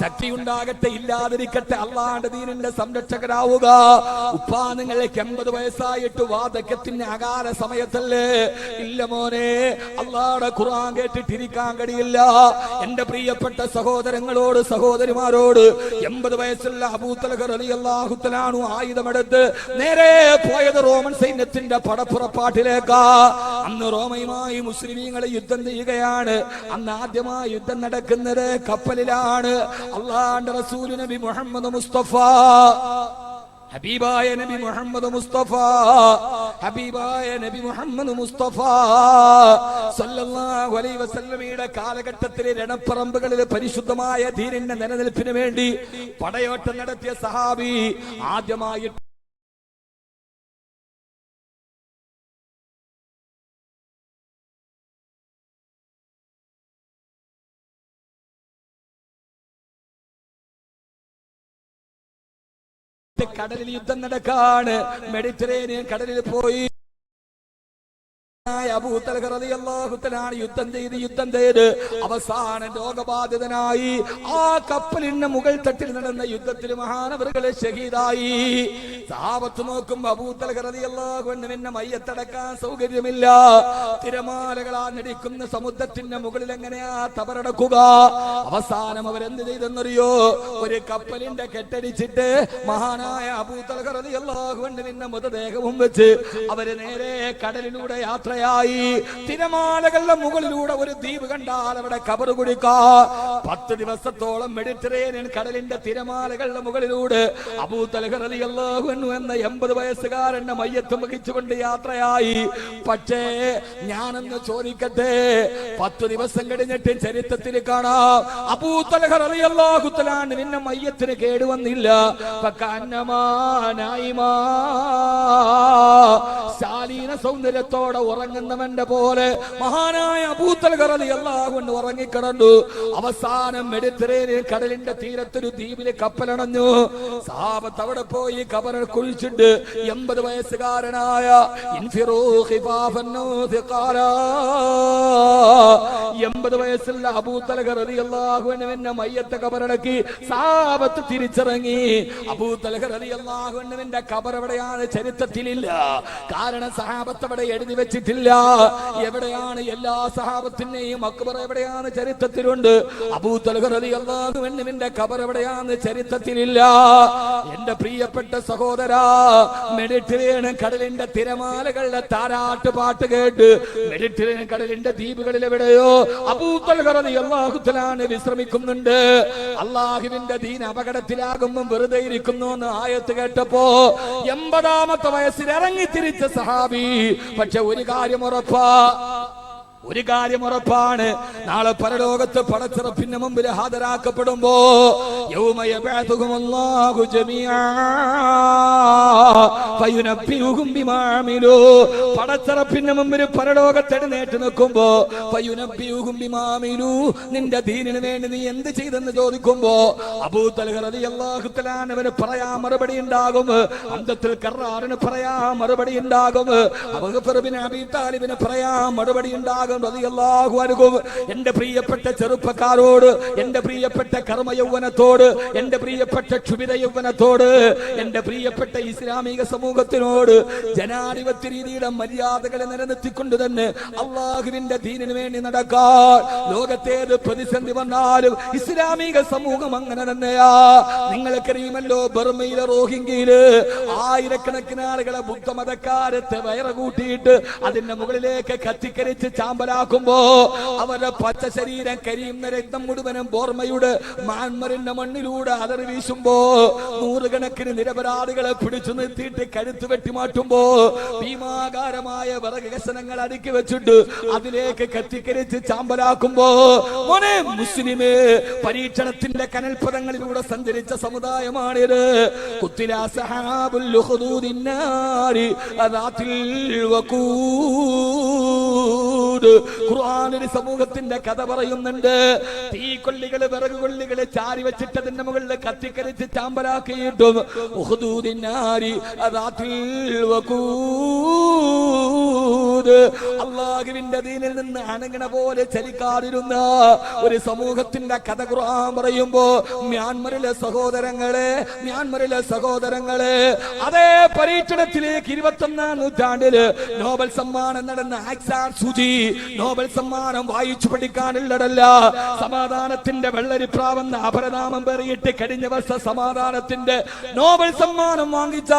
ശക്തി ഉണ്ടാകട്ടെ ഇല്ലാതിരിക്കട്ടെ, അല്ലാഹുവിന്റെ ദീനിന്റെ സംരക്ഷകരാവുക. ഉപ്പാ, നിങ്ങൾക്ക് 80 വയസ്സായിട്ട് വാർദ്ധക്യത്തിന്റെ അകാല സമയത്തല്ലേ? ഇല്ല മോനെ, അല്ലാഹുവിന്റെ ഖുർആൻ കേട്ടിട്ടിരിക്കാൻ കഴിയില്ല. എന്റെ പ്രിയപ്പെട്ട സഹോദരങ്ങളോട് സഹോദരിമാരോട് 80 വയസ്സുള്ള അബൂ തൽഹ റളിയല്ലാഹു തആല ആയുധമെടുത്ത് നേരെ പോയത് റോമൻ സൈന്യത്തിന്റെ പടപ്പുറപ്പാട്ടിലേക്ക്. അന്ന് റോമയുമായി മുസ്ലിമീങ്ങൾ യുദ്ധം ചെയ്യുകയാണ്. അന്ന് ആദ്യമായി യുദ്ധം നടക്കുന്നത് കപ്പലിലാണ്. അല്ലാഹുവിന്റെ റസൂൽ നബി മുഹമ്മദ് മുസ്തഫ, ഹബീബായ നബി മുഹമ്മദ് മുസ്തഫ, ഹബീബായ നബി മുഹമ്മദ് മുസ്തഫ സല്ലല്ലാഹു അലൈഹി വസല്ലമയുടെ കാലഘട്ടത്തിലെ രണപ്പറമ്പുകളിൽ പരിശുദ്ധമായ ദീനിന്റെ നിലനിൽപ്പിന് വേണ്ടി പടയോട്ടം നടത്തിയ സഹാബി ആദ്യമായി കടലിൽ യുദ്ധം നടക്കാണ്. മെഡിറ്ററേനിയൻ കടലിൽ പോയി അബൂ തൽഹ റളിയല്ലാഹു തആല യുദ്ധം ചെയ്ത് അവസാനം രോഗബാധിതനായി ആ കപ്പലിന്റെ മുകൾ തട്ടിൽ നടന്ന യുദ്ധത്തിൽ മഹാനവറുകളെ ഷഹീദായി. സഹാബത്ത് നോക്കുമ്പോ അബൂ തൽഹ റളിയല്ലാഹു അൻഹുവിന്റെ മയ്യത്തടക്കാൻ സൗകര്യമില്ല. തിരമാലകളാ നടിക്കുന്ന സമുദ്രത്തിന്റെ മുകളിൽ എങ്ങനെയാ തബറടക്കുക? അവസാനം അവരെന്ത് ചെയ്തെന്നറിയോ? ഒരു കപ്പലിന്റെ കെട്ടടിച്ചിട്ട് മഹാനായ അബൂ തൽഹ റളിയല്ലാഹു അൻഹുവിന്റെ മൃതദേഹവും വെച്ച് അവര് നേരെ കടലിലൂടെ യാത്ര തിരമാലകളുടെ മുകളിലൂടെ ഒരു ദ്വീപ് കണ്ടാൽ അവിടെ കബറ് കുടിക്കാ. 10 ദിവസത്തോളം മെഡിറ്ററേനിയൻ കടലിന്റെ തിരമാലകളുടെ മുകളിലൂടെ അബൂ തൽഹ റളിയല്ലാഹു അൻഹു എന്ന 80 വയസ്സുകാരന്റെ മയ്യത്ത് വഹിച്ചുകൊണ്ട് യാത്രയായി. പക്ഷേ ഞാനൊന്ന് ചോദിക്കട്ടെ, 10 ദിവസം കഴിഞ്ഞിട്ട് ചരിത്രത്തിൽ കാണാം അബൂ തൽഹ റളിയല്ലാഹു തആല നിന്റെ മയ്യത്തിന് കേടുവന്നില്ല. ശാലീന സൗന്ദര്യത്തോടെ ഉറങ്ങുന്നവന്റെ പോലെ മഹാനായ അബൂ തൽഹ റളിയല്ലാഹു അൻഹു ഉറങ്ങിക്കിടന്നു. അവസാനം മെഡിറ്ററേനിയൻ കടലിന്റെ തീരത്തൊരു ദ്വീപിലെ കപ്പലണഞ്ഞു. സഹാബത്ത് അവിടെ പോയി ഖബറിൽ കുഴിച്ചിട്ട് 80 വയസ്സുകാരനായ ഇൻഫിറൂ ഖിഫാഫൻ സിഖാലാ 80 വയസ്സുള്ള അബൂ തൽഹ റളിയല്ലാഹു അൻഹുവിന്റെ മയ്യത്ത് ഖബറടക്കി സഹാബത്ത് തിരിച്ചിറങ്ങി. അബൂ തൽഹ റളിയല്ലാഹു അൻഹുവിന്റെ ഖബർ എവിടെയാണ് ചരിത്രത്തിലില്ല. കാരണം സഹാബത്ത് അവിടെ എഴുതി വെച്ചിട്ടില്ല. എവിടെയാണ് എല്ലാ സഹാബത്തിന്റെയും മക്ബറ എവിടെയാണ് ചരിത്രത്തിലുണ്ട്. അബൂ തൽഹ റളിയല്ലാഹു അൻഹുവിന്റെ ഖബർ എവിടെയാണ് ചരിത്രത്തിലില്ല. എന്റെ പ്രിയപ്പെട്ട സഹോദരാ, മെഡിറ്ററേനിയൻ കടലിന്റെ തിരമാലകളുടെ താരാട്ട് പാട്ട് കേട്ട് മെഡിറ്ററേനിയൻ കടലിന്റെ ദ്വീപുകളിൽ എവിടെയോ അബൂ തൽഹ റളിയല്ലാഹു തആല വിശ്രമിക്കുന്നുണ്ട്. അല്ലാഹുവിന്റെ ദീൻ അപകടത്തിലാകുമ്പോൾ വെറുതെ ഇരിക്കുന്നു എന്ന് ആയത്ത് കേട്ടപ്പോ 80ാമത്തെ വയസ്സിൽ ഇറങ്ങി തിരിച്ച സഹാബി. പക്ഷെ ഒരു കാര്യം നാളെ പരലോകത്ത് പടച്ചിറപ്പിന്റെ മുമ്പിൽ ഹാജരാക്കപ്പെടുമ്പോ യൗമ യബഅതുഹുമുല്ലാഹു ജമീആ ഫയുനബ്ബിഉഹും ബിമാ അമിലൂ. പടച്ചിറപ്പിന്റെ മുമ്പിൽ പരലോകത്ത് എഴുന്നേറ്റ് നിൽക്കുമ്പോ ഫയുനബ്ബിഉഹും ബിമാ അമിലൂ, നിന്റെ ദീനിന് വേണ്ടി നീ എന്ത് ചെയ്തെന്ന് ചോദിക്കുമ്പോ അബൂ തൽഹ റളിയല്ലാഹു തആല അവന് പറയാൻ മറുപടി ഉണ്ടാകും. അംദത്തുൽ ഖറാറിന് പറയാൻ മറുപടി ഉണ്ടാകും. അബൂബക്കർ ബിൻ അബീ താലിബിന് പറയാൻ മറുപടി ഉണ്ടാകും. എന്റെ പ്രിയപ്പെട്ട ചെറുപ്പക്കാരോട്, എന്റെ പ്രിയപ്പെട്ട കർമ്മയൗവനത്തോട് സമൂഹത്തോട്, എന്റെ പ്രിയപ്പെട്ട ക്ഷുഭിത യൗവനത്തോട്, എന്റെ പ്രിയപ്പെട്ട ഇസ്ലാമിക സമൂഹത്തിനോട് ജനാധിപത്യ രീതിയുടെ മര്യാദകളെ നിലനിർത്തിക്കൊണ്ട് തന്നെ അള്ളാഹുവിന്റെ ദീനിനു വേണ്ടി നടക്കാൻ, ലോകത്തേത് പ്രതിസന്ധി വന്നാലും ഇസ്ലാമിക സമൂഹം അങ്ങനെ തന്നെയാ. നിങ്ങൾക്കറിയുമല്ലോ, ബർമയിലെ റോഹിംഗ്യയില് ആയിരക്കണക്കിന് ആളുകളെ ബുദ്ധമതക്കാരത്തെ വയറ് കൂട്ടിയിട്ട് അതിന്റെ മുകളിലേക്ക് കത്തിക്കരിച്ച് ചാമ്പലാക്കുമ്പോ അവരുടെ പച്ച ശരീരം കരിയുന്ന രക്തം മുഴുവനും ബോർമയുടെ മ്യാൻമറിന്റെ മണ്ണിലൂടെ അതറി വീശുമ്പോ നൂറുകണക്കിന് നിരപരാധികളെ പിടിച്ചു നിർത്തിയിട്ട് കഴുത്ത് വെട്ടിമാറ്റുമ്പോ ഭീമാകാരമായ വിറക് കഷണങ്ങൾ അടുക്കി വെച്ചിട്ട് അതിലേക്ക് കത്തിക്കരിച്ച് ചാമ്പലാക്കുമ്പോ മോനെ മുസ്ലിമേ, പരീക്ഷണത്തിന്റെ കനൽപദങ്ങളിലൂടെ സഞ്ചരിച്ച സമുദായമാണിത്. ഖുത്തില സഹാബുൽ ഉഖ്ദൂദിൻ നാരി അദാത്തിൽ വഖൂദ്. ഖുർആനിൽ സമൂഹത്തിന്റെ കഥ പറയുന്നുണ്ട്. തീക്കൊള്ളികള് വിറക് കൊള്ളികളെ ചാരി വെച്ചിട്ട് അതിന്റെ മുകളിൽ കത്തിക്കരിച്ച് ചാമ്പലാക്കിയിട്ടും ഉഖ്ദൂദിൻ നാരി അദാത്തിൽ വഖൂദ്, അല്ലാഹുവിന്റെ ദീനിൽ നിന്ന് അനങ്ങണ പോലെ ചലിക്കാതിരുന്ന ഒരു സമൂഹത്തിന്റെ കഥ ഖുർആൻ പറയുമ്പോ മ്യാൻമറിലെ സഹോദരങ്ങളെ അതേ പരീക്ഷണത്തിലേക്ക് 21ാം നൂറ്റാണ്ടില് നോബൽ സമ്മാനം നടന്ന ആങ് സാൻ സൂചി നോബൽ സമ്മാനം വായിച്ചു പഠിക്കാനുള്ളതല്ല, സമാധാനത്തിന്റെ വെള്ളരിപ്രാവെന്ന അപരനാമം പേറിയിട്ട് കഴിഞ്ഞ വർഷം സമാധാനത്തിന്റെ നോബൽ സമ്മാനം വാങ്ങിച്ച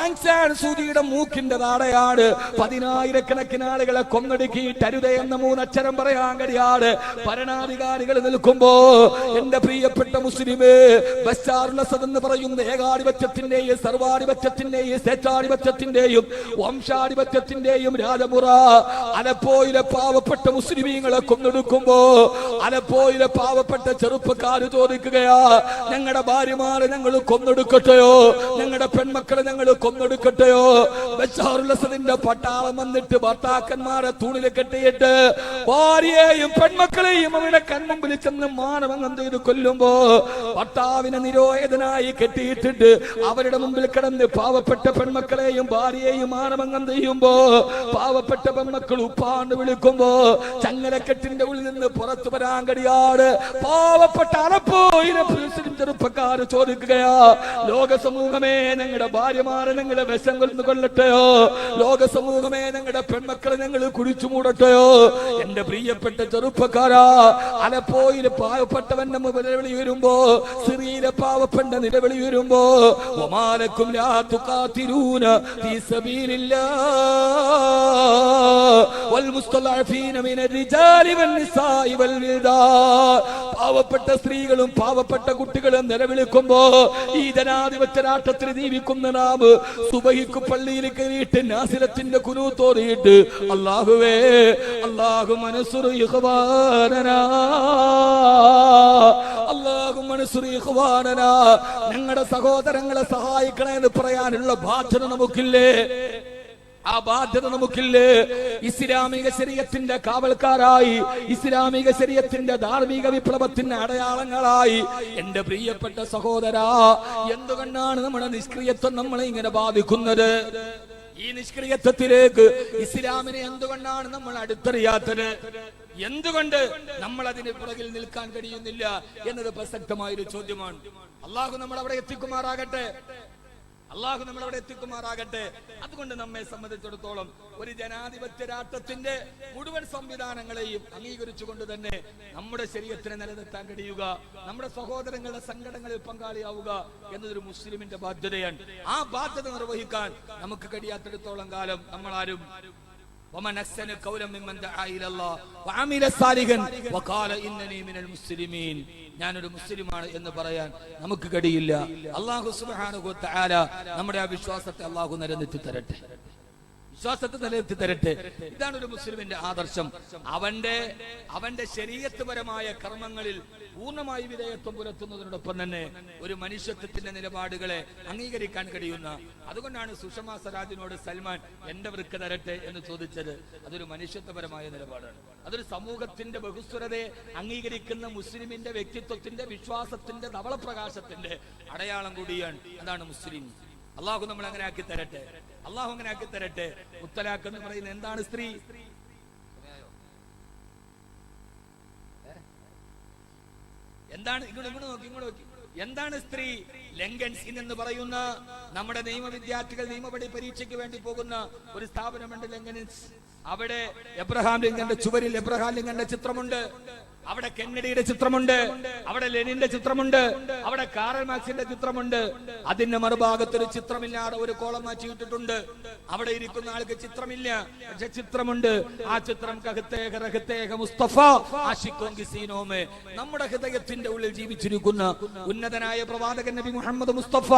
ആങ് സാൻ സൂചിയുടെ മൂക്കിന്റെ താടയാണ് 10,000കണക്കിന് ആളുകളെ കൊന്നൊടുക്കിയിട്ട് അരുതേ എന്ന 3 അക്ഷരം പറയാൻ കഴിയാതെ ഭരണാധികാരികൾ നിൽക്കുമ്പോ എന്റെ പ്രിയപ്പെട്ട മുസ്ലിമേ, ബശാറുൽ അസദ് എന്ന് പറയുന്ന ഏകാധിപത്യത്തിന്റെയും സർവാധിപത്യത്തിന്റെയും സ്വേച്ഛാധിപത്യത്തിന്റെയും വംശാധിപത്യത്തിന്റെയും രാജമുറ അലപ്പോയിലെ പാവപ്പെട്ട മുസ്ലിമീങ്ങളെ കൊന്നൊടുക്കുമ്പോ അലപ്പോയിലെ പാവപ്പെട്ട ചെറുപ്പക്കാര് ചോദിക്കുകയാ, ഞങ്ങളുടെ ഭാര്യമാരെ ഞങ്ങൾ കൊന്നൊടുക്കട്ടെയോ, ഞങ്ങളുടെ പെൺമക്കളെ ഞങ്ങൾ കൊന്നൊടുക്കട്ടെയോ? ബശാറുൽ അസദിന്റെ പട്ടാളം വന്നിട്ട് ഭർത്താക്കന്മാരെ തൂണിൽ കെട്ടിയിട്ട് ഭാര്യയെയും പെൺമക്കളെയും അവരുടെ കൺമുമ്പിൽ ചെന്ന് മാനഭംഗം ചെയ്ത് കൊല്ലുമ്പോ ഭർത്താവിനെ നിരോധനായി കെട്ടിയിട്ടിട്ട് അവരുടെ മുമ്പിൽ കിടന്ന് പാവപ്പെട്ട പെൺമക്കളെയും ഭാര്യയെയും മാനഭംഗം ചെയ്യുമ്പോ പാവപ്പെട്ട പെൺമക്കൾ ഉപ്പാണ്ട് വിളിക്കുമ്പോ ചങ്ങലക്കെട്ടിന്റെ ഉള്ളിൽ നിന്ന് പുറത്തു വരാൻ കഴിയാറ് പാവപ്പെട്ട അലപ്പോയിലെ ചെറുപ്പക്കാര് ചോദിക്കുകയാ, ലോക സമൂഹമേ ഞങ്ങളുടെ ഭാര്യമാരെ ഞങ്ങളെ വിഷം കൊന്നു കൊല്ലട്ടെയോ? ലോക സമൂഹമേ ഞങ്ങളുടെ പെൺമക്കളെ ഞങ്ങൾ കുഴിച്ചു മൂടട്ടെയോ? എന്റെ പ്രിയപ്പെട്ട ചെറുപ്പക്കാരാ, അലപ്പോയിലെ പാവപ്പെട്ടവന്റെ നിലവിളി വരുമ്പോ, സിറിയയിലെ പാവപ്പെട്ട നിലവിളി വരുമ്പോ വമാലക്കും ലാ തുഖാതിലൂന ഫീ സബീലില്ലാഹ് വൽ മുസ്തലഅഫീന മിനർ റിജാലി വൻ നിസാഇ വൽ വിൽദാൻ. പാവപ്പെട്ട സ്ത്രീകളും പാവപ്പെട്ട കുട്ടികളും നിലവിളിക്കുമ്പോ ഈ ജനാധിപത്യ രാഷ്ട്രത്തിൽ ജീവിക്കുന്ന നാം സുബഹിക്ക് പള്ളിയിൽ കയറിയിട്ട് നാസിലത്തിന്റെ കുനൂത്തോറിയിട്ട് അല്ലാഹുവേ അല്ലാഹു മൻസുർ ഇഖ്വാനനാ അല്ലാഹുമ്മ അൻസുർ ഇഖ്വാനനാ, ഞങ്ങളുടെ സഹോദരങ്ങളെ സഹായിക്കണേ എന്ന് പറയാനുള്ള ബാധ്യത നമുക്കില്ലേ? ആ ബാധ്യത നമുക്കില്ലേ? ഇസ്ലാമിക ശരീഅത്തിന്റെ കാവൽക്കാരായി, ഇസ്ലാമിക ശരീഅത്തിന്റെ ധാർമ്മിക വിപ്ലവത്തിന്റെ അടയാളങ്ങളായി എന്റെ പ്രിയപ്പെട്ട സഹോദരാ, എന്തുകൊണ്ടാണ് നമ്മുടെ നിഷ്ക്രിയത്വം നമ്മളെ ഇങ്ങനെ ബാധിക്കുന്നത്? ഈ നിഷ്ക്രിയത്വത്തിലേക്ക് ഇസ്ലാമിനെ എന്തുകൊണ്ടാണ് നമ്മൾ അടുത്തറിയാത്തത്? എന്തുകൊണ്ട് നമ്മൾ അതിന് പുറകിൽ നിൽക്കാൻ കഴിയുന്നില്ല എന്നത് പ്രസക്തമായൊരു ചോദ്യമാണ്. അള്ളാഹു നമ്മൾ അവിടെ എത്തിക്കുമാറാകട്ടെ. അതുകൊണ്ട് നമ്മെ സംബന്ധിച്ചിടത്തോളം ഒരു ജനാധിപത്യ രാഷ്ട്രത്തിന്റെ മുഴുവൻ സംവിധാനങ്ങളെയും അംഗീകരിച്ചുകൊണ്ട് തന്നെ നമ്മുടെ ശരീരത്തിനെ നിലനിർത്താൻ കഴിയുക, നമ്മുടെ സഹോദരങ്ങളുടെ സങ്കടങ്ങളിൽ പങ്കാളിയാവുക എന്നതൊരു മുസ്ലിമിന്റെ ബാധ്യതയാണ്. ആ ബാധ്യത നിർവഹിക്കാൻ നമുക്ക് കഴിയാത്തിടത്തോളം കാലം നമ്മളാരും ومن أحسن قولا ممن دعا إلى الله وعمل صالحا وقال إنني من المسلمين. ഞാനൊരു മുസ്ലിമാണ് എന്ന് പറയാൻ നമുക്ക് കഴിയില്ല. അല്ലാഹു സുബ്ഹാനഹു വ തആല നമ്മുടെ ആ വിശ്വാസത്തെ അല്ലാഹു നിലനിർത്തി തരട്ടെ, വിശ്വാസത്തെ നിലനിർത്തി തരട്ടെ. ഇതാണ് ഒരു മുസ്ലിമിന്റെ ആദർശം. അവന്റെ ശരീഅത്ത്പരമായ കർമ്മങ്ങളിൽ പൂർണ്ണമായി വിധേയത്വം പുലർത്തുന്നതിനോടൊപ്പം തന്നെ ഒരു മനുഷ്യത്വത്തിന്റെ നിലപാടുകളെ അംഗീകരിക്കാൻ കഴിയുന്ന. അതുകൊണ്ടാണ് സുഷമ സ്വരാജിനോട് സൽമാൻ എന്റെ വൃക്ക തരട്ടെ എന്ന് ചോദിച്ചത്. അതൊരു മനുഷ്യത്വപരമായ നിലപാടാണ്. അതൊരു സമൂഹത്തിന്റെ ബഹുസ്വരതയെ അംഗീകരിക്കുന്ന മുസ്ലിമിന്റെ വ്യക്തിത്വത്തിന്റെ വിശ്വാസത്തിന്റെ ധവളപ്രകാശത്തിന്റെ അടയാളം കൂടിയാണ്. അതാണ് മുസ്ലിം. അള്ളാഹു നമ്മൾ അങ്ങനെ ആക്കി തരട്ടെ, അള്ളാഹു അങ്ങനെ ആക്കി തരട്ടെ. മുത്തലാഖ് എന്ന് പറയുന്നത് എന്താണ്? സ്ത്രീ എന്താണ്? ഇങ്ങോട്ട് നോക്കി എന്താണ് സ്ത്രീ? ലെങ്കൻസ് എന്ന് പറയുന്ന നമ്മുടെ നിയമ വിദ്യാർത്ഥികൾ നിയമപടി പരീക്ഷയ്ക്ക് വേണ്ടി പോകുന്ന ഒരു സ്ഥാപനമുണ്ട് ലെങ്കൻസ്. അവിടെ എബ്രഹാം ലിങ്കന്റെ ചുവരിൽ എബ്രഹാം ലിങ്കന്റെ ചിത്രമുണ്ട്, അവിടെ കെന്നഡിയുടെ ചിത്രമുണ്ട്, അവിടെ ലെനിന്റെ ചിത്രമുണ്ട്, അവിടെ കാറൽ മാർക്സിന്റെ ചിത്രമുണ്ട്. അതിന്റെ മറുഭാഗത്തൊരു ചിത്രമില്ലാതെ ഒരു കോളം മാറ്റിയിട്ടിട്ടുണ്ട്. അവിടെ ഇരിക്കുന്ന ആൾക്ക് ചിത്രമില്ല, പക്ഷെ ചിത്രമുണ്ട്. ആ ചിത്രം മുസ്തഫ നമ്മുടെ ഹൃദയത്തിന്റെ ഉള്ളിൽ ജീവിച്ചിരിക്കുന്ന ഉന്നതനായ പ്രവാചകൻ നബി മുഹമ്മദ് മുസ്തഫ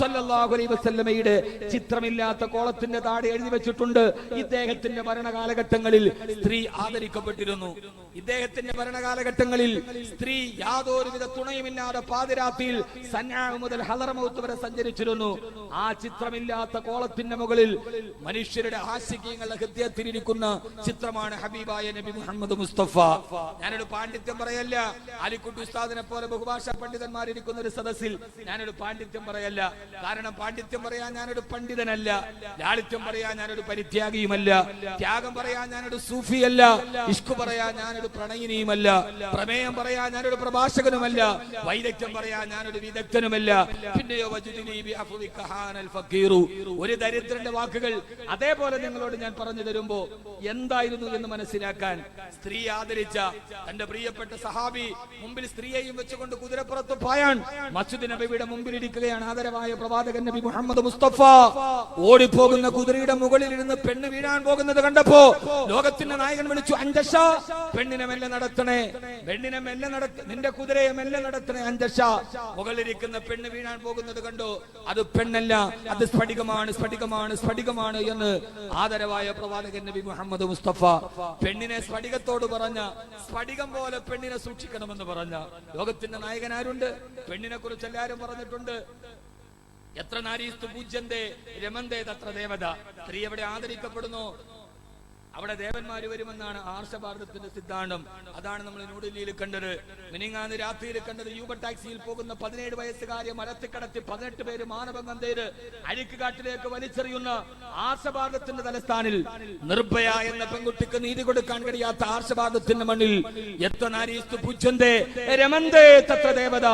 സല്ലല്ലാഹു അലൈഹി വസല്ലമയുടെ ചിത്രമില്ലാത്ത കോളത്തിന്റെ താഴെ എഴുതി വെച്ചിട്ടുണ്ട്, ഇദ്ദേഹത്തിന്റെ ഭരണകാലഘട്ടങ്ങളിൽ സ്ത്രീ ആദരിക്കപ്പെട്ടിരുന്നു. ഇദ്ദേഹത്തിന്റെ ഭരണകാലഘട്ടങ്ങളിൽ സ്ത്രീ യാതൊരുവിധ തുണയുമില്ലാതെ പാതിരാത്രിയിൽ സന്യാ മുതൽ ഹളറമൗത്ത് വരെ സഞ്ചരിച്ചിരുന്നു. ആ ചിത്രമില്ലാത്ത കോളത്തിന്റെ മുകളിൽ മനുഷ്യരുടെ ആശികങ്ങളുടെ ഹൃദയത്തിലിരിക്കുന്ന ചിത്രമാണ് ഹബീബായ നബി മുഹമ്മദ് മുസ്തഫ. ഞാനൊരു പാണ്ഡിത്യം പറയല്ല, ആലിക്കുട്ടി ഉസ്താദിനെ പോലെ ബഹുഭാഷാ പണ്ഡിതന്മാരിരിക്കുന്ന ഒരു സദസ്സിൽ ഞാനൊരു പാണ്ഡിത്യം പറയല്ല. കാരണം പാണ്ഡിത്യം പറയാൻ ഞാനൊരു പണ്ഡിതനല്ല, ലാളിത്യം പറയാൻ ഞാനൊരു പരിത്യാഗിയുമല്ല, ത്യാഗം പറയാൻ ഞാനൊരു സൂഫിയല്ല, ഇഷ്ക് പറയാൻ ഞാനൊരു പ്രണയിനിയുമല്ല, പ്രമേയം പറയാൻ ഞാനൊരു പ്രഭാഷകനുമല്ല, വൈദഗ്ധ്യം പറയാൻ ഞാനൊരു വിദഗ്ധനുമല്ല. പിന്നെയോ ഒരു ദരിദ്രന്റെ വാക്കുകൾ അതേപോലെ നിങ്ങളോട് ഞാൻ പറഞ്ഞു തരുമ്പോ എന്തായിരുന്നു എന്ന് മനസ്സിലാക്കാൻ, സ്ത്രീ ആദരിച്ച തന്റെ പ്രിയപ്പെട്ട സഹാബി മുമ്പിൽ സ്ത്രീയെയും വെച്ചുകൊണ്ട് കുതിരപ്പുറത്ത് പായാൻ മസ്ജിദ് നബവിയുടെ മുമ്പിൽ ഇരിക്കുകയാണ് ആദരവായ പ്രവാചകൻ നബി മുഹമ്മദ് മുസ്തഫ. ഓടിപ്പോകുന്ന കുതിരയുടെ മുകളിൽ ഇരുന്ന് പെണ്ണ് വീഴാൻ പോകുന്നത് കണ്ടപ്പോ ലോകത്തിന്റെ നായകൻ വിളിച്ചു, അഞ്ചഷ, പെണ്ണിനെ മെല്ലെ നടത്തണേ, പെണ്ണിനെ മെല്ലെ നിന്റെ കുതിരയെ മെല്ലെ നടത്തണേ അഞ്ചഷ. മുകളിലിരിക്കുന്ന പെണ്ണ് വീഴാൻ പോകുന്നത് കണ്ടോ, അത് പെണ്ണല്ല, അത് സ്ഫടികമാണ്, സ്ഫടികമാണ്, സ്ഫടികമാണ് എന്ന് ആദരവായ പ്രവാചകൻ നബി മുഹമ്മദ് മുസ്തഫ പെണ്ണിനെ സ്ഫടികത്തോട് പറഞ്ഞ, സ്ഫടികം പോലെ പെണ്ണിനെ സൂക്ഷിക്കണമെന്ന് പറഞ്ഞ ലോകത്തിന്റെ നായകൻ ആരുണ്ട്? പെണ്ണിനെ കുറിച്ച് എല്ലാരും പറഞ്ഞിട്ടുണ്ട്. എത്ര നാരീസ്തു പൂജ്യന്തേ രമന്തേ തത്ര ദേവത. സ്ത്രീ എവിടെ ആദരിക്കപ്പെടുന്നു അവിടെ ദേവന്മാര് വരുമെന്നാണ് ആർഷഭാരതത്തിന്റെ സിദ്ധാന്തം. അതാണ് നമ്മൾ ന്യൂഡൽഹിയിൽ കണ്ടത്. മിനിങ്ങാന്ന് രാത്രിയിൽ കണ്ടത് യൂബർ ടാക്സിയിൽ പോകുന്ന 17 വയസ്സുകാരെ മരത്തിക്കടത്തി 18 പേര് മാനഭംഗം ചെയ്ത് അഴുക്കുകാട്ടിലേക്ക് വലിച്ചെറിയുന്ന ആർഷഭാരതത്തിന്റെ തലസ്ഥാനിൽ നിർഭയ എന്ന പെൺകുട്ടിക്ക് നീതി കൊടുക്കാൻ കഴിയാത്ത ആർഷഭാരതത്തിന്റെ മണ്ണിൽ എത്ര നാരീസ്തു പൂജ്യന്തേ രമന്തേ തത്ര ദേവത.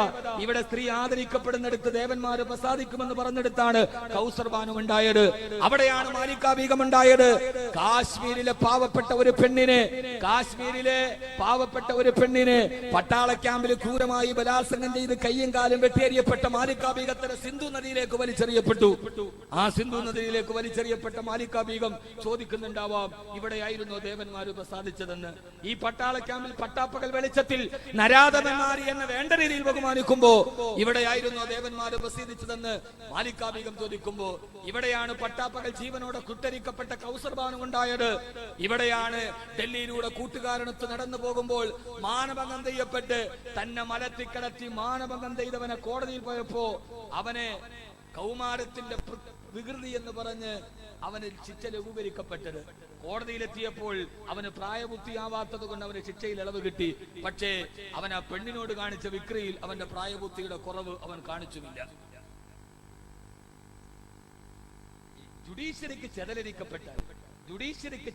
ഇവിടെ സ്ത്രീ ആദരിക്കപ്പെടുന്നിടത്ത് ദേവന്മാര് പ്രസാദിക്കുമെന്ന് പറഞ്ഞെടുത്താണ് കൗസർ ബാനു ഉണ്ടായത്. അവിടെയാണ് മാലിക ബീഗം ഉണ്ടായത്. കാശ്മീരിൽ പാവപ്പെട്ട ഒരു പെണ്ണിനെ പട്ടാള ക്യാമ്പിൽ ക്രൂരമായി ബലാത്സംഗം ചെയ്ത് കയ്യും കാലും വെട്ടിയെറിയപ്പെട്ട മാലിക ബീഗത്തിന് സിന്ധു നദിയിലേക്ക് വലിച്ചെറിയപ്പെട്ടു. ആ സിന്ധു നദിയിലേക്ക് വലിച്ചെറിയപ്പെട്ട മാലിക ബീഗം ചോദിക്കുന്നുണ്ടാവാം, ഇവിടെയായിരുന്നു ദേവന്മാര് പ്രസാദിച്ചതെന്ന്. ഈ പട്ടാള ക്യാമ്പിൽ പട്ടാപ്പകൽ വെളിച്ചത്തിൽ നരാധമന്മാരി എന്ന വേണ്ട രീതിയിൽ ബഹുമാനിക്കുമ്പോ ഇവിടെയായിരുന്നു ദേവന്മാര് പ്രസിദ്ധിച്ചതെന്ന് മാലിക ബീഗം ചോദിക്കുമ്പോ, ഇവിടെയാണ് പട്ടാപ്പകൽ ജീവനോടെ കുട്ടരിക്കപ്പെട്ട കൗസർ ബാനു ഉണ്ടായത്. ഇവിടെയാണ് ഡൽഹിയിലൂടെ കൂട്ടുകാരനത്ത് നടന്നു പോകുമ്പോൾ മാനഭംഗം ചെയ്യപ്പെട്ട് തന്നെ മലത്തിക്കടത്തി മാനഭംഗം ചെയ്തവനെ കോടതിയിൽ പോയപ്പോ അവനെ കൗമാരത്തിന്റെ വികൃതി എന്ന് പറഞ്ഞ് അവന് ശിക്ഷ ലഘൂകരിക്കപ്പെട്ടത്. കോടതിയിലെത്തിയപ്പോൾ അവന് പ്രായപൂർത്തിയാവാത്തത് കൊണ്ട് അവന് ശിക്ഷയിൽ ഇളവ് കിട്ടി. പക്ഷേ അവൻ ആ പെണ്ണിനോട് കാണിച്ച വിക്രിയിൽ അവന്റെ പ്രായപൂർത്തിയുടെ കുറവ് അവൻ കാണിച്ചുമില്ല. ജുഡീഷ്യറിക്ക്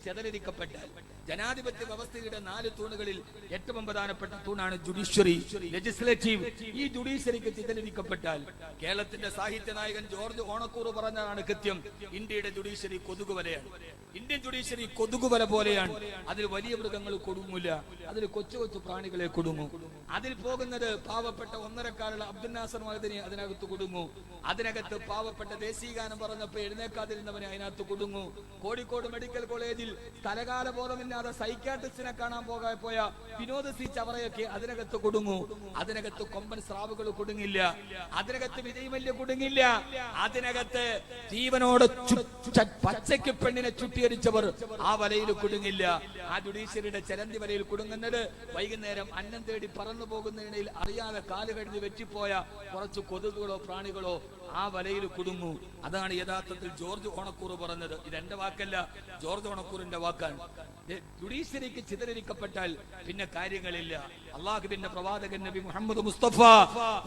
ചെതലരിക്കപ്പെട്ടാൽ ജനാധിപത്യ വ്യവസ്ഥയുടെ 4 തൂണുകളിൽ ഏറ്റവും പ്രധാനപ്പെട്ട തൂണാണ് ജുഡീഷ്യറി, ലെജിസ്ലേറ്റീവ്. ഈ ജുഡീഷ്യറിക്ക് ചിതലരിക്കപ്പെട്ടാൽ കേരളത്തിന്റെ സാഹിത്യ നായകൻ ജോർജ് ഓണക്കൂർ പറഞ്ഞതാണ് കൃത്യം, ഇന്ത്യയുടെ ജുഡീഷ്യറി കൊതുകുവലയാണ്. ഇന്ത്യൻ ജുഡീഷ്യറി കൊതുകുവല പോലെയാണ്. അതിൽ വലിയ മൃഗങ്ങൾ കൊടുങ്ങില്ല, അതിൽ കൊച്ചു കൊച്ചു പ്രാണികളെ കൊടുങ്ങും. അതിൽ പോകുന്നത് പാവപ്പെട്ട ഒന്നരക്കാലുള്ള അബ്ദുൽ നാസർ മഹദിനെ അതിനകത്ത് കൊടുങ്ങും. അതിനകത്ത് പാവപ്പെട്ട ദേശീയഗാനം പറഞ്ഞപ്പോ എഴുന്നേക്കാതിരുന്നവനെ അതിനകത്ത് കൊടുങ്ങും. കോഴിക്കോട് മെഡിക്കൽ കോളേജിൽ സ്ഥലകാല ബോധമില്ലാതെ സൈക്യാട്രിസ്റ്റിനെ കാണാൻ പോയ വിനോദ് സി ചവറയൊക്കെ അതിനകത്ത് കൊടുങ്ങും. അതിനകത്ത് കൊമ്പൻ സ്രാവുകൾ കൊടുങ്ങില്ല, അതിനകത്ത് വിജയമല്യ കൊടുങ്ങില്ല, അതിനകത്ത് ജീവനോട് പച്ചയ്ക്ക് പെണ്ണിനെ ചുട്ടിയടിച്ചവർ ആ വലയിൽ കുടുങ്ങില്ല. ആ ജുഡീഷ്യറിയുടെ ചലന്തി വലയിൽ കുടുങ്ങുന്നത് വൈകുന്നേരം അന്നം തേടി പറന്നു പോകുന്നതിനിടയിൽ അറിയാതെ കാല് കഴിഞ്ഞ് വെറ്റിപ്പോയ കുറച്ച് കൊതുകുകളോ പ്രാണികളോ ആ വലയിൽ കുടുങ്ങൂ. അതാണ് യഥാർത്ഥത്തിൽ ജോർജ് ഓണക്കൂർ പറഞ്ഞത്. ഇതെന്റെ വാക്കല്ല, ജോർജ് ഓണക്കൂറിന്റെ വാക്കാണ്. ജുഡീഷ്യറിക്ക് ചിതറിക്കപ്പെട്ടാൽ പിന്നെ കാര്യങ്ങളില്ല. അള്ളാഹുവിന്റെ പ്രവാചകൻ നബി മുഹമ്മദ് മുസ്തഫ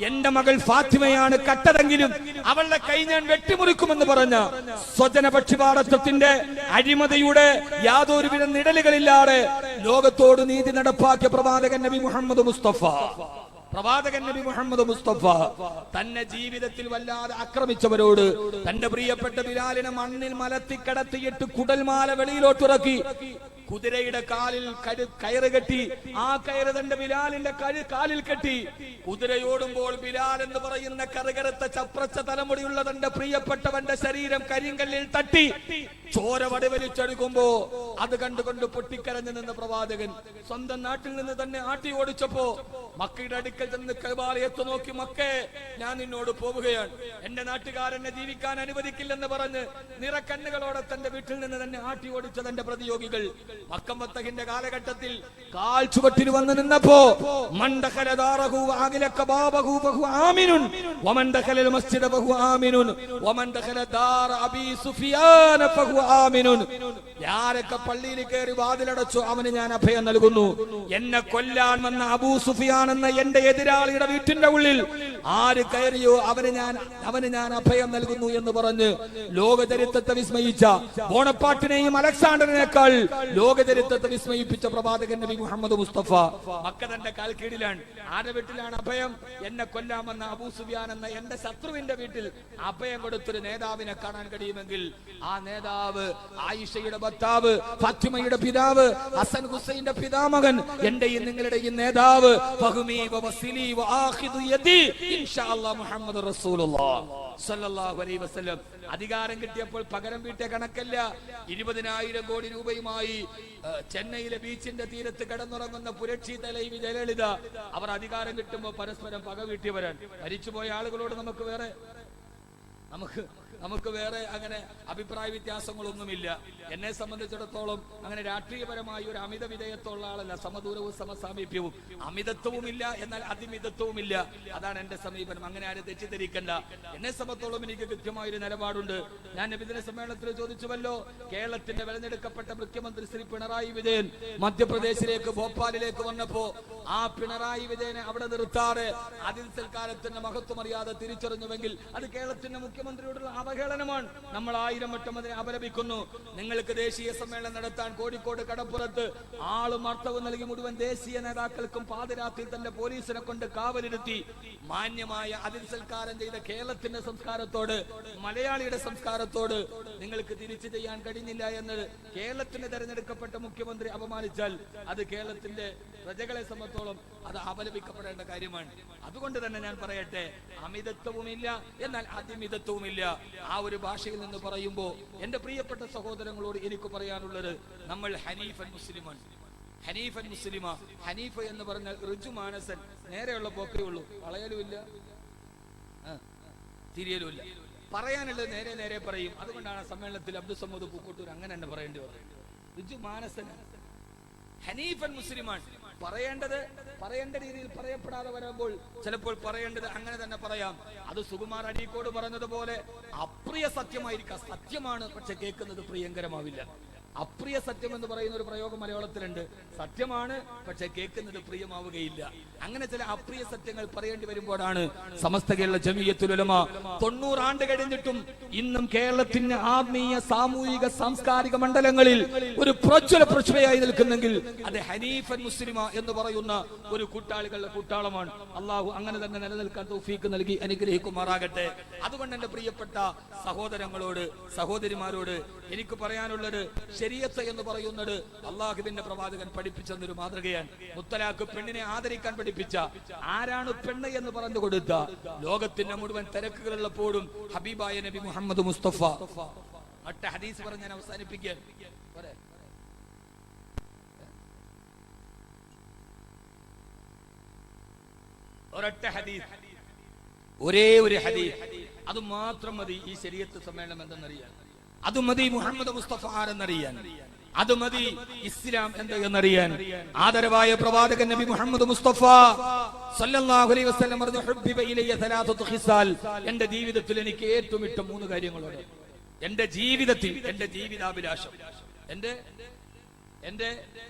എന്റെ മകൾ ഫാത്തിമയാണ് കട്ടതെങ്കിലും അവളുടെ കൈ ഞാൻ വെട്ടിമുറിക്കുമെന്ന് പറഞ്ഞ സ്വജന പക്ഷിപാടത്വത്തിന്റെ അഴിമതിയുടെ യാതൊരുവിധ നിഴലുകളില്ലാതെ ലോകത്തോട് നീതി നടപ്പാക്കിയ പ്രവാചകൻ നബി മുഹമ്മദ് മുസ്തഫ പ്രവാചകൻ നബി മുഹമ്മദ് മുസ്തഫ തന്നെ ജീവിതത്തിൽ വല്ലാതെ ആക്രമിച്ചവരോട് തന്റെ പ്രിയപ്പെട്ട ബിലാലിനെ മണ്ണിൽ മലത്തി കടത്തിയിട്ട് കുടൽമാല വെളിയിലോട്ടിറക്കി കുതിരയുടെ കാലിൽ കയറ് കെട്ടി ആ കയറ് തന്റെ ബിലാലിന്റെ കാലിൽ കെട്ടി കുതിരയോടുമ്പോൾ ബിലാൽ എന്ന് പറയുന്ന കറുകറുത്ത ചപ്രച്ച തലമുടിയുള്ള തന്റെ പ്രിയപ്പെട്ടവന്റെ ശരീരം കരിങ്കല്ലിൽ തട്ടി ചോര വടിവലിച്ചെടുക്കുമ്പോ അത് കണ്ടുകൊണ്ട് പൊട്ടിക്കരഞ്ഞു നിന്ന പ്രവാചകൻ സ്വന്തം നാട്ടിൽ നിന്ന് തന്നെ ആട്ടി ഓടിച്ചപ്പോ മക്കയുടെ അടുക്കൽ ചെന്ന് കഅബയെ നോക്കി, മക്കേ ഞാൻ നിന്നോട് പോവുകയാണ്, എന്റെ നാട്ടുകാരെന്നെ ജീവിക്കാൻ അനുവദിക്കില്ലെന്ന് പറഞ്ഞ് നിറക്കണ്ണുകളോടെ തന്റെ വീട്ടിൽ നിന്ന് തന്നെ ആട്ടി ഓടിച്ച തന്റെ പ്രതിയോഗികൾ മക്കം ഫത്തഹിന്റെ കാലഘട്ടത്തിൽ കാൽ ചുവട്ടിൽ വന്ന് നിന്നപ്പോ ആരൊക്കെ പള്ളിയിൽ കയറി വാതിലടച്ചു അവന് ഞാൻ അഭയം നൽകുന്നു. എന്നെ കൊല്ലാൻ വന്ന അബൂ സുഫിയാൻ എന്ന എന്റെ എതിരാളിയുടെ വീട്ടിന്റെ ഉള്ളിൽ ആര് കയറിയോ അവന് ഞാൻ അഭയം നൽകുന്നു എന്ന് പറഞ്ഞ് ലോകചരിത്രത്തെ വിസ്മയിച്ച ബോണപ്പാട്ടിനെയും അലക്സാണ്ടറിനേക്കാൾ ലോകചരിത്രത്തെ വിസ്മയിപ്പിച്ച പ്രവാചകൻ നബി മുഹമ്മദ് മുസ്തഫ മക്ക തന്റെ കാൽ കീഴിലാണ്. ആരുടെ വീട്ടിലാണ് അഭയം? എന്നെ കൊല്ലാമെന്ന അബൂ സുഫിയാൻ എന്ന എന്റെ ശത്രുവിന്റെ വീട്ടിൽ അഭയം കൊടുത്തൊരു നേതാവിനെ കാണാൻ കഴിയുമെങ്കിൽ ആ നേതാവ് ആയിഷയുടെ ഭർത്താവ്, ഫാത്തിമയുടെ പിതാവ്, ഹസൻ ഹുസൈന്റെ പിതാമകൻ, എന്റെയും നിങ്ങളുടെയും നേതാവ് മുഹമ്മദ് റസൂലുള്ളാഹ് സ്വല്ലല്ലാഹു അലൈഹി വസല്ലം. അധികാരം കിട്ടിയപ്പോൾ പകരം വീട്ടിയ കണക്കല്ല. 20,000 കോടി രൂപയുമായി ചെന്നൈയിലെ ബീച്ചിന്റെ തീരത്ത് കിടന്നുറങ്ങുന്ന പുരക്ഷി തലൈവി ജയലളിത അവർ അധികാരം കിട്ടുമ്പോൾ പരസ്പരം പക വീട്ടിയവരാണ്. മരിച്ചുപോയ ആളുകളോട് നമുക്ക് വേറെ അങ്ങനെ അഭിപ്രായ വ്യത്യാസങ്ങളൊന്നുമില്ല. എന്നെ സംബന്ധിച്ചിടത്തോളം അങ്ങനെ രാഷ്ട്രീയപരമായി ഒരു അമിത വിധേയത്വമുള്ള ആളല്ല. സമദൂരവും സമസാമീപ്യവും, അമിതത്വവുമില്ല എന്നാൽ അതിമിതത്വവുമില്ല. അതാണ് എന്റെ സമീപനം. അങ്ങനെ ആരും തെറ്റിദ്ധരിക്കണ്ട. എന്നെ സംബന്ധിച്ചോളം എനിക്ക് കൃത്യമായൊരു നിലപാടുണ്ട്. ഞാൻ നബിദിന സമ്മേളനത്തിൽ ചോദിച്ചുവല്ലോ, കേരളത്തിന്റെ വെളഞ്ഞെടുക്കപ്പെട്ട മുഖ്യമന്ത്രി ശ്രീ പിണറായി വിജയൻ മധ്യപ്രദേശിലേക്ക് ഭോപ്പാലിലേക്ക് വന്നപ്പോ ആ പിണറായി വിജയനെ അവിടെ നിർത്താറ് അതിൽ സൽക്കാലത്തിന്റെ മഹത്വം അറിയാതെ തിരിച്ചറിഞ്ഞുവെങ്കിൽ അത് കേരളത്തിന്റെ മുഖ്യമന്ത്രിയോടുള്ള അവഹേളനമാണ്. നമ്മൾ 1000 വട്ടം അതിനെ അപലപിക്കുന്നു. നിങ്ങൾക്ക് ദേശീയ സമ്മേളനം നടത്താൻ കോഴിക്കോട് കടപ്പുറത്ത് ആളും അർത്ഥവും നൽകി മുഴുവൻ ദേശീയ നേതാക്കൾക്കും പാതിരാത്രി തന്റെ പോലീസിനെ കൊണ്ട് കാവലിരുത്തി മാന്യമായ അതിൽ സൽക്കാരം ചെയ്ത കേരളത്തിന്റെ സംസ്കാരത്തോട്, മലയാളിയുടെ സംസ്കാരത്തോട് നിങ്ങൾക്ക് തിരിച്ചു ചെയ്യാൻ കഴിഞ്ഞില്ല എന്നത് കേരളത്തിന്റെ തെരഞ്ഞെടുക്കപ്പെട്ട മുഖ്യമന്ത്രി അപമാനിച്ചാൽ അത് കേരളത്തിന്റെ പ്രജകളെ സംബന്ധിച്ചോളം അത് അപലപിക്കപ്പെടേണ്ട കാര്യമാണ്. അതുകൊണ്ട് തന്നെ ഞാൻ പറയട്ടെ, അമിതത്വവുമില്ല എന്നാൽ അതിമിതത്വവുമില്ല. ആ ഒരു ഭാഷയിൽ നിന്ന് പറയുമ്പോൾ എന്റെ പ്രിയപ്പെട്ട സഹോദരങ്ങളോട് എനിക്ക് പറയാനുള്ളത്, നമ്മൾ ഹനീഫൻ മുസ്ലിമാണ്. ഹനീഫൻ മുസ്ലിമ. ഹനീഫ എന്ന് പറഞ്ഞാൽ ഋജു മാനസൻ, നേരെയുള്ള പോക്കേ ഉള്ളൂ, വളയലുമില്ല തിരിയലുമില്ല. പറയാനുള്ളത് നേരെ നേരെ പറയും. അതുകൊണ്ടാണ് സമ്മേളനത്തിൽ അബ്ദുൽ സമൂദ് പൂക്കോട്ടൂർ അങ്ങനെ തന്നെ പറയേണ്ടി വന്നത്. ഋജു മാനസൻ ഹനീഫൻ മുസ്ലിമാണ്. പറയേണ്ട രീതിയിൽ പറയപ്പെടാതെ വരുമ്പോൾ ചിലപ്പോൾ പറയേണ്ടത് അങ്ങനെ തന്നെ പറയാം. അത് സുകുമാർ അരീക്കോട് പറഞ്ഞതുപോലെ അപ്രിയ സത്യമായിരിക്കാം. സത്യമാണ്, പക്ഷെ കേൾക്കുന്നത് പ്രിയങ്കരമാവില്ല. അപ്രിയ സത്യം എന്ന് പറയുന്ന ഒരു പ്രയോഗം മലയാളത്തിലുണ്ട്. സത്യമാണ്, പക്ഷെ കേൾക്കുന്നത് പ്രിയമാവുകയില്ല. അങ്ങനെ ചില അപ്രിയ സത്യങ്ങൾ പറയേണ്ടി വരുമ്പോഴാണ് സമസ്ത കേരള ജമിയത്തുൽ ഉലമ 90 ആണ്ട് കഴിഞ്ഞിട്ടും ഇന്നും കേരളത്തിന്റെ ആത്മീയ, സാമൂഹിക, സാംസ്കാരിക മണ്ഡലങ്ങളിൽ ഒരു പ്രജ്വല പ്രതിഭയായി നിൽക്കുന്നെങ്കിൽ അത് ഹനീഫൻ മുസ്ലിമ എന്ന് പറയുന്ന ഒരു കൂട്ടാളികളുടെ കൂട്ടാളമാണ്. അള്ളാഹു അങ്ങനെ തന്നെ നിലനിൽക്കാൻ തൗഫീഖ് നൽകി അനുഗ്രഹിക്കുമാറാകട്ടെ. അതുകൊണ്ട് എന്റെ പ്രിയപ്പെട്ട സഹോദരങ്ങളോട്, സഹോദരിമാരോട് എനിക്ക് പറയാനുള്ളത്, ശരീഅത്ത് എന്ന് പറയുന്നത് അള്ളാഹുവിന്റെ പ്രവാചകൻ പഠിപ്പിച്ചെന്നൊരു മാതൃകയാണ്. മുത്തലാഖ് പെണ്ണിനെ ആദരിക്കാൻ പഠിപ്പിച്ച, ആരാണ് പെണ്ണ് എന്ന് പറഞ്ഞു കൊടുത്ത, ലോകത്തിന്റെ മുഴുവൻ തിരക്കുകളുള്ളപ്പോഴും ഹബീബായ നബി മുഹമ്മദ് മുസ്തഫ ഒറ്റ ഹദീസ് പറഞ്ഞ് ഞാൻ അവസാനിപ്പിക്കാൻ. ഒരൊറ്റ ഹദീസ്, ഒരേ ഒരു ഹദീസ്, അത് മാത്രം മതി ഈ ശരീഅത്ത് സമ്മേളനം എന്തെന്നറിയാൻ. അത് മതി മുഹമ്മദ് മുസ്തഫ ആരെന്നറിയാൻ. അത് മതി ഇസ്ലാം എന്തെന്നറിയാൻ. ആദരവായ പ്രവാചകൻ നബി മുഹമ്മദ് മുസ്തഫ സല്ലല്ലാഹു അലൈഹി വസല്ലം പറഞ്ഞു, ഹുബ്ബിബ ഇലയ്യ സലാസത്തു ഖിസാൽ. എന്റെ ജീവിതത്തിൽ എനിക്ക് ഏറ്റവും ഇഷ്ടം 3 കാര്യങ്ങളുണ്ട്. എന്റെ ജീവിതത്തിൽ, എന്റെ ജീവിതാഭിലാഷം, എന്റെ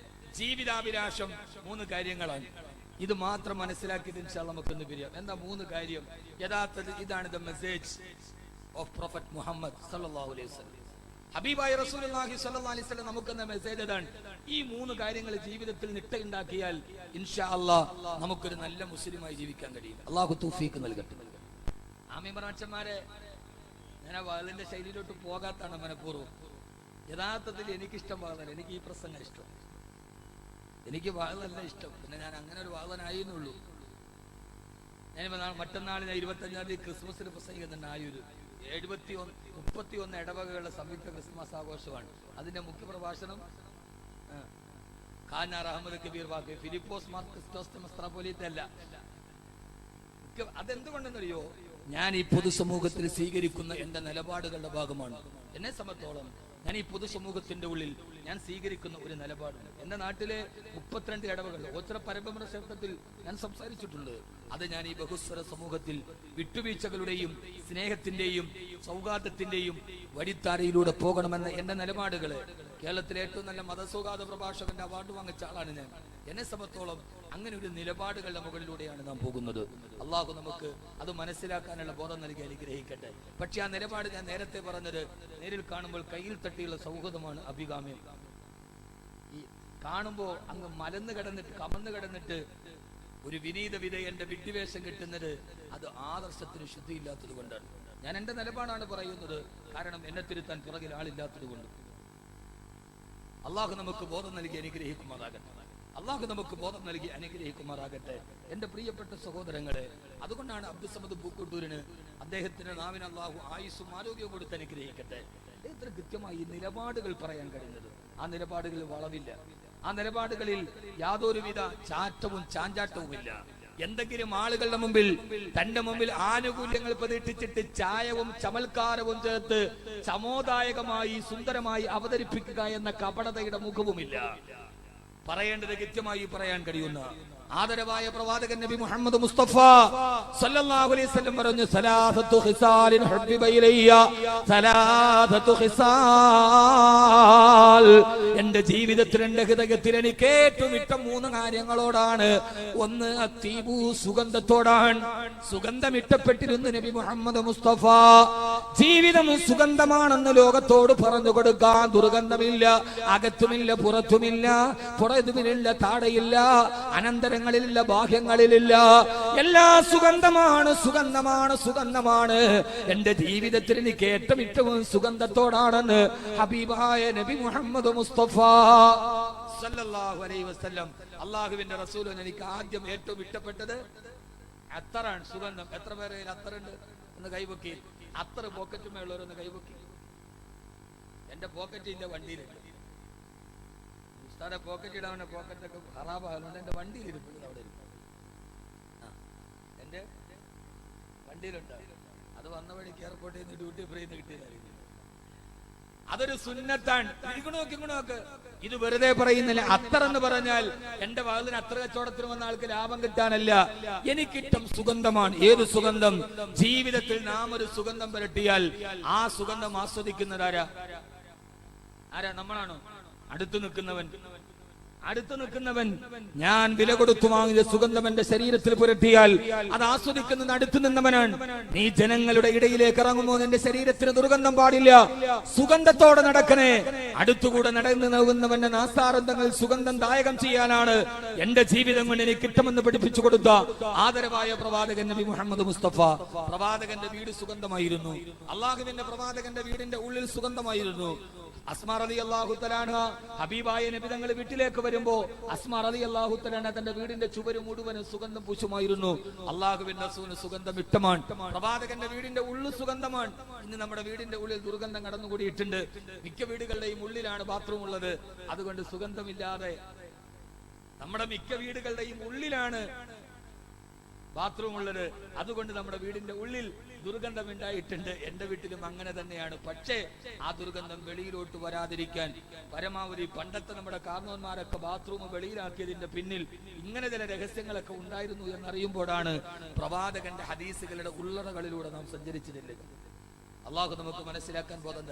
ജീവിതാഭിലാഷം 3 കാര്യങ്ങളാണ്. ഇത് മാത്രം മനസ്സിലാക്കിയിട്ട് ഇൻഷാ അല്ലാഹ് നമുക്കൊന്ന് പിരിയാം. എന്താ 3 കാര്യം? യഥാർത്ഥത്തിൽ ഇതാണ് the message of prophet Muhammad സല്ലല്ലാഹു അലൈഹി വസല്ലം. ഹബീബായ റസൂലുള്ളാഹി സ്വല്ലല്ലാഹി അലൈഹി വസല്ലം നമുക്കെന്ന മെസ്സേജ് ഇതാണ്. ഈ 3 കാര്യങ്ങൾ ജീവിതത്തിൽ നിട്ടയുണ്ടാക്കിയാൽ ഇൻഷാ അല്ലാഹ് നമുക്കൊരു നല്ല മുസ്ലിമായി ജീവിക്കാൻ കഴിയും. അല്ലാഹു തൗഫീഖ് നൽകട്ടെ. ആമീൻ പറച്ചന്മാരെ, ഞാൻ ആ വാളിന്റെ ശൈലിയിലോട്ട് പോകാത്താണ് മനഃപൂർവ്വം. യഥാർത്ഥത്തിൽ എനിക്കിഷ്ടം വാളല്ല, എനിക്ക് ഈ പ്രസംഗം ഇഷ്ടം. എനിക്ക് വാളല്ല ഇഷ്ടം, പിന്നെ ഞാൻ അങ്ങനെ ഒരു വാളനായിരുന്നുള്ളൂ. ഞാനിപ്പോ മറ്റന്നാളിന് 25-ാം തീയതി ക്രിസ്മസിന് പ്രസംഗിക്കുന്നുണ്ട്. ആയൂര് 31 ഇടവകകളുടെ സംയുക്ത ക്രിസ്മസ് ആഘോഷമാണ്. അതിന്റെ മുഖ്യപ്രഭാഷണം ഖാനാർ അഹമ്മദ് കബീർ വാക്ക്, ഫിലിപ്പോസ് മാർ ക്രിസ്റ്റോസ് മെത്രാപ്പോലീത്തല്ല. അതെന്തുകൊണ്ടെന്നറിയോ? ഞാൻ ഈ പൊതുസമൂഹത്തിൽ സ്വീകരിക്കുന്ന എന്റെ നിലപാടുകളുടെ ഭാഗമാണ്. എന്നെ സംബന്ധിച്ചോളം ഞാൻ ഈ പൊതുസമൂഹത്തിന്റെ ഉള്ളിൽ ഞാൻ സ്വീകരിക്കുന്ന ഒരു നിലപാടുണ്ട്. എന്റെ നാട്ടിലെ 32 ഇടവകൾ ഓച്ചിറ പരബ്രഹ്മ ക്ഷേത്രത്തിൽ ഞാൻ സംസാരിച്ചിട്ടുണ്ട്. അത് ഞാൻ ഈ ബഹുസ്വര സമൂഹത്തിൽ വിട്ടുവീഴ്ചകളുടെയും സ്നേഹത്തിന്റെയും സൗഹാർദ്ദത്തിന്റെയും വഴിത്താരയിലൂടെ പോകണമെന്ന എന്റെ നിലപാടുകള് കേരളത്തിലെ ഏറ്റവും നല്ല മതസൗഹാർദ്ദ പ്രഭാഷകന്റെ അവാർഡ് വാങ്ങിച്ച ആളാണ് ഞാൻ. എന്നെ സംബന്ധിച്ചോളം അങ്ങനെ ഒരു നിലപാടുകളുടെ മുകളിലൂടെയാണ് നാം പോകുന്നത്. അള്ളാഹു നമുക്ക് അത് മനസ്സിലാക്കാനുള്ള ബോധം നൽകി അനുഗ്രഹിക്കട്ടെ. പക്ഷെ ആ നിലപാട് ഞാൻ നേരത്തെ പറഞ്ഞത്, നേരിൽ കാണുമ്പോൾ കയ്യിൽ തട്ടിയുള്ള സൗഹൃദമാണ് അഭികാമ്യം. ഈ കാണുമ്പോൾ അങ്ങ് മലന്ന് കിടന്നിട്ട് കമന്ന് കിടന്നിട്ട് ഒരു വിനീത വിധേയന്റെ വിഡ്ഢിവേഷം കിട്ടുന്നത് അത് ആദർശത്തിന് ശുദ്ധിയില്ലാത്തത് കൊണ്ടാണ്. ഞാൻ എന്റെ നിലപാടാണ് പറയുന്നത്, കാരണം എന്നെ തിരുത്താൻ പുറകിൽ ആളില്ലാത്തത് കൊണ്ട്. അള്ളാഹു നമുക്ക് ബോധം നൽകി അനുഗ്രഹിക്കുമാറാകട്ടെ. അള്ളാഹു നമുക്ക് ബോധം നൽകി അനുഗ്രഹിക്കുമാറാകട്ടെ. എന്റെ പ്രിയപ്പെട്ട സഹോദരങ്ങളെ, അതുകൊണ്ടാണ് അബ്ദുസമദ് പൂക്കോട്ടൂരിന് അദ്ദേഹത്തിന്റെ നാവിന് അള്ളാഹു ആയുസ്സും ആരോഗ്യവും കൊടുത്ത് അനുഗ്രഹിക്കട്ടെ. എത്ര കൃത്യമായി നിലപാടുകൾ പറയാൻ കഴിയുന്നത്. ആ നിലപാടുകളിൽ വളവില്ല, ആ നിലപാടുകളിൽ യാതൊരുവിധ ചാറ്റവും ചാഞ്ചാട്ടവുമില്ല. എന്തെങ്കിലും ആളുകളുടെ മുമ്പിൽ തന്റെ മുമ്പിൽ ആനുകൂല്യങ്ങൾ പ്രതീക്ഷിച്ചിട്ട് ചായവും ചമൽക്കാരവും ചേർത്ത് സമോദായകമായി സുന്ദരമായി അവതരിപ്പിക്കുക എന്ന കപടതയുടെ മുഖവുമില്ല. പറയേണ്ടത് കൃത്യമായി പറയാൻ കഴിയുന്ന ആദരവായ പ്രവാചകൻ നബി മുഹമ്മദ് മുസ്തഫ സല്ലല്ലാഹു അലൈഹി വസല്ലം പറഞ്ഞു, സലാസത്തു ഖിസാലിൻ ഹബ്ബിബ ഇലയ്യ, സലാസത്തു ഖിസാൽ. എന്റെ ജീവിതത്തിൽ എന്റെ ഹൃദയത്തിൽ എനിക്ക് ഏറ്റവും ഇഷ്ടം 3 കാര്യങ്ങളോടാണ്. ഒന്ന് അത്തീബു, സുഗന്ധത്തോടാണ്. സുഗന്ധം ഇഷ്ടപ്പെട്ടിരുന്നു നബി മുഹമ്മദ് മുസ്തഫ. ജീവിതം സുഗന്ധമാണെന്ന് ലോകത്തോട് പറഞ്ഞു കൊടുക്കാൻ. ദുർഗന്ധമില്ല, അകത്തുമില്ല, പുറത്തുമില്ല, പുറത്തുമില്ല, താടയില്ല, അനന്തര ില്ല, ബാഹ്യങ്ങളിലില്ല, എല്ലാ സുഗന്ധമാണ്, സുഗന്ധമാണ്, സുഗന്ധമാണ്. എന്റെ ജീവിതത്തിൽ എനിക്ക് ഏറ്റവും ഇഷ്ടവും സുഗന്ധത്തോടാണെന്ന് ഹബീബായ നബി മുഹമ്മദ് മുസ്തഫ സല്ലല്ലാഹു അലൈഹി വസല്ലം. അള്ളാഹുവിന്റെ റസൂലിന് എനിക്ക് ആദ്യം ഏറ്റവും ഇഷ്ടപ്പെട്ടത് അത്തറാണ്, സുഗന്ധം. എത്ര പേരെ അത്തറുണ്ട്? ഒന്ന് കൈവക്കി. അത്തർ പോക്കറ്റുമേയുള്ളവരൊന്ന് കൈവക്കി. എന്റെ പോക്കറ്റ് ഇല്ല, വണ്ടിയിലുണ്ട്. ഉസ്താദെ പോക്കറ്റ് ഇടാവുന്ന പോക്കറ്റൊക്കെ ഹറാബാകുന്നുണ്ട്. എന്റെ വണ്ടിയിൽ ഇരിപ്പുണ്ട്, അവിടെ ഇരിക്കും. എന്റെ വണ്ടിയിലുണ്ട്. അത് വന്ന വഴിക്ക് എയർപോർട്ടിൽ നിന്ന് ഡ്യൂട്ടി ഫ്രീ കിട്ടിയതായിരിക്കും. അതൊരു സുന്നത്താണ്. നോക്ക്, ഇത് വെറുതെ പറയുന്നില്ല. അത്തർ എന്ന് പറഞ്ഞാൽ എന്റെ വാതിന് അത്ര കച്ചവടത്തിന് വന്ന ആൾക്ക് ലാഭം കിട്ടാനല്ല. എനിക്കിഷ്ടം സുഗന്ധമാണ്. ഏത് സുഗന്ധം? ജീവിതത്തിൽ നാം ഒരു സുഗന്ധം പുരട്ടിയാൽ ആ സുഗന്ധം ആസ്വദിക്കുന്നതാരാ? നമ്മളാണോ? അടുത്തു നിൽക്കുന്നവൻ. ഞാൻ വില കൊടുത്തു വാങ്ങിയ സുഗന്ധം എന്റെ ശരീരത്തിൽ പുരട്ടിയാൽ അത് ആസ്വദിക്കുന്നത് അടുത്തു നിന്നവനാണ്. നീ ജനങ്ങളുടെ ഇടയിലേക്ക് ഇറങ്ങുമ്പോൾ നിന്റെ ശരീരത്തിന് ദുർഗന്ധം പാടില്ല. സുഗന്ധത്തോടെ നടക്കണേ. അടുത്തുകൂടെ നടന്നു നൽകുന്നവന്റെ നാസാരന്ധങ്ങൾ സുഗന്ധം ദായകം ചെയ്യാനാണ് എന്റെ ജീവിതം കൊണ്ട് എനിക്ക് കിട്ടുമെന്ന് പഠിപ്പിച്ചു കൊടുത്ത ആദരവായ പ്രവാചകൻ നബി മുഹമ്മദ് മുസ്തഫ. പ്രവാചകന്റെ വീട് സുഗന്ധമായിരുന്നു. അള്ളാഹുവിന്റെ പ്രവാചകന്റെ വീടിന്റെ ഉള്ളിൽ സുഗന്ധമായിരുന്നു. അസ്മാ റളിയല്ലാഹു തആല അൻഹ ഹബീബായ നബി തങ്ങൾ വീട്ടിലേക്ക് വരുമ്പോ അസ്മാ റളിയല്ലാഹു തആല അൻഹ തന്റെ വീടിന്റെ ചുവര് മുഴുവനും സുഗന്ധം പൂശുമായിരുന്നു. അല്ലാഹുവിന്റെ റസൂലിന് സുഗന്ധം ഇഷ്ടമാണ്. പ്രവാചകന്റെ വീടിന്റെ ഉള്ളു സുഗന്ധമാണ്. ഇന്ന് നമ്മുടെ വീടിന്റെ ഉള്ളിൽ ദുർഗന്ധം കടന്നുകൂടിയിട്ടുണ്ട്. മിക്ക വീടുകളുടെയും ഉള്ളിലാണ് ബാത്റൂം ഉള്ളത്. അതുകൊണ്ട് സുഗന്ധമില്ലാതെ നമ്മുടെ മിക്ക വീടുകളുടെയും ഉള്ളിലാണ് ബാത്റൂം ഉള്ളത്. അതുകൊണ്ട് നമ്മുടെ വീടിന്റെ ഉള്ളിൽ ദുർഗന്ധം ഉണ്ടായിട്ടുണ്ട്. എന്റെ വീട്ടിലും അങ്ങനെ തന്നെയാണ്. പക്ഷേ ആ ദുർഗന്ധം വെളിയിലോട്ട് വരാതിരിക്കാൻ പരമാവധി പണ്ടത്തെ നമ്മുടെ കാരണവന്മാരൊക്കെ ബാത്റൂം വെളിയിലാക്കിയതിന്റെ പിന്നിൽ ഇങ്ങനെ ചില രഹസ്യങ്ങളൊക്കെ ഉണ്ടായിരുന്നു എന്നറിയുമ്പോഴാണ് പ്രവാചകന്റെ ഹദീസുകളുടെ ഉള്ളറകളിലൂടെ നാം സഞ്ചരിച്ചിട്ടില്ല. അള്ളാഹു നമുക്ക് മനസ്സിലാക്കാൻ ബോധം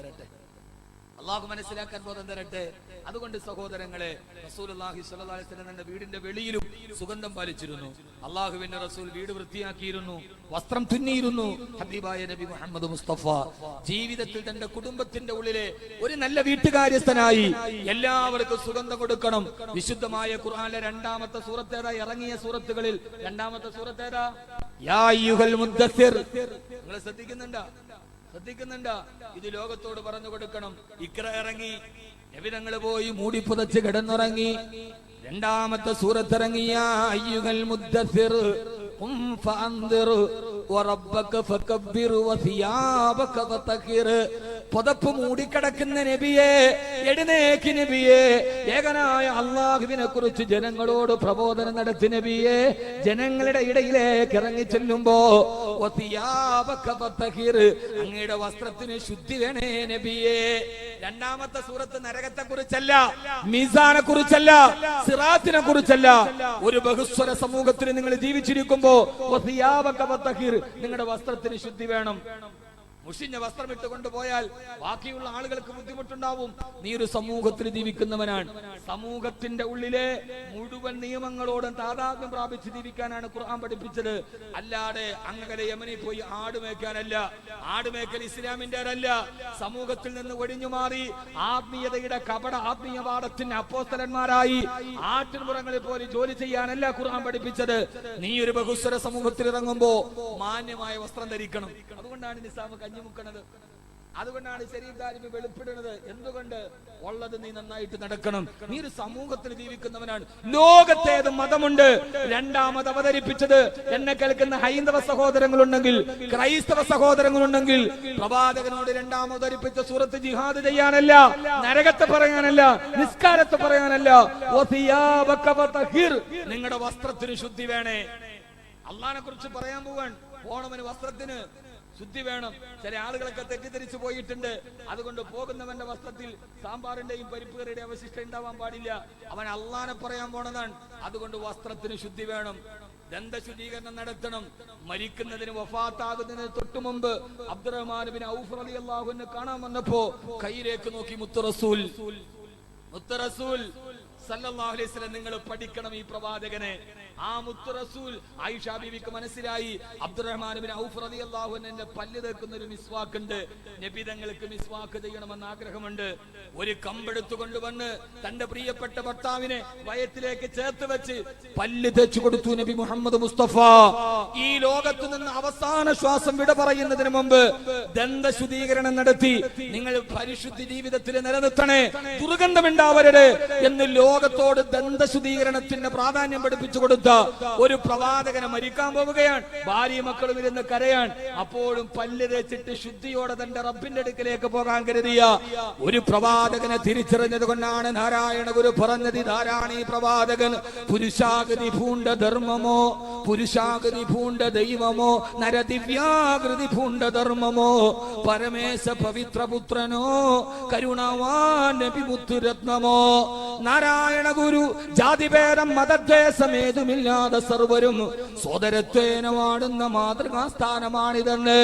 തരട്ടെ. അതുകൊണ്ട് സഹോദരങ്ങളെ, റസൂലുള്ളാഹി സ്വല്ലല്ലാഹു അലൈഹി വസല്ലം തന്റെ വീടിന്റെ വെളിയിലും സുഗന്ധം പാലിച്ചിരുന്നു. അള്ളാഹുവിന്റെ റസൂൽ വീട് വൃത്തിയാക്കിയിരുന്നു, വസ്ത്രം തുന്നിയിരുന്നു. ഹബീബായ നബി മുഹമ്മദ് മുസ്തഫ ജീവിതത്തിൽ തന്റെ കുടുംബത്തിന്റെ ഉള്ളിലെ ഒരു നല്ല വീട്ടുകാര്യസ്ഥനായി എല്ലാവർക്കും സുഗന്ധം കൊടുക്കണം. വിശുദ്ധമായ ഖുർആനിലെ രണ്ടാമത്തെ സൂറത്തേതാ? ഇറങ്ങിയ സൂറത്തുകളിൽ രണ്ടാമത്തെ സൂറത്തേതാ? യാ അയ്യുഹൽ മുദ്ദസ്സിർ. നിങ്ങൾ ശ്രദ്ധിക്കുന്നുണ്ടോ? ഇത് ലോകത്തോട് പറഞ്ഞു കൊടുക്കണം. ഇക്ര ഇറങ്ങി, നബി തങ്ങൾ പോയി മൂടി പുതച്ച് കിടന്നുറങ്ങി. രണ്ടാമത്തെ സൂറത്തിറങ്ങി യാ അയ്യുഹൽ മുദ്ദസ്സിർ ഖും ഫഅൻദിർ വറബ്ബക ഫകബ്ബിർ വസിയാബക ഫതഹിർ. പുതപ്പ് മൂടിക്കിടക്കുന്ന നബിയെ, എഴുന്നേക്ക് നബിയെ, ഏകനായ അള്ളാഹുവിനെ കുറിച്ച് ജനങ്ങളോട് പ്രബോധനം നടത്തി നബിയെ. ജനങ്ങളുടെ ഇടയിലേക്ക് ഇറങ്ങി ചെല്ലുമ്പോ വസിയാബക ഫതഹിർ, അങ്ങയുടെ വസ്ത്രത്തിന് ശുദ്ധി വേണേ നബിയെ. രണ്ടാമത്തെ സൂറത്ത് നരകത്തെ കുറിച്ചല്ല, മീസാനെ കുറിച്ചല്ല, സിറാത്തിനെ കുറിച്ചല്ല. ഒരു ബഹുസ്വര സമൂഹത്തിൽ നിങ്ങൾ ജീവിച്ചിരിക്കുമ്പോ വസിയാബക ഫതഹിർ, നിങ്ങളുടെ വസ്ത്രത്തിന് ശുദ്ധി വേണം. മുഷിഞ്ഞ വസ്ത്രം ഇട്ടുകൊണ്ട് പോയാൽ ബാക്കിയുള്ള ആളുകൾക്ക് ബുദ്ധിമുട്ടുണ്ടാവും. നീ ഒരു സമൂഹത്തിൽ ജീവിക്കുന്നവനാണ്. സമൂഹത്തിന്റെ ഉള്ളിലെ മുഴുവൻ നിയമങ്ങളോടും താതാത്മ്യം പ്രാപിച്ച് ജീവിക്കാനാണ് ഖുർആൻ പഠിപ്പിച്ചത്. അല്ലാതെ അങ്ങനെ യമനിൽ പോയി ആടുമേക്കാനല്ല. ആടുമേക്കൽ ഇസ്ലാമിന്റെ അല്ല. സമൂഹത്തിൽ നിന്ന് ഒഴിഞ്ഞു മാറി ആത്മീയതയുടെ കപട ആത്മീയവാദത്തിന് അപ്പോസ്തലന്മാരായി ആട്ടിൻപുറങ്ങളിൽ പോലും ജോലി ചെയ്യാനല്ല ഖുർആൻ പഠിപ്പിച്ചത്. നീ ഒരു ബഹുസ്വര സമൂഹത്തിൽ ഇറങ്ങുമ്പോ മാന്യമായ വസ്ത്രം ധരിക്കണം. അതുകൊണ്ടാണ് നിസാമ മുക്കണത്, അതുകൊണ്ടാണ് ശരീരധാരിമ വെളിപ്പെടുന്നത്. എന്തുകൊണ്ട്? ഉള്ളത് നീ നന്നായിട്ട് നടക്കണം. നീ ഒരു സമൂഹത്തിൽ ജീവിക്കുന്നവനാണ്. ലോകത്തേത് മതമുണ്ട് രണ്ടാമത് അവതരിപ്പിച്ചത്. എന്നെ കേൾക്കുന്ന ഹൈന്ദവ സഹോദരങ്ങളുണ്ടെങ്കിൽ, ക്രൈസ്തവ സഹോദരങ്ങളുണ്ടെങ്കിൽ, പ്രവാചകനോട് രണ്ടാമത് അവതരിപ്പിച്ച സൂറത്ത് ജിഹാദ് ചെയ്യാനല്ല, നരകത്തെ പറയാനല്ല, നിസ്കാരത്തെ പറയാനല്ല. നിങ്ങളുടെ വസ്ത്രത്തിന് ശുദ്ധി വേണേ. അള്ളാഹിനെ കുറിച്ച് പറയാൻ പോവാൻ ഓണമന് വസ്ത്രത്തിന് ശുദ്ധി വേണം. ചില ആളുകളൊക്കെ തെറ്റിദ്ധരിച്ചു പോയിട്ടുണ്ട്. അതുകൊണ്ട് പോകുന്നവന്റെ വസ്ത്രത്തിൽ സാമ്പാറിന്റെയും പരിപ്പുകറിയുടെ അവശിഷ്ടം ഉണ്ടാവാൻ പാടില്ല. അവൻ അള്ളാനെ പറയാൻ പോണതാണ്. അതുകൊണ്ട് വസ്ത്രത്തിന് ശുദ്ധി വേണം. ദന്തശുദ്ധീകരണം നടത്തണം. മരിക്കുന്നതിന്, വഫാത്താകുന്നതിന് തൊട്ടു മുമ്പ് അബ്ദുറഹ്മാൻ ബിൻ ഔഫ് റളിയല്ലാഹു അൻഹു കാണാൻ വന്നപ്പോ കയ്യിലേക്ക് നോക്കി മുത്ത് റസൂൽ സല്ലല്ലാഹു അലൈഹി വസല്ലം, നിങ്ങൾ പഠിക്കണം ഈ പ്രവാചകനെ. ആ മുത്ത് റസൂൽ ആയിഷ ബീവിക്ക് മനസ്സിലായി അബ്ദുറഹ്മാൻ ബിൻ ഔഫ് റളിയല്ലാഹു അൻഹുവിന്റെ പല്ല് തേക്കുന്ന ഒരു മിസ്വാക്ക് ഉണ്ട്. നബി തങ്ങൾക്ക് മിസ്വാക്ക് ചെയ്യണമെന്ന് ആഗ്രഹമുണ്ട്. ഒരു കമ്പെടുത്തു കൊണ്ടുവന്ന് തന്റെ പ്രിയപ്പെട്ട ഭർത്താവിനെ വയറ്റിലേക്ക് ചേർത്ത് വെച്ച് പല്ല് തേച്ചു കൊടുത്തു നബി മുഹമ്മദ് മുസ്തഫ. ഈ ലോകത്തു നിന്ന് അവസാന ശ്വാസം വിട പറയുന്നതിന് മുമ്പ് ദന്തശുദ്ധീകരണം നടത്തി നിങ്ങൾ പരിശുദ്ധ ജീവിതത്തിൽ നിലനിർത്തണേ, ദുർഗന്ധമുണ്ടാവരുത് എന്ന് ലോകത്തോട് ദന്തശുദ്ധീകരണത്തിന്റെ പ്രാധാന്യം പഠിപ്പിച്ചു കൊടുത്ത ഒരു പ്രവാചകനെ മരിക്കാൻ പോവുകയാണ്. ഭാര്യ മക്കളും ഇരുന്ന് കരയാൻ. അപ്പോഴും പല്ല് തേച്ചിട്ട് ശുദ്ധിയോടെ തന്റെ റബ്ബിന്റെ അടുക്കലേക്ക് പോകാൻ കരുതിയ ഒരു പ്രവാചകനെ തിരിച്ചറിഞ്ഞത് കൊണ്ടാണ് നാരായണ ഗുരു പറഞ്ഞത്, ഇതാരാണ് ഈ പ്രവാചകൻ? പുരുഷാകൃതി പൂണ്ട ധർമ്മമോ, പുരുഷാകൃതി പൂണ്ട ദൈവമോ, നരദിവ്യാകൃതി പൂണ്ട ധർമ്മമോ, പരമേശ പവിത്രപുത്രനോ, കരുണാവാൻ നബി മുത്തുരത്നമോ. നാരായണ ഗുരു ജാതിഭേദം മതദ്വേഷമേതുമില്ലാതെ സർവരും സോദരത്വേന വാടുന്ന മാതൃകാസ്ഥാനമാണിതെന്ന്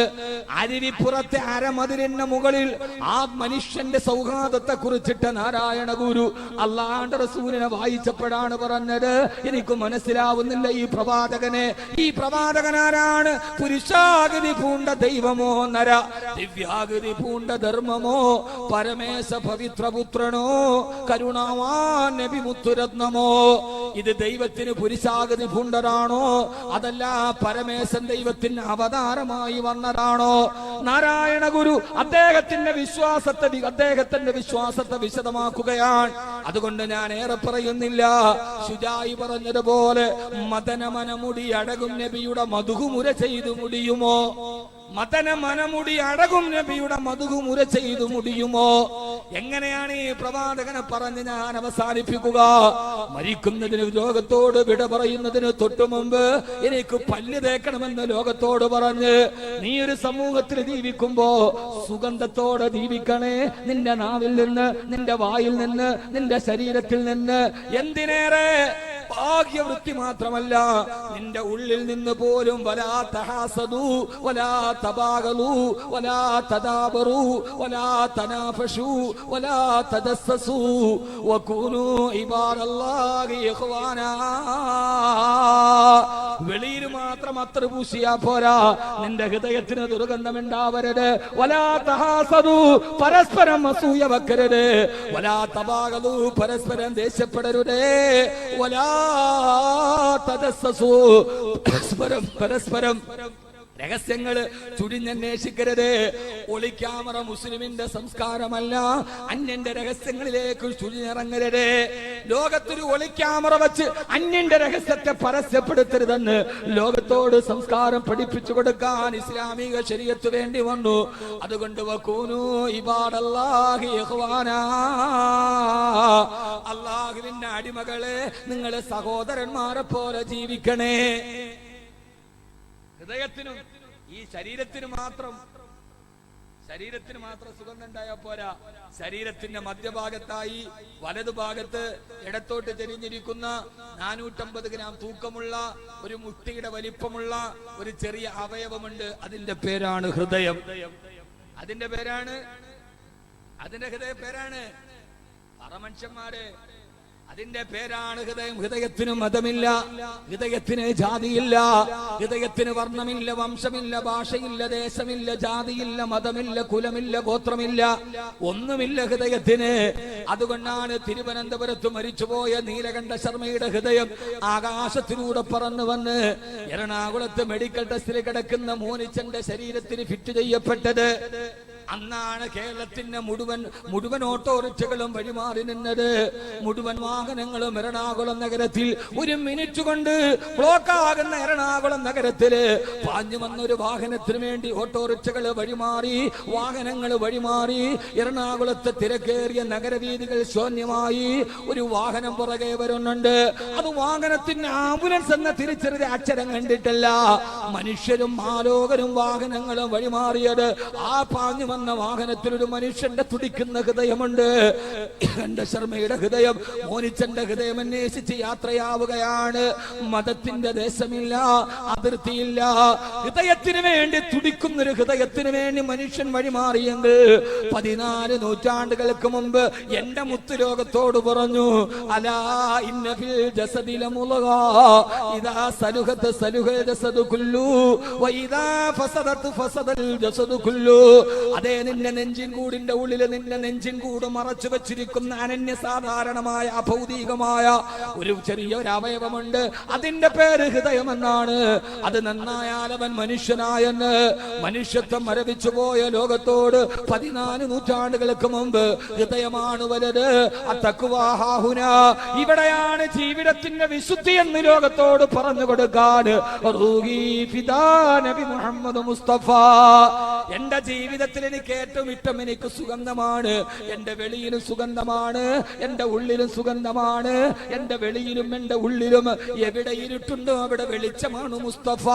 അരുവിപ്പുറത്തെ അരമതിലിന് മുകളിൽ ആ മനുഷ്യന്റെ സൗഹാർദ്ദത്തെ കുറിച്ചിട്ട് നാരായണ ഗുരു അല്ലാഹുവിന്റെ റസൂലിനെ വായിച്ചപ്പോഴാണ് പറഞ്ഞത്, എനിക്ക് മനസ്സിലാവുന്നില്ല ഈ പ്രവാചകനെ. ഈ പ്രവാചകനാരാണ്? പുരുഷാകൃതി പൂണ്ട ദൈവമോ, നര ദിവ്യാകൃതി പൂണ്ട ധർമ്മമോ, പരമേശ പവിത്രപുത്രനോ, കരുണാവാൻ നബി മുത്തുരത്നമോ. ഇത് ദൈവത്തിന് പുരുഷാകൃതി പൂണ്ടതാണോ? അതല്ല പരമേശൻ ദൈവത്തിന് അവതാരമായി വന്നതാണോ? നാരായണ ഗുരു അദ്ദേഹത്തിന്റെ വിശ്വാസത്തെ വിശദമാക്കുകയാണ്. അതുകൊണ്ട് ഞാൻ ഏറെ പറയുന്നില്ല. ശുജായി പറഞ്ഞതുപോലെ മദന മനമുടി അടകും നബിയുടെ മധുഹുമുര ചെയ്തു മുടിയുമോ? മദന മനമുടി അടകും നബിയുടെ മധുഹുമുര ചെയ്തു മുടിയുമോ? എങ്ങനെയാണ് ഈ പ്രവാചകനെ പറഞ്ഞ് ഞാൻ അവസാനിപ്പിക്കുക? മരിക്കുന്നതിന്, ലോകത്തോട് വിട പറയുന്നതിന് തൊട്ടു മുമ്പ് എനിക്ക് പല്ല് തേക്കണമെന്ന് ലോകത്തോട് പറഞ്ഞ് നീ ഒരു സമൂഹത്തിൽ ജീവിക്കുമ്പോ സുഗന്ധത്തോടെ ജീവിക്കണേ. നിന്റെ നാവിൽ നിന്ന്, നിന്റെ വായിൽ നിന്ന്, നിന്റെ ശരീരത്തിൽ നിന്ന്. എന്തിനേറെ ബാഹ്യവൃത്തി മാത്രമല്ല, നിന്റെ ഉള്ളിൽ നിന്ന് പോലും വലാ തഹാസദു വലാ തബാഗലു വലാ തദാബറു വലാ തനാഫഷു വലാ തദസ്സസു വകൂനു ഇബാദല്ലാഹി ഇഖ്വാനാ. വെളിയിൽ മാത്രം അത്ര പൂശിയാ പോരാ, നിന്റെ ഹൃദയത്തിന് ദുർഗന്ധമുണ്ടാവരുത്. വലാ തഹാസദു, പരസ്പരം അസൂയ വെക്കരുത്. വലാ തബാഗലു, പരസ്പരം ദേഷ്യപ്പെടരുത്. വലാ തദസ്സസു, പരസ്പരം രഹസ്യങ്ങള് ചുഴിഞ്ഞന്വേഷിക്കരുത്. ഒളിക്യാമറ മുസ്ലിമിന്റെ സംസ്കാരമല്ല. അന്യന്റെ രഹസ്യങ്ങളിലേക്ക് ചുഴിഞ്ഞിറങ്ങരുത്. ലോകത്തൊരു ഒളിക്യാമറ വെച്ച് അന്യന്റെ രഹസ്യത്തെ പരസ്യപ്പെടുത്തരുതെന്ന് ലോകത്തോട് സംസ്കാരം പഠിപ്പിച്ചു കൊടുക്കാൻ ഇസ്ലാമിക ശരീഅത്ത് വേണ്ടി വന്നു. അതുകൊണ്ട് വകൂനു ഇബാദല്ലാഹി ഇഖ്വാനാ, അല്ലാഹുവിന്റെ അടിമകളെ നിങ്ങളെ സഹോദരന്മാരെ പോലെ ജീവിക്കണേ. ഹൃദയത്തിനും ഈ ശരീരത്തിന് മാത്രം സുഗന്ധം ഉണ്ടായാൽ പോരാ. ശരീരത്തിന്റെ മധ്യഭാഗത്തായി വലതുഭാഗത്ത് ഇടത്തോട്ട് ചെരിഞ്ഞിരിക്കുന്ന 450 ഗ്രാം തൂക്കമുള്ള ഒരു മുട്ടിയുടെ വലിപ്പമുള്ള ഒരു ചെറിയ അവയവമുണ്ട്. അതിന്റെ പേരാണ് ഹൃദയം. അതിന്റെ ഹൃദയ പേരാണ് പരമനുഷ്യന്മാരെ. അതിന്റെ പേരാണ് ഹൃദയം. ഹൃദയത്തിന് മതമില്ല, ഹൃദയത്തിന് ജാതിയില്ല, ഹൃദയത്തിന് വർണ്ണമില്ല, വംശമില്ല, ഭാഷയില്ല, ദേശമില്ല, ജാതിയില്ല, മതമില്ല, കുലമില്ല, ഗോത്രമില്ല, ഒന്നുമില്ല ഹൃദയത്തിന്. അതുകൊണ്ടാണ് തിരുവനന്തപുരത്ത് മരിച്ചുപോയ നീലകണ്ഠ ശർമ്മയുടെ ഹൃദയം ആകാശത്തിലൂടെ പറന്നു വന്ന് എറണാകുളത്ത് മെഡിക്കൽ ടെസ്റ്റിൽ കിടക്കുന്ന മോനിച്ചന്റെ ശരീരത്തിന് ഫിറ്റ് ചെയ്യപ്പെട്ടത്. അന്നാണ് കേരളത്തിന്റെ മുഴുവൻ ഓട്ടോറിക്ഷകളും വഴിമാറി നിന്നത്. മുഴുവൻ വാഹനങ്ങളും എറണാകുളം നഗരത്തിൽ ഒരു മിനിറ്റ് കൊണ്ട് ബ്ലോക്ക് ആകുന്ന എറണാകുളം നഗരത്തില് പാഞ്ഞു വന്നൊരു വാഹനത്തിന് വേണ്ടി ഓട്ടോറിക്ഷകൾ വഴിമാറി, വാഹനങ്ങൾ വഴിമാറി. എറണാകുളത്തെ തിരക്കേറിയ നഗരവീഥികൾ ശൂന്യമായി. ഒരു വാഹനം പുറകെ വരുന്നുണ്ട്. അത് വാഹനത്തിന് ആംബുലൻസ് എന്ന തിരിച്ചറിയ അക്ഷരം കണ്ടിട്ടല്ല. മനുഷ്യരും ആലോകരും വാഹനങ്ങളും വഴിമാറിയത്. ആ പാഞ്ഞു വന്ന വാഹനത്തിൽ ഒരു മനുഷ്യന്റെ തുടിക്കുന്ന ഹൃദയമുണ്ട്. എന്റെ ശർമ്മയുടെ ഹൃദയം, മോനിച്ചന്റെ ഹൃദയം അന്വേഷിച്ച് യാത്രയാവുകയാണ്. മതത്തിന്റെ ദേശമില്ല, അതിർത്തിയില്ല. ഹൃദയത്തിന് വേണ്ടി തുടിക്കുന്നൊരു ഹൃദയത്തിന് വേണ്ടി മനുഷ്യൻ വഴിമാറിയെങ്കിൽ 14 നൂറ്റാണ്ടുകൾക്ക് മുമ്പ് എന്റെ മുത്തുലോകത്തോട് പറഞ്ഞു, അലാ ഇന്ന ഫിൽ ജസദില മുളഗാ ഇദാ സലുഹത സലുഹൽ ജസദു കുല്ലു വഇദാ ഫസദത ഫസദൽ ജസദു കുല്ലു. അതേ, നിന്റെ നെഞ്ചിൻ കൂടിന്റെ ഉള്ളില് നിന്റെ നെഞ്ചിൻ കൂട് മറച്ചു വെച്ചിരിക്കുന്ന അനന്യ സാധാരണമായ അഭൗതികമായ ഒരു ചെറിയൊരു അവയവമുണ്ട്. അതിന്റെ പേര് ഹൃദയമെന്നാണ്. അത് നന്നായാൽ അവൻ മനുഷ്യനായെന്ന് മനുഷ്യത്വം മരവിച്ചു പോയ ലോകത്തോട് 14 നൂറ്റാണ്ടുകൾക്ക് മുമ്പ് ഹൃദയമാണ് വലുത്. അത്തഖ്വാഹാഹുന, ഇവിടെയാണ് ജീവിതത്തിന്റെ വിശുദ്ധി എന്ന് ലോകത്തോട് പറഞ്ഞു കൊടുക്കാൻ റൂഹി ഫിദാ നബി മുഹമ്മദ് മുസ്തഫ. എന്റെ ജീവിതത്തിൽ എനിക്ക് ഏറ്റവും ഇഷ്ടം, എനിക്ക് സുഗന്ധമാണ്. എന്റെ വെളിയിലും സുഗന്ധമാണ്, എന്റെ ഉള്ളിലും സുഗന്ധമാണ്. എന്റെ വെളിയിലും എന്റെ ഉള്ളിലും എവിടെ ഇരുട്ടുണ്ടോ അവിടെ വെളിച്ചമാണ് മുസ്തഫ.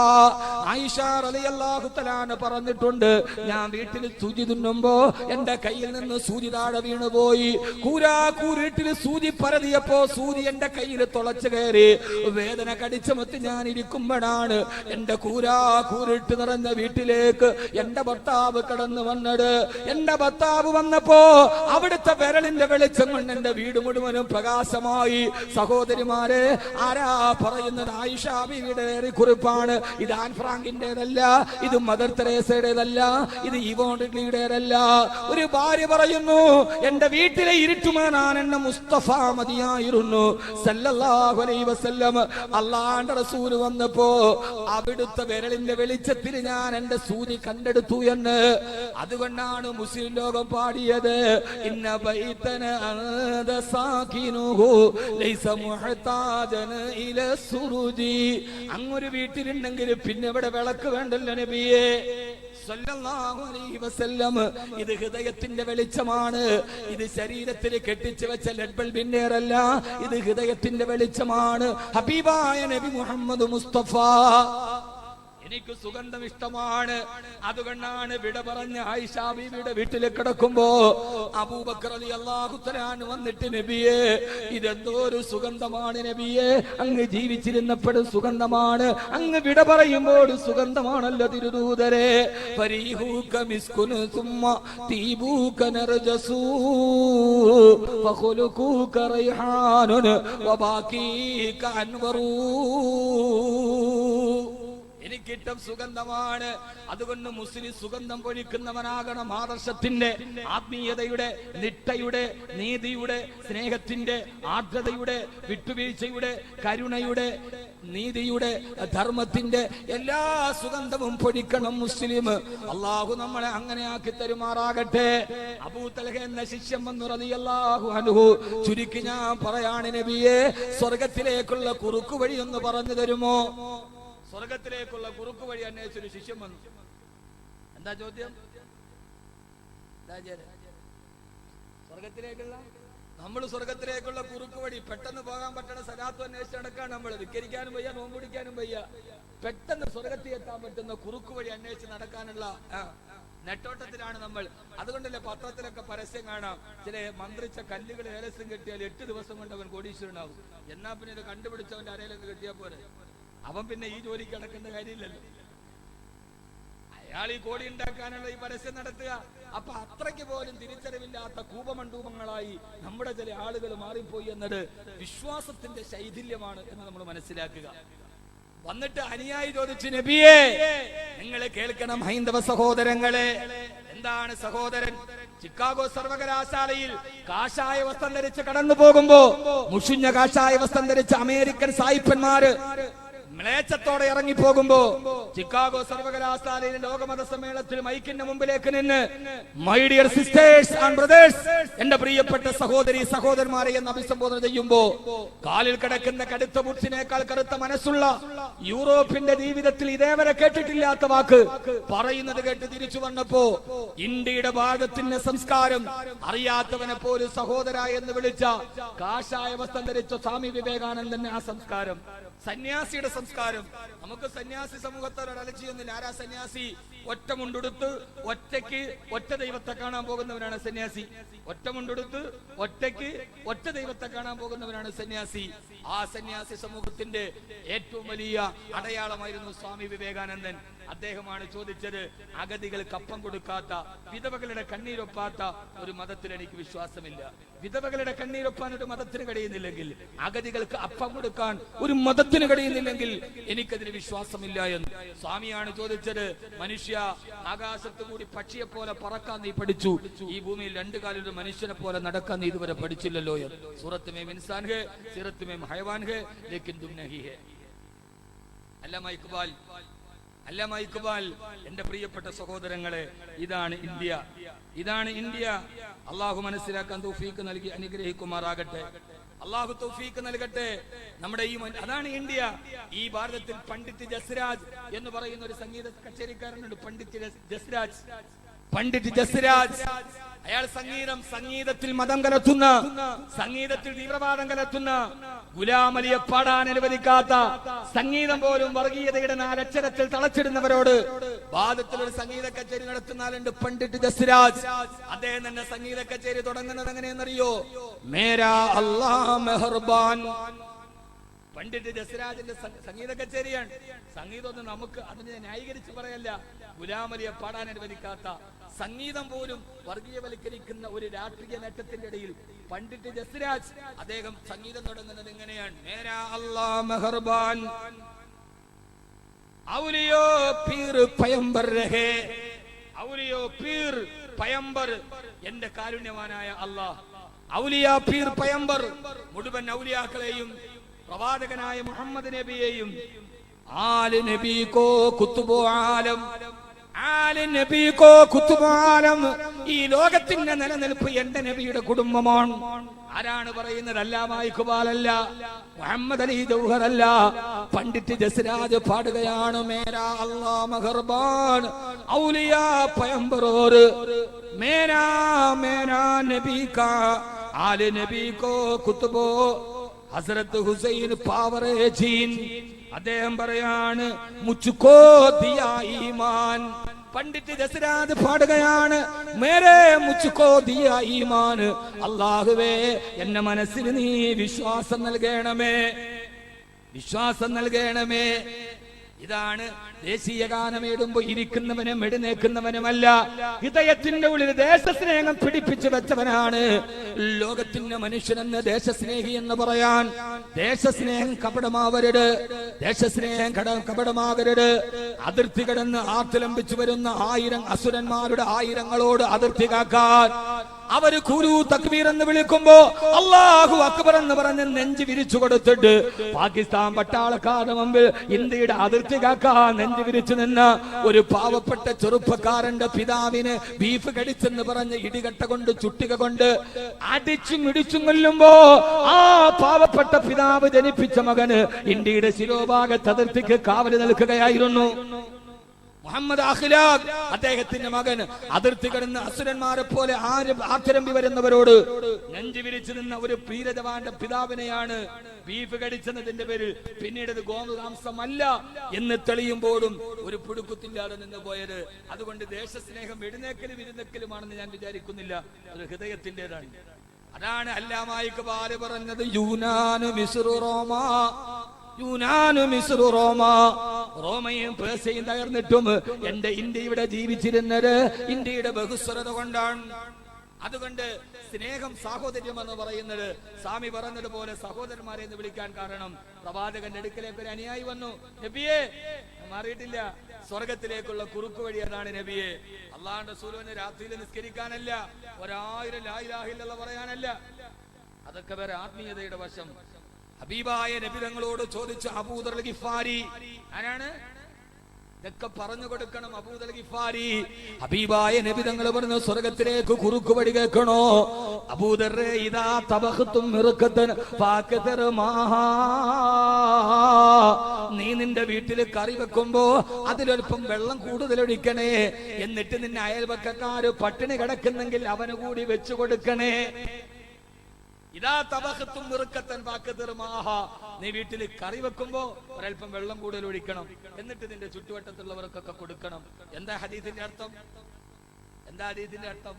ആയിഷ റളിയല്ലാഹു തആല പറഞ്ഞിട്ടുണ്ട്, ഞാൻ വീട്ടിൽ സൂചി തിന്നുമ്പോ എന്റെ കയ്യിൽ നിന്ന് സൂചി താഴെ വീണുപോയി. കൂരാക്കൂരിട്ടിൽ സൂചി പരതിയപ്പോ സൂചി എന്റെ കയ്യിൽ തുളച്ചു കയറി. വേദന കടിച്ചമത്ത് ഞാൻ ഇരിക്കുമ്പോഴാണ് എന്റെ കൂരാക്കൂരിട്ട് നിറഞ്ഞ വീട്ടിലേക്ക് എന്റെ ഭർത്താവ് കടന്നു വന്നത്. എന്റെ ഭർത്താവ് വന്നപ്പോ അവിടുത്തെ വിരലിന്റെ വെളിച്ചം കൊണ്ട് എന്റെ വീട് മുഴുവനും പ്രകാശമായി. സഹോദരിമാരെ, ആരാ പറയുന്നത്? ആയിഷ ബീവിയുടെ കുറിപ്പാണ്. ഇത് ആൻ ഫ്രാങ്കിന്റേതല്ല, ഇത് മദർ തെരേസയുടേതല്ല, ഇത് ഇവോൺ റിഡ്ലിയുടേതല്ല. ഒരു ഭാര്യ പറയുന്നു, എന്റെ വീട്ടിലെ ഇരുട്ടുമാനാൻ എന്നെ മുസ്തഫ മതിയായിരുന്നു സല്ലല്ലാഹു അലൈഹി വസല്ലം. അല്ലാഹുവിന്റെ റസൂൽ വന്നപ്പോ അവിടുത്തെ വിരലിന്റെ വെളിച്ചത്തിൽ ഞാൻ എന്റെ സൂചി കണ്ടെടുത്തു എന്ന്. അതുകൊണ്ടാണ് മുസ്ലിം ലോകം പാടിയത്, ഇന്ന ബൈതന അദ സാകിനുഹു ലൈസ മുഹ്താജന ഇല സുറുജി. അങ്ങൊരു വീട്ടിലുണ്ടെങ്കിൽ പിന്നെ ഇവിടെ വിളക്ക് വേണ്ടല്ലോ നബിയേ സല്ലല്ലാഹു അലൈഹി വസല്ലം. ഇത് ഹൃദയത്തിന്റെ വെളിച്ചമാണ്. ഇത് ശരീരത്തിൽ കെട്ടിച്ചു വെച്ച ലെഡ് ബൾബിന്റെ അല്ല, ഇത് ഹൃദയത്തിന്റെ വെളിച്ചമാണ്. ഹബീബായ നബി മുഹമ്മദ് മുസ്തഫ. എനിക്ക് സുഗന്ധം ഇഷ്ടമാണ്. അതുകൊണ്ടാണ് വിട പറഞ്ഞ ആയിഷ ബീവിയുടെ വീട്ടിൽ കിടക്കുമ്പോ അബൂബക്കർ റളിയല്ലാഹു തആല വന്നിട്ട് നബിയേ ഇതെന്തോ ഒരു സുഗന്ധമാണ് നബിയേ, അങ്ങ് ജീവിച്ചിരുന്നപ്പോഴും സുഗന്ധമാണ്, അങ്ങ് വിട പറയുമ്പോൾ സുഗന്ധമാണല്ലോ തിരുദൂതരെ. ഫരീഹൂക മിസ്കുൻ സുമ്മ തീബൂക നർജസൂ ഫഖുലുകൂക റൈഹാനുൻ വബാകീക അൻവറൂ. എനിക്കിഷ്ടം സുഗന്ധമാണ്. അതുകൊണ്ട് മുസ്ലിം സുഗന്ധം പൊഴിക്കുന്നവനാകണം. ആദർശത്തിന്റെ, ആത്മീയതയുടെ, നിഷ്ഠയുടെ, നീതിയുടെ, സ്നേഹത്തിന്റെ, ആർദ്രതയുടെ, വിട്ടുവീഴ്ചയുടെ, കരുണയുടെ, നീതിയുടെ, ധർമ്മത്തിന്റെ എല്ലാ സുഗന്ധവും പൊഴിക്കണം മുസ്ലിം. അള്ളാഹു നമ്മളെ അങ്ങനെ ആക്കി തരുമാറാകട്ടെ. അബൂ തൽഹ എന്ന ശിഷ്യൻ വന്നു റളിയല്ലാഹു അൻഹു, ചുരുക്കി ഞാൻ പറയാണ് നബിയെ, സ്വർഗത്തിലേക്കുള്ള കുറുക്കു വഴി ഒന്ന് പറഞ്ഞു തരുമോ? സ്വർഗത്തിലേക്കുള്ള കുറുക്കു വഴി അന്വേഷിച്ചൊരു ശിഷ്യൻ വന്നു. എന്താ ചോദ്യം? സ്വർഗത്തിലേക്കുള്ള സ്വർഗത്തിലേക്കുള്ള കുറുക്കു വഴി, പെട്ടെന്ന് പോകാൻ പറ്റണ സലാത്ത് അന്വേഷിച്ച് നടക്കാൻ നമ്മൾ വിക്കരിക്കാനും വയ്യ, നോമ്പ് പിടിക്കാനും വയ്യ. പെട്ടെന്ന് സ്വർഗത്തിൽ എത്താൻ പറ്റുന്ന കുറുക്കു വഴി അന്വേഷിച്ച് നടക്കാനുള്ള നെട്ടോട്ടത്തിലാണ് നമ്മൾ. അതുകൊണ്ടല്ലേ പത്രത്തിലൊക്കെ പരസ്യം കാണാം, ചില മന്ത്രിച്ച കല്ലുകൾ ഏലസം കിട്ടിയാൽ 8 ദിവസം കൊണ്ട് അവൻ കോടീശ്വരനാവും. എന്നാ പിന്നെ ഇത് കണ്ടുപിടിച്ചവന്റെ അരയിലൊക്കെ കിട്ടിയാൽ പോരെ, അവൻ പിന്നെ ഈ ജോലിക്ക് നടക്കേണ്ട കാര്യമില്ലല്ലോ. അയാൾ ഈ കോടി ഉണ്ടാക്കാനുള്ള ഈ പരസ്യം നടത്തുക. അപ്പൊ അത്രയ്ക്ക് പോലും തിരിച്ചറിവില്ലാത്ത കൂപമണ്ഡൂപങ്ങളായി നമ്മുടെ ചില ആളുകൾ മാറിപ്പോയി എന്നത് വിശ്വാസത്തിന്റെ ശൈഥില്യമാണ് എന്ന് നമ്മൾ മനസ്സിലാക്കുക. വന്നിട്ട് അനുയായി ചോദിച്ചു, നബിയേ നിങ്ങൾ കേൾക്കണം ഹൈന്ദവ സഹോദരങ്ങളെ. എന്താണ് സഹോദരൻ? ചിക്കാഗോ സർവകലാശാലയിൽ കാഷായ വസ്ത്രം ധരിച്ച് കടന്നു പോകുമ്പോ മുഷിഞ്ഞ കാഷായ വസ്ത്രം ധരിച്ച അമേരിക്കൻ സായിപ്പന്മാര് മ്ലേച്ഛത്തോടെ ഇറങ്ങി പോകുമ്പോ ചിക്കാഗോ സർവകലാശാലയിലെ ലോകമത സമ്മേളനത്തിൽ മൈക്കിന്റെ മുമ്പിലേക്ക് നിന്ന് my dear sisters and brothers, എന്റെ പ്രിയപ്പെട്ട സഹോദരി സഹോദരന്മാരെ എന്ന് അഭിസംബോധന ചെയ്യുമ്പോ കാലിൽ കിടക്കുന്ന കടുത്ത ബുട്സിനേക്കാൾ കറുത്ത മനസ്സുള്ള യൂറോപ്പിന്റെ ജീവിതത്തിൽ ഇതേവരെ കേട്ടിട്ടില്ലാത്ത വാക്ക് പറയുന്നത് കേട്ട് തിരിച്ചു വന്നപ്പോ ഇന്ത്യയുടെ ഭാരതത്തിന്റെ സംസ്കാരം അറിയാത്തവനെ പോലും സഹോദര എന്ന് വിളിച്ച കാഷായ വസ്ത്രം ധരിച്ച സ്വാമി വിവേകാനന്ദന്റെ ആ സംസ്കാരം, സന്യാസിയുടെ സംസ്കാരം. നമുക്ക് സന്യാസി സമൂഹത്തോട് അലച്ചിയൊന്നുമില്ല. ആരാ സന്യാസി? ഒറ്റ മുണ്ടെടുത്ത് ഒറ്റയ്ക്ക് ഒറ്റ ദൈവത്തെ കാണാൻ പോകുന്നവനാണ് സന്യാസി. ഒറ്റ മുണ്ടെടുത്ത് ഒറ്റയ്ക്ക് ഒറ്റ ദൈവത്തെ കാണാൻ പോകുന്നവനാണ് സന്യാസി. ആ സന്യാസി സമൂഹത്തിന്റെ ഏറ്റവും വലിയ അടയാളമായിരുന്നു സ്വാമി വിവേകാനന്ദൻ. അദ്ദേഹമാണ് ചോദിച്ചത്, അഗതികൾക്ക് അപ്പം കൊടുക്കാത്ത, വിധവകളുടെ കണ്ണീരൊപ്പാത്ത ഒരു മതത്തിൽ എനിക്ക് വിശ്വാസമില്ല. വിധവകളുടെ കണ്ണീരൊപ്പാൻ ഒരു മതത്തിന് കഴിയുന്നില്ലെങ്കിൽ, അഗതികൾക്ക് അപ്പം കൊടുക്കാൻ ഒരു മതത്തിന് കഴിയുന്നില്ലെങ്കിൽ എനിക്കതിന് വിശ്വാസമില്ല എന്ന് സ്വാമിയാണ് ചോദിച്ചത്. മനുഷ്യ, ആകാശത്ത് കൂടി പക്ഷിയെ പോലെ പറക്കാൻ നീ പഠിച്ചു, ഈ ഭൂമിയിൽ 2 കാലിൽ ഒരു മനുഷ്യനെ പോലെ നടക്കാൻ നീ ഇതുവരെ പഠിച്ചില്ലല്ലോ എന്ന്. സൂറത്ത് മേ ഇൻസാൻ ഹേ, സിറത്ത് മേ ഹയവാൻ ഹേ, ലേക്കിൻ തും നഹി ഹേ. അല്ലാമ ഇഖ്ബാൽ, എന്റെ പ്രിയപ്പെട്ട സഹോദരങ്ങളെ, ഇതാണ് ഇന്ത്യ, ഇതാണ് ഇന്ത്യ. അള്ളാഹു മനസ്സിലാക്കാൻ തൗഫീഖ് നൽകി അനുഗ്രഹിക്കുമാറാകട്ടെ. അള്ളാഹു തൗഫീഖ് നൽകട്ടെ. നമ്മുടെ അതാണ് ഇന്ത്യ. ഈ ഭാരതത്തിൽ പണ്ഡിറ്റ് ജസ്രാജ് എന്ന് പറയുന്ന ഒരു സംഗീത കച്ചേരിക്കാരനുണ്ട്. പണ്ഡിറ്റ് ജസ്രാജ് അയാൾ സംഗീതത്തിൽ മതം കലർത്തുന്ന, സംഗീതത്തിൽ തീവ്രവാദം കലർത്തുന്ന, ഗുലാം അലിയെ പാടാൻ അനുവദിക്കാത്ത, സംഗീതം പോലും വർഗീയതയുടെ 4 അക്ഷരത്തിൽ തളച്ചിടുന്നവരോട് ഭാരതത്തിൽ ഒരു സംഗീത കച്ചേരി നടത്തുന്ന ആളുണ്ട്, പണ്ഡിറ്റ് ജസ്രാജ്. അദ്ദേഹം തന്നെ സംഗീത കച്ചേരി തുടങ്ങുന്നത് എങ്ങനെയെന്നറിയോ? മേരാ അല്ലാഹ് മെഹർബാൻ. പണ്ഡിറ്റ് ജസ്രാജിന്റെ സംഗീത കച്ചേരിയാണ്. സംഗീതമൊന്നും നമുക്ക് അതിനെ ന്യായീകരിച്ച് പറയല്ല. ഗുലാം അലിയെ പാടാൻ അനുവദിക്കാത്ത, സംഗീതം പോലും വർഗീയവൽക്കരിക്കുന്ന ഒരു രാഷ്ട്രീയ നേട്ടത്തിന്റെ ഇടയിൽ പണ്ഡിറ്റ് ജസ്രാജ് അദ്ദേഹം സംഗീതം തുടങ്ങുന്നത് എങ്ങനെയാണ്? മേരാ അല്ലാഹ് മെഹർബാൻ, ഔലിയോ പീർ പയംബർ രഹേ, ഔലിയോ പീർ പയംബർ, എന്റെ കാരുണ്യവാനായ അല്ലാഹ്. ഔലിയ പീർ പയംബർ, മുഴുവൻ ഔലിയാക്കളെയും പ്രവാചകനായ മുഹമ്മദ് നബിയെയും, ആല് നബി കോ കുത്തുബോ ആലം, ആല് നബി കോ കുത്തുബോ ആലം, ഈ ലോകത്തിന്റെ നിലനിൽപ്പ് എന്റെ നബിയുടെ കുടുംബമാണ്. ആരാണ് പറയുന്നത്? അല്ലാമ ഇഖ്ബാൽ അല്ല, മുഹമ്മദ് അലി ജൗഹർ അല്ല, പണ്ഡിറ്റ് ജസ്രാജ് പാടുകയാണ്. മേരാ അല്ലാഹ് മെഹർബാൻ ഔലിയാ പയംബറോർ, മേരാ മേരാ നബി കാ ആല് നബി കോ കുത്തുബോ, ഹസ്രത്ത് ഹുസൈൻ പാവറേ ജീൻ, അദ്ദേഹം പറയാണ് മുച്ചുക്കോ ദിയാ ഈമാൻ. പണ്ഡിറ്റ് ദസരാത് പാടുകയാണ്, മേരെ മുച്ചുക്കോ ദിയാ ഈമാൻ, അല്ലാഹുവേ എന്റെ മനസ്സിൽ നീ വിശ്വാസം നൽകണമേ, വിശ്വാസം നൽകണമേ. ഇതാണ് ദേശീയ ഗാനം എഴുതുമ്പോ ഇരിക്കുന്നവനും എഴുന്നേക്കുന്നവനുമല്ല, ഹൃദയത്തിന്റെ ഉള്ളിൽ ദേശസ്നേഹം പിടിപ്പിച്ചു വെച്ചവനാണ് ലോകത്തിന്റെ മനുഷ്യനെന്ന് ദേശസ്നേഹി എന്ന് പറയാൻ. ദേശസ്നേഹം കപടമാവരുത്, ദേശസ്നേഹം കപടമാകരുത്. അതിർത്തി കടന്ന് ആർത്തിലംബിച്ചു വരുന്ന 1000 അസുരന്മാരുടെ ആയിരങ്ങളോട് അതിർത്തി കാക്കാൻ അവര് കുരു തക്ബീർ എന്ന് വിളിക്കുമ്പോ അല്ലാഹു അക്ബർ എന്ന് പറഞ്ഞ് നെഞ്ച് വിരിച്ചു കൊടുത്തിട്ട് പാകിസ്ഥാൻ പട്ടാളക്കാരുടെ മുമ്പിൽ ഇന്ത്യയുടെ അതിർത്തി കാക്കാൻ നെഞ്ച് വിരിച്ചു നിന്ന ഒരു പാവപ്പെട്ട ചെറുപ്പക്കാരന്റെ പിതാവിന് ബീഫ് കടിച്ചെന്ന് പറഞ്ഞ് ഇടികട്ട കൊണ്ട് ചുട്ടിക കൊണ്ട് അടിച്ചും ഇടിച്ചും കൊല്ലുമ്പോ ആ പാവപ്പെട്ട പിതാവ് ജനിപ്പിച്ച മകന് ഇന്ത്യയുടെ ശിരോഭാഗത്ത് അതിർത്തിക്ക് കാവല് നിൽക്കുകയായിരുന്നു. മുഹമ്മദ് അഖ്ലാഖ് അദ്ദേഹത്തിന്റെ മകൻ അതിർത്തി കടന്ന് അസുരന്മാരെ പോലെ ആക്രമി വരുന്നവരോട് നെഞ്ചു വിരിച്ചു നിന്ന ഒരു വീരജവാന്റെ പിതാവിനെയാണ് ബീഫ് കടിച്ചതിന്റെ പേരിൽ പിന്നീട് അത് ഗോമാംസമല്ല എന്ന് തെളിയുമ്പോഴും ഒരു പുടുക്കത്തില്ലാതെ നിന്ന് പോയത്. അതുകൊണ്ട് ദേശസ്നേഹം എഴുന്നേക്കലും ഇരുന്നേക്കലുമാണെന്ന് ഞാൻ വിചാരിക്കുന്നില്ല, അത് ഹൃദയത്തിൻ്റെതാണ്. അതാണ് അല്ലാമാ ഇഖ്ബാൽ പറഞ്ഞത്, യൂനാനു മിസ്റു റോമ, യൂനാനു മിസ്റു റോമ, റോമയും പേർഷ്യയും തകർന്നിട്ടും എന്റെ ഇന്ത്യ ഇവിടെ ജീവിച്ചിരുന്നത് ഇന്ത്യയുടെ ബഹുസ്വരത കൊണ്ടാണ്. അതുകൊണ്ട് സ്നേഹം സാഹോദര്യം എന്ന് പറയുന്നത് സ്വാമി പറഞ്ഞതുപോലെ സഹോദരന്മാരെ എന്ന് വിളിക്കാൻ കാരണം പ്രവാചകന്റെ അടുക്കലേക്ക് ഒരു അനുയായി വന്നു, നബിയെ മാറിയിട്ടില്ല, സ്വർഗത്തിലേക്കുള്ള കുറുക്കു വഴി അതാണ് നബിയെ. അള്ളാഹുവിന്റെ റസൂലിനെ രാത്രിയിൽ നിസ്കരിക്കാനല്ല, 1000 ലാ ഇലാഹ ഇല്ലല്ലാഹ് പറയാനല്ല, അതൊക്കെ വേറെ ആത്മീയതയുടെ വശം. ഹബീബായ നബി തങ്ങളോട് ചോദിച്ച അബൂദർ ഗിഫാരി ആരാണ്? ഇതൊക്കെ പറഞ്ഞു കൊടുക്കണം. അബൂദർ ഗിഫാരി ഹബീബായ നബി തങ്ങൾ പറഞ്ഞു സ്വർഗത്തിലേക്ക് കുറുക്കു വഴി കേൾക്കണോ? അബൂദറേ ഇദാ തബഖതും മിർഖതൻ ഫാകതർ മാഹാ, നീ നിന്റെ വീട്ടിൽ കറി വെക്കുമ്പോ അതിലൊൽപ്പം വെള്ളം കൂടുതൽ ഒഴിക്കണേ, എന്നിട്ട് നിന്റെ അയൽപക്കക്കാര് പട്ടിണി കിടക്കുന്നെങ്കിൽ അവന് കൂടി വെച്ചു കൊടുക്കണേ. ഇതാ തബഖത്തും മിർഖതൻ ഫാകതർ മാഹാ, നീ വീട്ടിൽ കറി വെക്കുമ്പോ ഒരൽപ്പം വെള്ളം കൂടുതൽ ഒഴിക്കണം, എന്നിട്ട് നിന്റെ ചുറ്റുവട്ടത്തുള്ളവർക്കൊക്കെ കൊടുക്കണം. എന്താ ഹദീസിന്റെ അർത്ഥം? എന്താ ഹദീസിന്റെ അർത്ഥം?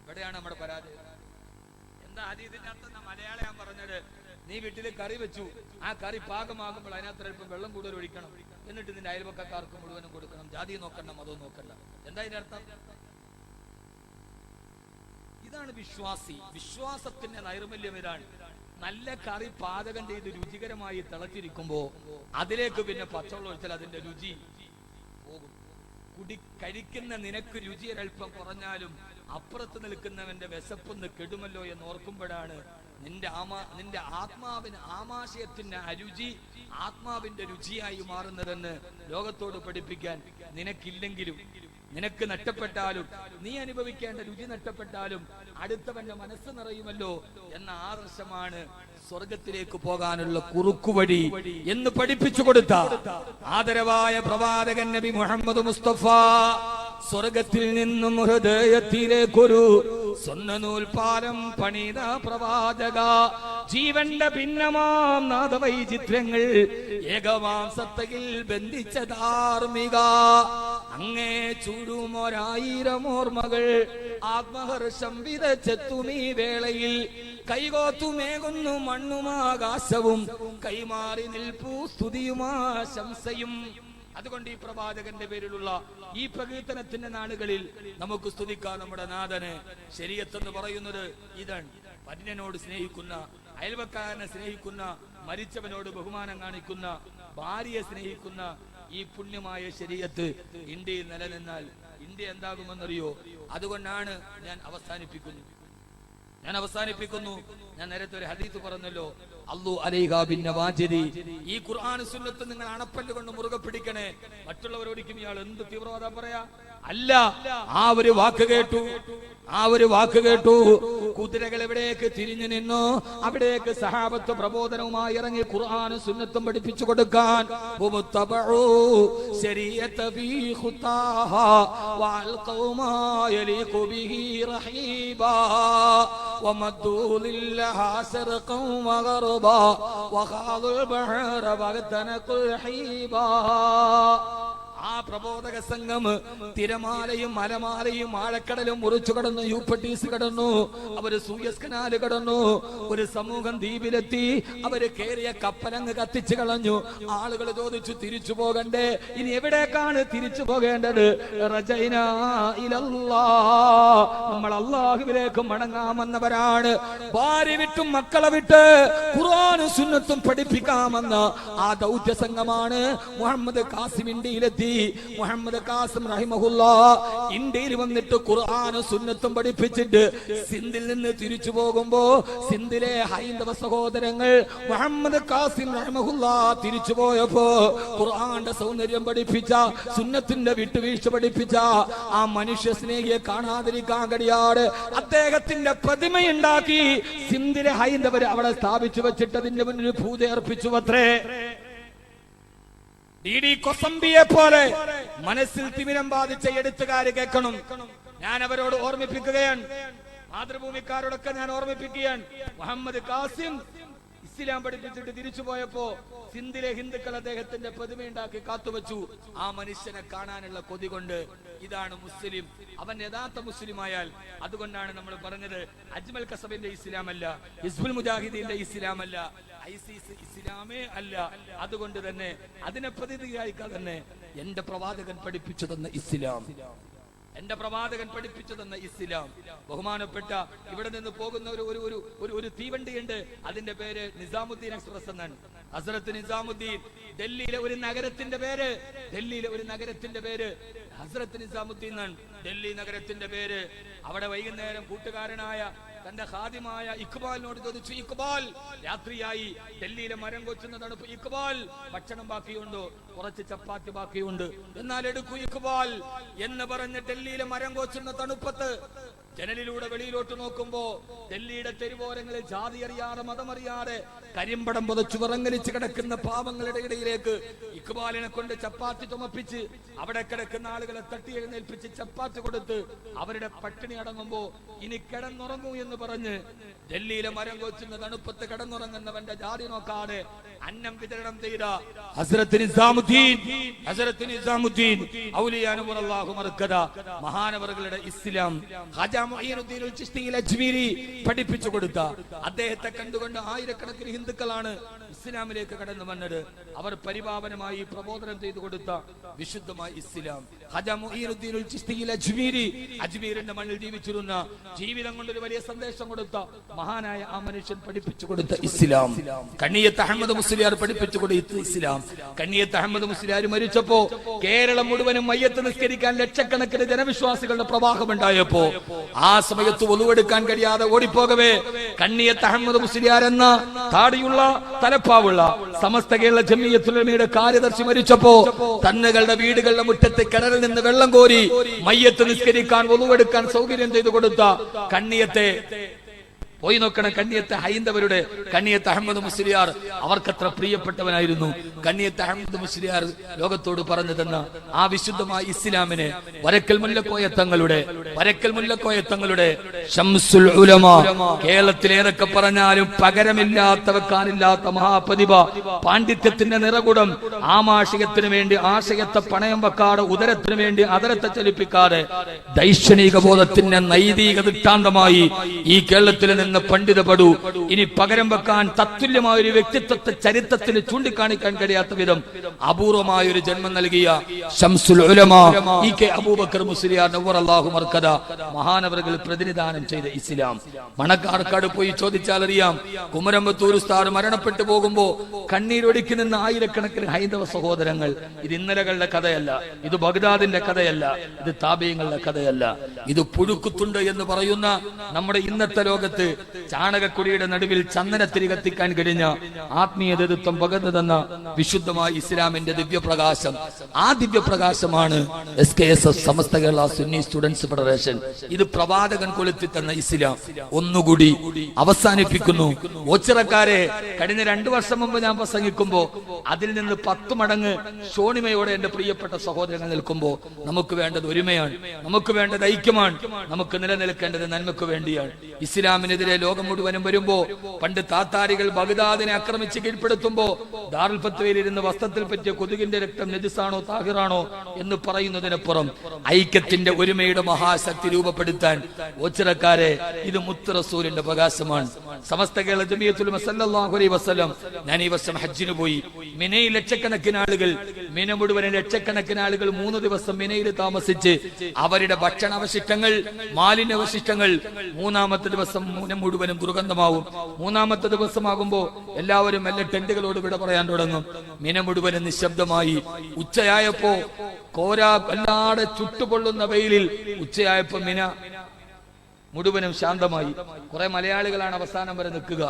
ഇവിടെയാണ് നമ്മുടെ പരാജയം. എന്താ ഹദീസിന്റെ അർത്ഥം? മലയാളം ഞാൻ പറഞ്ഞത്, നീ വീട്ടിൽ കറി വെച്ചു, ആ കറി പാകമാകുമ്പോൾ അതിനകത്ത് അല്പം വെള്ളം കൂടുതൽ ഒഴിക്കണം, എന്നിട്ട് നിന്റെ അയൽപക്കക്കാർക്ക് മുഴുവനും കൊടുക്കണം, ജാതി നോക്കണ്ട, മതവും നോക്കണ്ട. എന്താ ഇതിന്റെ അർത്ഥം? ഇതാണ് വിശ്വാസി. വിശ്വാസത്തിന്റെ നൈർമല്യം ഇതാണ്. നല്ല കറി പാചകം ചെയ്ത് രുചികരമായി തിളച്ചിരിക്കുമ്പോ അതിലേക്ക് പിന്നെ പച്ചവെള്ളം ഒഴിച്ചാൽ അതിന്റെ രുചി പോകും. കഴിക്കുന്ന നിനക്ക് രുചി ഒരൽപ്പം കുറഞ്ഞാലും അപ്പുറത്ത് നിൽക്കുന്നവന്റെ വിശപ്പൊന്ന് കെടുമല്ലോ എന്ന് ഓർക്കുമ്പോഴാണ് നിന്റെ ആത്മാവിന് ആമാശയത്തിന്റെ അരുചി ആത്മാവിന്റെ രുചിയായി മാറുന്നതെന്ന് ലോകത്തോട് പഠിപ്പിക്കാൻ നിനക്കില്ലെങ്കിലും, നിനക്ക് നഷ്ടപ്പെട്ടാലും, നീ അനുഭവിക്കേണ്ട രുചി നഷ്ടപ്പെട്ടാലും അടുത്തവന്റെ മനസ്സ് നിറയുമല്ലോ എന്ന ആദർശമാണ് സ്വർഗത്തിലേക്ക് പോകാനുള്ള കുറുക്കുവഴി എന്ന് പഠിപ്പിച്ചു കൊടുത്ത ആദരവായ പ്രവാചകൻ നബി മുഹമ്മദ് മുസ്തഫ. സ്വർഗത്തിൽ നിന്നും ഹൃദയത്തിലേക്കൊരു സ്വർണ്ണനൂൽപാലം പണിത പ്രവാചക, ജീവന്റെ ഭിന്നമാം നാദവൈചിത്രങ്ങൾ ഏകമാം സത്തയിൽ ബന്ധിച്ച ധാർമ്മിക, അങ്ങേ ചൂടുമൊരായിരം ഓർമ്മകൾ ആത്മഹർഷം വിതച്ചെത്തുമീ വേളയിൽ, കൈകോത്തുമേകുന്നു മണ്ണുമാകാശവും കൈമാറി നിൽപ്പൂ സ്തുതിയുമാശംസയും. അതുകൊണ്ട് ഈ പ്രവാചകന്റെ പേരിലുള്ള ഈ പ്രകീർത്തനത്തിന്റെ നാളുകളിൽ നമുക്ക് സ്തുതിക്കാം നമ്മുടെ നാഥനെ. ശരീഅത്ത് എന്ന് പറയുന്നത് ഇതാണ്. പര്യനോട് സ്നേഹിക്കുന്ന, അയൽവക്കാരനെ സ്നേഹിക്കുന്ന, മരിച്ചവനോട് ബഹുമാനം കാണിക്കുന്ന, ഭാര്യയെ സ്നേഹിക്കുന്ന ഈ പുണ്യമായ ശരീഅത്ത് ഇന്ത്യയിൽ നിലനിന്നാൽ ഇന്ത്യ എന്താകുമെന്നറിയോ? അതുകൊണ്ടാണ് ഞാൻ അവസാനിപ്പിക്കുന്നു. ഞാൻ നേരത്തെ ഒരു ഹദീസ് പറഞ്ഞല്ലോ, അല്ലാഹു അലൈഹാ ബിന്നവാജിദി. ഈ ഖുർആൻ സുന്നത്ത് നിങ്ങൾ അണപ്പല്ല് കൊണ്ട് മുറുകെ പിടിക്കണേ. മറ്റുള്ളവരോടിക്കും ഇയാൾ എന്ത് തീവ്രവാദം പറയാ? അല്ല, ആ ഒരു വാക്ക് കേട്ടു. കുതിരകൾ എവിടേക്ക് തിരിഞ്ഞു നിന്നു, അവിടേക്ക് സഹാബത്ത് പ്രബോധനവുമായി ഇറങ്ങി ഖുർആനും സുന്നത്തും പഠിപ്പിച്ചു കൊടുക്കാൻ. ومدوا للها سرقا وغربا وخاضوا البحر واغتنقوا الحيبا. ആ പ്രബോധക സംഘം തിരമാലയും മലമാലയും ആഴക്കടലും മുറിച്ചു കടന്നു, യൂഫ്രട്ടീസ് കടന്നു, അവര് സൂയസ് കനാല് കടന്നു. ഒരു സമൂഹം ദ്വീപിലെത്തി, അവര് കേറിയ കപ്പലങ്ങ് കത്തിച്ചു കളഞ്ഞു. ആളുകൾ ചോദിച്ചു, തിരിച്ചു പോകണ്ടേ? ഇനി എവിടേക്കാണ് തിരിച്ചു പോകേണ്ടത്? റജൈനാ ഇലല്ലാഹ്, നമ്മൾ അല്ലാഹുവിലേക്ക് മടങ്ങാമെന്നവരാണ്. ഭാര്യ വിട്ടും മക്കളെ വിട്ട് ഖുർആനും സുന്നത്തും പഠിപ്പിക്കാമെന്ന ആ ദൗത്യ സംഘമാണ് മുഹമ്മദ് കാസിം ഇന്ത്യയിലെത്തി. മുഹമ്മദ് കാസിം റഹിമഹുല്ലാഹ് ഇന്ത്യയിൽ വന്നിട്ട് ഖുർആനും സുന്നത്തും പഠിപ്പിച്ചിട്ട് സിന്ധിൽ നിന്ന് തിരിച്ചു പോകുമ്പോ സിന്ധിലെ ഹൈന്ദവ സഹോദരങ്ങൾ മുഹമ്മദ് കാസിം റഹിമഹുല്ലാഹ് തിരിച്ചു പോയപ്പോ ഖുർആന്റെ സൗന്ദര്യം പഠിപ്പിച്ച, സുന്നത്തിന്റെ വിട്ടുവീഴ്ച പഠിപ്പിച്ച ആ മനുഷ്യ സ്നേഹിയെ കാണാതിരിക്കാൻ കഴിയാതെ അദ്ദേഹത്തിന്റെ പ്രതിമയുണ്ടാക്കി സിന്ധിലെ ഹൈന്ദവര് അവിടെ സ്ഥാപിച്ചു വെച്ചിട്ട് അതിന്റെ മുന്നിൽ പൂജ അർപ്പിച്ചു അത്രേ. ഡി കൊസംബിയെ പോലെ മനസ്സിൽ തിമിരം ബാധിച്ച എഴുത്തുകാര് കേൾക്കണം. ഞാൻ അവരോട് ഓർമ്മിപ്പിക്കുകയാണ്, മാതൃഭൂമിക്കാരോടൊക്കെ ഞാൻ ഓർമ്മിപ്പിക്കുകയാണ്. മുഹമ്മദ് കാസിം ഇസ്ലാം പഠിപ്പിച്ചിട്ട് തിരിച്ചു പോയപ്പോ സിന്ധിലെ ഹിന്ദുക്കൾ അദ്ദേഹത്തിന്റെ പ്രതിമയുണ്ടാക്കി കാത്തുവച്ചു. ആ മനുഷ്യനെ കാണാനുള്ള കൊതി കൊണ്ട് ഇതാണ് മുസ്ലിം, അവൻ യഥാർത്ഥ മുസ്ലിം ആയാൽ. അതുകൊണ്ടാണ് നമ്മൾ പറഞ്ഞത് അജ്മൽ കസബിന്റെ ഇസ്ലാം അല്ല, ഹിസ്ബുൽ മുജാഹിദീന്റെ ഇസ്ലാം അല്ല, ISIS ഇസ്ലാമേ അല്ല. അതുകൊണ്ട് തന്നെ അതിനെ പ്രതിനിധിയായിക്കാൻ തന്നെ എന്റെ പ്രവാചകൻ പഠിപ്പിച്ചു തന്ന ഇസ്ലാം, എന്റെ പ്രവാചകൻ പഠിപ്പിച്ചു തന്ന ഇസ്ലാം. ബഹുമാനപ്പെട്ട ഇവിടെ നിന്ന് പോകുന്ന ഒരു തീവണ്ടിയുണ്ട്, അതിന്റെ പേര് നിസാമുദ്ദീൻ എക്സ്പ്രസ് എന്നാണ്. ഹസ്രത്ത് നിസാമുദ്ദീൻ, ഡൽഹിയിലെ ഒരു നഗരത്തിന്റെ പേര്, ഹസ്രത്ത് നിസാമുദ്ദീൻ എന്നാണ് ഡൽഹി നഗരത്തിന്റെ പേര്. അവിടെ വൈകുന്നേരം കൂട്ടുകാരനായ തന്റെ ഖാദിമായ ഇക്ബാലിനോട് ചോദിച്ചു, ഇക്ബാൽ, രാത്രിയായി, ഡൽഹിയിലെ മരം കൊച്ചുന്ന തണുപ്പ്, ഇക്ബാൽ ഭക്ഷണം ബാക്കിയുണ്ടോ? കുറച്ച് ചപ്പാത്തി ബാക്കിയുണ്ട്, എന്നാൽ എടുക്കൂ ഇക്ബാൽ എന്ന് പറഞ്ഞ് ഡൽഹിയിലെ മരം കൊച്ചുന്ന തണുപ്പത്ത് ജനലിലൂടെ വെളിയിലോട്ട് നോക്കുമ്പോ ഡൽഹിയുടെ തെരുവോരങ്ങളിൽ ജാതി അറിയാതെ മതമറിയാതെ കരിമ്പടം പുതച്ചു വിറങ്ങലിച്ച് കിടക്കുന്ന പാവങ്ങളുടെ ഇടയിലേക്ക് ഇക്ബാലിനെ കൊണ്ട് ചപ്പാത്തി ചുമപ്പിച്ച് അവിടെ കിടക്കുന്ന ആളുകളെ തട്ടി എഴുന്നേൽപ്പിച്ച് ചപ്പാത്തി കൊടുത്ത് അവരുടെ പട്ടിണി അടങ്ങുമ്പോ ഇനി കിടന്നുറങ്ങൂ എന്ന് പറഞ്ഞ് ഡൽഹിയിലെ മരം കൊച്ചുന്ന തണുപ്പത്ത് കിടന്നുറങ്ങുന്നവന്റെ ജാതി നോക്കാതെ അന്നം വിതരണം ചെയ്ത ഹസ്രത്ത് നിസാമുദ്ദീൻ ഔലിയാ നൂറുല്ലാഹു മർക്കദ മഹാനവറുകളുടെ ഇസ്ലാം ഖാജ മുഈനുദ്ദീൻ ചിശ്തിയിൽ അജ്മീരി പഠിപ്പിച്ചു കൊടുത്ത അദ്ദേഹത്തെ കണ്ടുകൊണ്ട് ആയിരക്കണക്കിന് ഹിന്ദുക്കളാണ് ഇസ്ലാമിലേക്ക് കടന്നു വന്നത്. അവർ പരിപാവനമായി പ്രബോധനം ചെയ്തു കൊടുത്ത വിശുദ്ധമായ ഇസ്ലാം ഖാജ മുഈനുദ്ദീൻ ചിശ്തിയിൽ അജ്മീരി, അജ്മീരിന്റെ മണ്ണിൽ ജീവിച്ചിരുന്ന, ജീവിതം കൊണ്ടൊരു വലിയ സന്ദേശം കൊടുത്ത മഹാനായ ആ മനുഷ്യൻ പഠിപ്പിച്ചു കൊടുത്ത ഇസ്ലാം, കണ്ണിയത്ത് അഹമ്മദ് മുസ്ലിയാർ പഠിപ്പിച്ചു കൊടുത്ത ഇസ്ലാം. കണ്ണിയത്ത് അഹമ്മദ് മുസ്ലിയാർ മരിച്ചപ്പോ കേരളം മുഴുവനും മയ്യത്ത് നിസ്കരിക്കാൻ ലക്ഷക്കണക്കിന് ജനവിശ്വാസികളുടെ പ്രവാഹം ഉണ്ടായപ്പോ ആ സമയത്ത് ഒലുവെടുക്കാൻ കഴിയാതെ ഓടിപ്പോകവേ കണ്ണിയത്ത് അഹമ്മദ് മുസ്ലിയാർ എന്ന താടിയുള്ള തലപ്പാവുള്ള സമസ്ത കേരള ജമിയത്തുൽ ഉലമയുടെ കാര്യദർശി മരിച്ചപ്പോ തന്നുകളുടെ വീടുകളുടെ മുറ്റത്ത് കിണറിൽ നിന്ന് വെള്ളം കോരി മയ്യത്ത് നിസ്കരിക്കാൻ ഒലുവെടുക്കാൻ സൗകര്യം ചെയ്തു കൊടുത്ത കണ്ണിയത്തെ പോയി നോക്കണം. കണ്ണിയത്ത് ഹൈന്ദവരുടെ കണ്ണിയത്ത് അഹമ്മദ് മുസ്ലിയാർ അവർക്കത്ര പ്രിയപ്പെട്ടവനായിരുന്നു. കണ്ണിയത്ത് അഹമ്മദ് മുസ്ലിയാർ ലോകത്തോട് പറഞ്ഞു തന്ന ആ വിശുദ്ധമായ ഇസ്ലാമിനെ വരക്കൽ മുല്ലക്കോയ തങ്ങളുടെ ശംസുൽ ഉലമ, കേരളത്തിൽ ഏതൊക്കെ പറഞ്ഞാലും പകരമില്ലാത്ത വെക്കാനില്ലാത്ത മഹാപ്രതിഭ, പാണ്ഡിത്യത്തിന്റെ നിറകുടം, ആമാശയത്തിന് വേണ്ടി ആശയത്തെ പണയം വെക്കാതെ, ഉദരത്തിന് വേണ്ടി അതരത്തെ ചലിപ്പിക്കാതെ, ദൈക്ഷണിക ബോധത്തിന്റെ നൈതിക ദൃഷ്ടാന്തമായി ഈ കേരളത്തിൽ നിന്ന് പണ്ഡിതപടു ഇനി പകരം വെക്കാൻ തത്തുല്യമായ ഒരു വ്യക്തിത്വത്തെ ചരിത്രത്തിൽ ചൂണ്ടിക്കാണിക്കാൻ കഴിയാത്ത വിധം അപൂർവമായ ഒരു ജന്മം നൽകിയ ശംസുൽ ഉലമ ഇ.കെ. അബൂബക്കർ മുസ്ലിയാർ നവ്വറല്ലാഹു മർക്കദ മഹാനവറുകൾ പ്രതിനിധാനം ചെയ്ത ഇസ്ലാം. മണക്കാർക്കാട് പോയി ചോദിച്ചാൽ അറിയാം, കുമരമ്പത്തൂർ ഉസ്താദ് മരണപ്പെട്ടു പോകുമ്പോ കണ്ണീരൊടുക്കി നിന്ന ആയിരക്കണക്കിന് ഹൈന്ദവ സഹോദരങ്ങൾ. ഇത് ഇന്നലകളുടെ കഥയല്ല, ഇത് ബഗ്ദാദിന്റെ കഥയല്ല, ഇത് താബീങ്ങളുടെ കഥയല്ല, ഇത് പുഴുക്കുത്തുണ്ട് എന്ന് പറയുന്ന നമ്മുടെ ഇന്നത്തെ ലോകത്ത് ചാണകക്കുടിയുടെ നടുവിൽ ചന്ദനത്തിരി കത്തിക്കാൻ കഴിഞ്ഞ ആത്മീയ നേതൃത്വം പകർന്നു തന്ന വിശുദ്ധമായ ഇസ്ലാമിന്റെ ദിവ്യപ്രകാശം. ആ ദിവ്യപ്രകാശമാണ് SKSS സമസ്ത കേരള സുന്നി സ്റ്റുഡൻസ് ഫെഡറേഷൻ. ഇത് പ്രവാചകൻ കൊളുത്തിയ വരുത്തി തന്ന ഇസ്ലാം ഒന്നുകൂടി അവസാനിപ്പിക്കുന്നു. ഓച്ചിറക്കാരെ കഴിഞ്ഞ 2 വർഷം മുമ്പ് ഞാൻ പ്രസംഗിക്കുമ്പോ അതിൽ നിന്ന് 10 മടങ്ങ് ഷോണിമയോടെ എന്റെ പ്രിയപ്പെട്ട സഹോദരങ്ങൾ നിൽക്കുമ്പോ നമുക്ക് വേണ്ടത് ഒരുമയാണ്, നമുക്ക് വേണ്ടത് ഐക്യമാണ്, നമുക്ക് നിലനിൽക്കേണ്ടത് നന്മയ്ക്ക് വേണ്ടിയാണ്. ഇസ്ലാമിനെതിരെ ലോകം മുഴുവനും വരുമ്പോ പണ്ട് താത്താരികൾ ബഗ്ദാദിനെ ആക്രമിച്ച് കീഴ്പ്പെടുത്തുമ്പോ ദാറുൽ ഫത്വയിൽ ഇരുന്ന് വസ്ത്രത്തിൽ പറ്റിയ കൊതുകിന്റെ രക്തം നജിസാണോ താഹിറാണോ എന്ന് പറയുന്നതിനപ്പുറം ഐക്യത്തിന്റെ ഒരുമയുടെ മഹാശക്തി രൂപപ്പെടുത്താൻ ഓച്ചിറക്കാരെ ഇത് മുത്ത് റസൂലിന്റെ പ്രകാശമാണ്. സമസ്ത കേരള ജമിയത്തുൽ ഉലമ സല്ലല്ലാഹു അലൈഹി വസല്ലം ഞാൻ ഈ വർഷം ഹജ്ജിന് പോയി. മിനയിൽ ലക്ഷക്കണക്കിന് ആളുകൾ, മിന മുഴുവൻ ലക്ഷക്കണക്കിന് ആളുകൾ 3 ദിവസം മിനയിൽ താമസിച്ച് അവരുടെ ഭക്ഷണാവശിഷ്ടങ്ങൾ, മാലിന്യാവശിഷ്ടങ്ങൾ 3-ാമത്തെ ദിവസം മിന മുഴുവനും ദുർഗന്ധമാവും. 3-ാമത്തെ ദിവസമാകുമ്പോ എല്ലാവരും എല്ലാ ടെന്റുകളോട് വിട പറയാൻ തുടങ്ങും. മിന മുഴുവനും നിശബ്ദമായി. ഉച്ചയായപ്പോ വല്ലാതെ ചുട്ടുപൊള്ളുന്ന വെയിലിൽ ഉച്ചയായപ്പോ മിന മുഴുവനും ശാന്തമായി. കുറെ മലയാളികളാണ് അവസാനം വരെ നിൽക്കുക.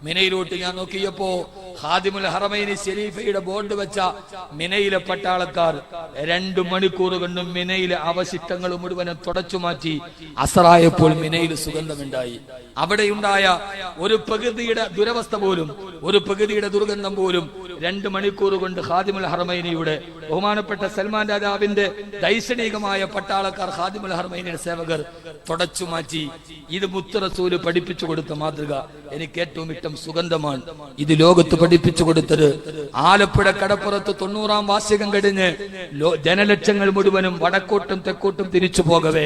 മിനയിലോട്ട് ഞാൻ നോക്കിയപ്പോ ഖാദിമുൽ ഹറമൈനി ശരീഫയുടെ ബോർഡ് വെച്ച മിനയിലെ പട്ടാളക്കാർ 2 മണിക്കൂർ കൊണ്ടും മിനയിലെ അവശിഷ്ടങ്ങൾ മുഴുവനും തുടച്ചു മാറ്റി. അസറായപ്പോൾ മിനയിൽ സുഗന്ധമുണ്ടായി. അവിടെയുണ്ടായ ഒരു പ്രകൃതിയുടെ ദുരവസ്ഥ പോലും, ഒരു പ്രകൃതിയുടെ ദുർഗന്ധം പോലും 2 മണിക്കൂർ കൊണ്ട് ഖാദിമുൽ ഹറമൈനിയുടെ ബഹുമാനപ്പെട്ട സൽമാൻ രാജാവിന്റെ ദൈക്ഷണികമായ പട്ടാളക്കാർ, ഖാദിമുൽ ഹറമൈനിയുടെ സേവകർ തുടച്ചു മാറ്റി. ഇത് മുത്ത് റസൂല് പഠിപ്പിച്ചു കൊടുത്ത മാതൃക. എനിക്ക് ഏറ്റവും ഇഷ്ടം സുഗന്ധമാണ്. ഇത് ലോകത്ത് പഠിപ്പിച്ചു കൊടുത്തത് ആലപ്പുഴ കടപ്പുറത്ത് 90-ാം വാർഷികം കഴിഞ്ഞ് ജനലക്ഷങ്ങൾ മുഴുവനും വടക്കോട്ടും തെക്കോട്ടും തിരിച്ചു പോകവേ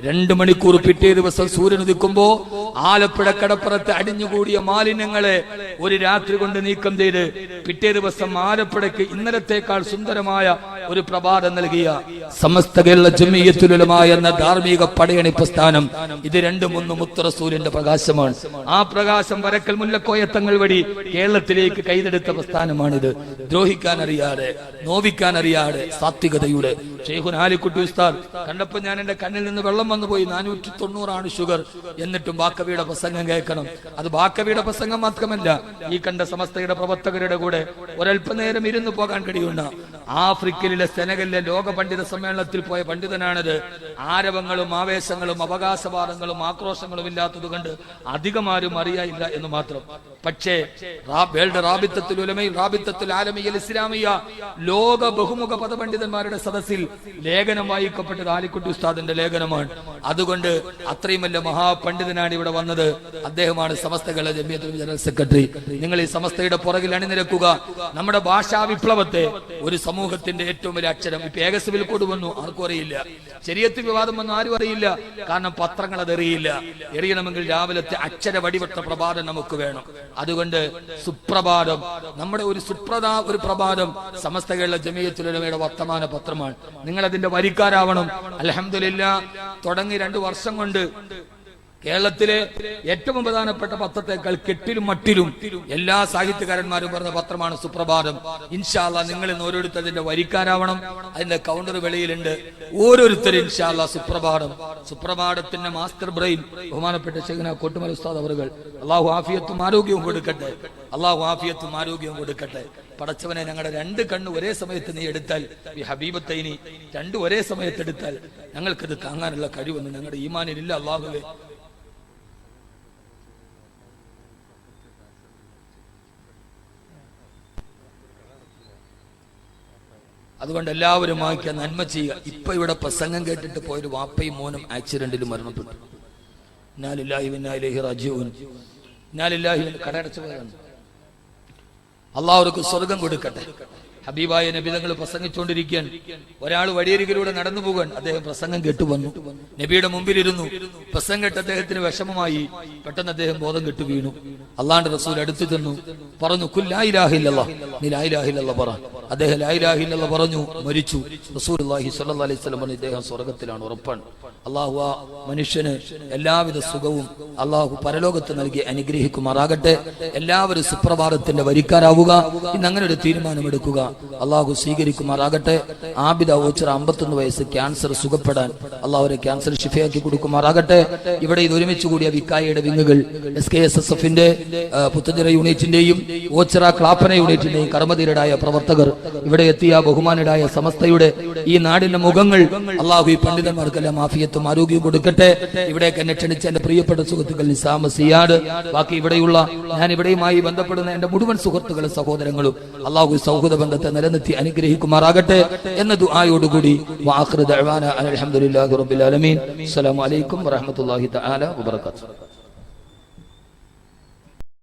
2 മണിക്കൂർ പിറ്റേ ദിവസം സൂര്യൻ ഉദിക്കുമ്പോ ആലപ്പുഴ കടപ്പുറത്ത് അടിഞ്ഞുകൂടിയ മാലിന്യങ്ങളെ ഒരു രാത്രി കൊണ്ട് നീക്കം ചെയ്ത് പിറ്റേ ദിവസം ആലപ്പുഴയ്ക്ക് ഇന്നലത്തേക്കാൾ സുന്ദരമായ ഒരു പ്രഭാതം നൽകിയ സമസ്ത കേരള ജമിയത്തുൽ ഉലമ എന്ന ധാർമ്മിക പടയണി പ്രസ്ഥാനം ഇത് 2-3 മുത്ത് റസൂലിന്റെ പ്രകാശമാണ്. ആ പ്രകാശം വരക്കൽ മുല്ലക്കോയത്തങ്ങൾ വഴി കേരളത്തിലേക്ക് കൈതെടുത്ത പ്രസ്ഥാനമാണിത്. ദ്രോഹിക്കാൻ അറിയാതെ, നോവിക്കാൻ അറിയാതെ, സാത്വികതയുടെ ശൈഖുന ആലിക്കുട്ടി ഉസ്താദ് കണ്ടപ്പോ ഞാൻ എന്റെ കണ്ണിൽ നിന്ന് വെള്ളം വന്നു പോയി. 490 ഷുഗർ, എന്നിട്ടും ബാക്കവിയുടെ പ്രസംഗം കേൾക്കണം. അത് ബാക്കവിയുടെ പ്രസംഗം മാത്രമല്ല, ഈ കണ്ട സമസ്തയുടെ പ്രവർത്തകരുടെ കൂടെ ഒരല്പനേരം ഇരുന്നു പോകാൻ കഴിയുന്ന ആഫ്രിക്കയിലെ സെനഗലിലെ ലോക പണ്ഡിത സമ്മേളനത്തിൽ പോയ പണ്ഡിതനാണിത്. ആരവങ്ങളും ആവേശങ്ങളും അവകാശവാദങ്ങളും ആക്രോശങ്ങളും ഇല്ലാത്തത് കൊണ്ട് അധികമാരും അറിയായില്ല എന്ന് മാത്രം. പക്ഷേ വേൾഡ് റാബിത്തത്തുൽ ഉലമയിൽ റാബിത്തത്തുൽ ആലമിയ്യൽ ഇസ്ലാമിയ ലോക ബഹുമുഖ പദപണ്ഡിതന്മാരുടെ സദസ്സിൽ ലേഖനം വായിക്കപ്പെട്ടത് ആലിക്കുട്ടി ഉസ്താദിന്റെ ലേഖനമാണ്. അതുകൊണ്ട് അത്രയും വലിയ മഹാപണ്ഡിതനാണ് ഇവിടെ വന്നത്. അദ്ദേഹമാണ് സമസ്ത കേരള ജമിയത്തുൽ ഉലമ ജനറൽ സെക്രട്ടറി. നിങ്ങൾ ഈ സമസ്തയുടെ പുറകിൽ അണിനിരക്കുക. നമ്മുടെ ഭാഷാ വിപ്ലവത്തെ, ഒരു സമൂഹത്തിന്റെ ഏറ്റവും വലിയ അക്ഷരം, ഇപ്പൊ ഏക സിവിൽ കോഡ് വന്നു, ആർക്കും അറിയില്ല. ശരീഅത്ത് വിവാദം വന്നു, ആരും അറിയില്ല. കാരണം പത്രങ്ങൾ അതെറിയില്ല. എറിയണമെങ്കിൽ രാവിലത്തെ അക്ഷര വടിവട്ട പ്രഭാതം നമുക്ക് വേണം. അതുകൊണ്ട് സുപ്രഭാതം, നമ്മുടെ ഒരു പ്രഭാതം സമസ്ത കേരള ജമിയത്തുൽ ഉലമയുടെ വർത്തമാന പത്രമാണ്. നിങ്ങൾ അതിന്റെ വരിക്കാരാവണം. അൽഹംദുലില്ലാഹ് തുടങ്ങി 2 വർഷം കൊണ്ട് കേരളത്തിലെ ഏറ്റവും പ്രധാനപ്പെട്ട പത്രത്തെക്കാൾ കെട്ടിലും മട്ടിലും എല്ലാ സാഹിത്യകാരന്മാരും പറഞ്ഞ പത്രമാണ് സുപ്രഭാതം. ഇൻഷാ അല്ലാഹ് നിങ്ങൾ ഇന്ന് ഓരോരുത്തരുടെ വരിക്കാരാവണം. അതിന്റെ കൗണ്ടർ വെളിയിലുണ്ട്. ഓരോരുത്തരും ഇൻഷാ അല്ലാഹ് സുപ്രഭാതത്തിന്റെ മാസ്റ്റർ ബ്രെയിൻ ബഹുമാനപ്പെട്ട ശൈഖുന കോട്ടുമൽ ഉസ്താദ് അവറുകൾ, അള്ളാഹു ആഫിയത്തും ആരോഗ്യവും കൊടുക്കട്ടെ, അള്ളാഹു ആഫിയത്തും ആരോഗ്യവും കൊടുക്കട്ടെ. പടച്ചവനെ, ഞങ്ങളുടെ 2 കണ്ണ് ഒരേ സമയത്ത് നീ എടുത്താൽ, ഈ ഹബീബത്തൈനി 2 ഒരേ സമയത്ത് എടുത്താൽ ഞങ്ങൾക്കിത് താങ്ങാനുള്ള കഴിവൊന്നും ഞങ്ങളുടെ ഈമാനിലില്ല അള്ളാഹുവേ. അതുകൊണ്ട് എല്ലാവരും വായിക്കുക, നന്മ ചെയ്യുക. ഇപ്പൊ ഇവിടെ പ്രസംഗം കേട്ടിട്ട് പോയൊരു വാപ്പയും മോനും ആക്സിഡന്റിൽ മരണപ്പെട്ടു. ഇന്നാ ലില്ലാഹി വ ഇന്നാ ഇലൈഹി റാജിഊൻ. ഇന്നാ ലില്ലാഹി കടയടച്ചു പോയതാണ്. അല്ലാഹു അവർക്ക് സ്വർഗം കൊടുക്കട്ടെ. ഹബീബായ നബി തങ്ങൾ പ്രസംഗിച്ചുകൊണ്ടിരിക്കുകയാണ്. ഒരാൾ വഴിയരികിലൂടെ നടന്നു പോകാൻ, അദ്ദേഹം പ്രസംഗം കേട്ടു വന്നു, നബിയുടെ മുമ്പിലിരുന്നു. പ്രസംഗം കേട്ട് അദ്ദേഹത്തിന് വിഷമമായി. പെട്ടെന്ന് അദ്ദേഹം ബോധം കെട്ടു വീണു. അള്ളാഹുവിന്റെ റസൂൽ അടുത്തു ചെന്നു, പറഞ്ഞു, കുൽ ലാ ഇലാഹ ഇല്ലല്ലാഹ്, നീ ലാ ഇലാഹ ഇല്ലല്ലാഹ് പറ. അദ്ദേഹം ലാ ഇലാഹ ഇല്ലല്ലാഹ് പറഞ്ഞു, മരിച്ചു. റസൂലുള്ളാഹി സ്വല്ലല്ലാഹു അലൈഹി വസല്ലം പറഞ്ഞു, ഇദ്ദേഹം സ്വർഗ്ഗത്തിലാണ്, ഉറപ്പാണ്. അള്ളാഹു ആ മനുഷ്യന് എല്ലാവിധ സുഖവും അള്ളാഹു പരലോകത്ത് നൽകി അനുഗ്രഹിക്കുമാറാകട്ടെ. എല്ലാവരും സുപ്രഭാതത്തിന്റെ വരിക്കാരാവുക. ഇന്ന് അങ്ങനെ ഒരു തീരുമാനമെടുക്കുക. അള്ളാഹു സ്വീകരിക്കുമാറാകട്ടെ. ആബിദ ഓച്ചിറ 51 വയസ്സ്, ക്യാൻസർ സുഖപ്പെടാൻ അള്ളാഹുരെ ക്യാൻസർ ശിഫയാക്കി കൊടുക്കുമാറാകട്ടെ. ഇവിടെ ഇത് ഒരുമിച്ച് കൂടിയ വിക്കായയുടെ വിങ്ങുകൾ, SKSSF-ന്റെ പുത്തഞ്ചിറ യൂണിറ്റിന്റെയും ഓച്ചിറ ക്ലാപ്പന യൂണിറ്റിന്റെയും കർമ്മധീരരായ പ്രവർത്തകർ, ഇവിടെ എത്തിയ ബഹുമാനരായ സമസ്തയുടെ ഈ നാടിന്റെ മുഖങ്ങൾ, അള്ളാഹു ഈ പണ്ഡിതന്മാർക്കെല്ലാം ആഫിയത്ത് ആഫിയത്തും ആരോഗ്യവും കൊടുക്കട്ടെ. ഇവിടേക്ക് എന്നെ ക്ഷണിച്ച എന്റെ പ്രിയപ്പെട്ട സുഹൃത്തുക്കൾ നിസാമ സിയാദ്, ബാക്കി ഇവിടെയുള്ള ഞാൻ ഇവിടെയുമായി ബന്ധപ്പെടുന്ന എന്റെ മുഴുവൻ സുഹൃത്തുക്കളും സഹോദരങ്ങളും അള്ളാഹു സൗഹൃദ ബന്ധത്തെ നിലനിർത്തി അനുഗ്രഹിക്കുമാറാകട്ടെ എന്ന ദുആയോടുകൂടി വആഖിറു ദഅവാന അൽഹംദുലില്ലാഹി റബ്ബിൽ ആലമീൻ. അസ്സലാമു അലൈക്കും വറഹ്മത്തുള്ളാഹി തആല വബറകാതുഹു.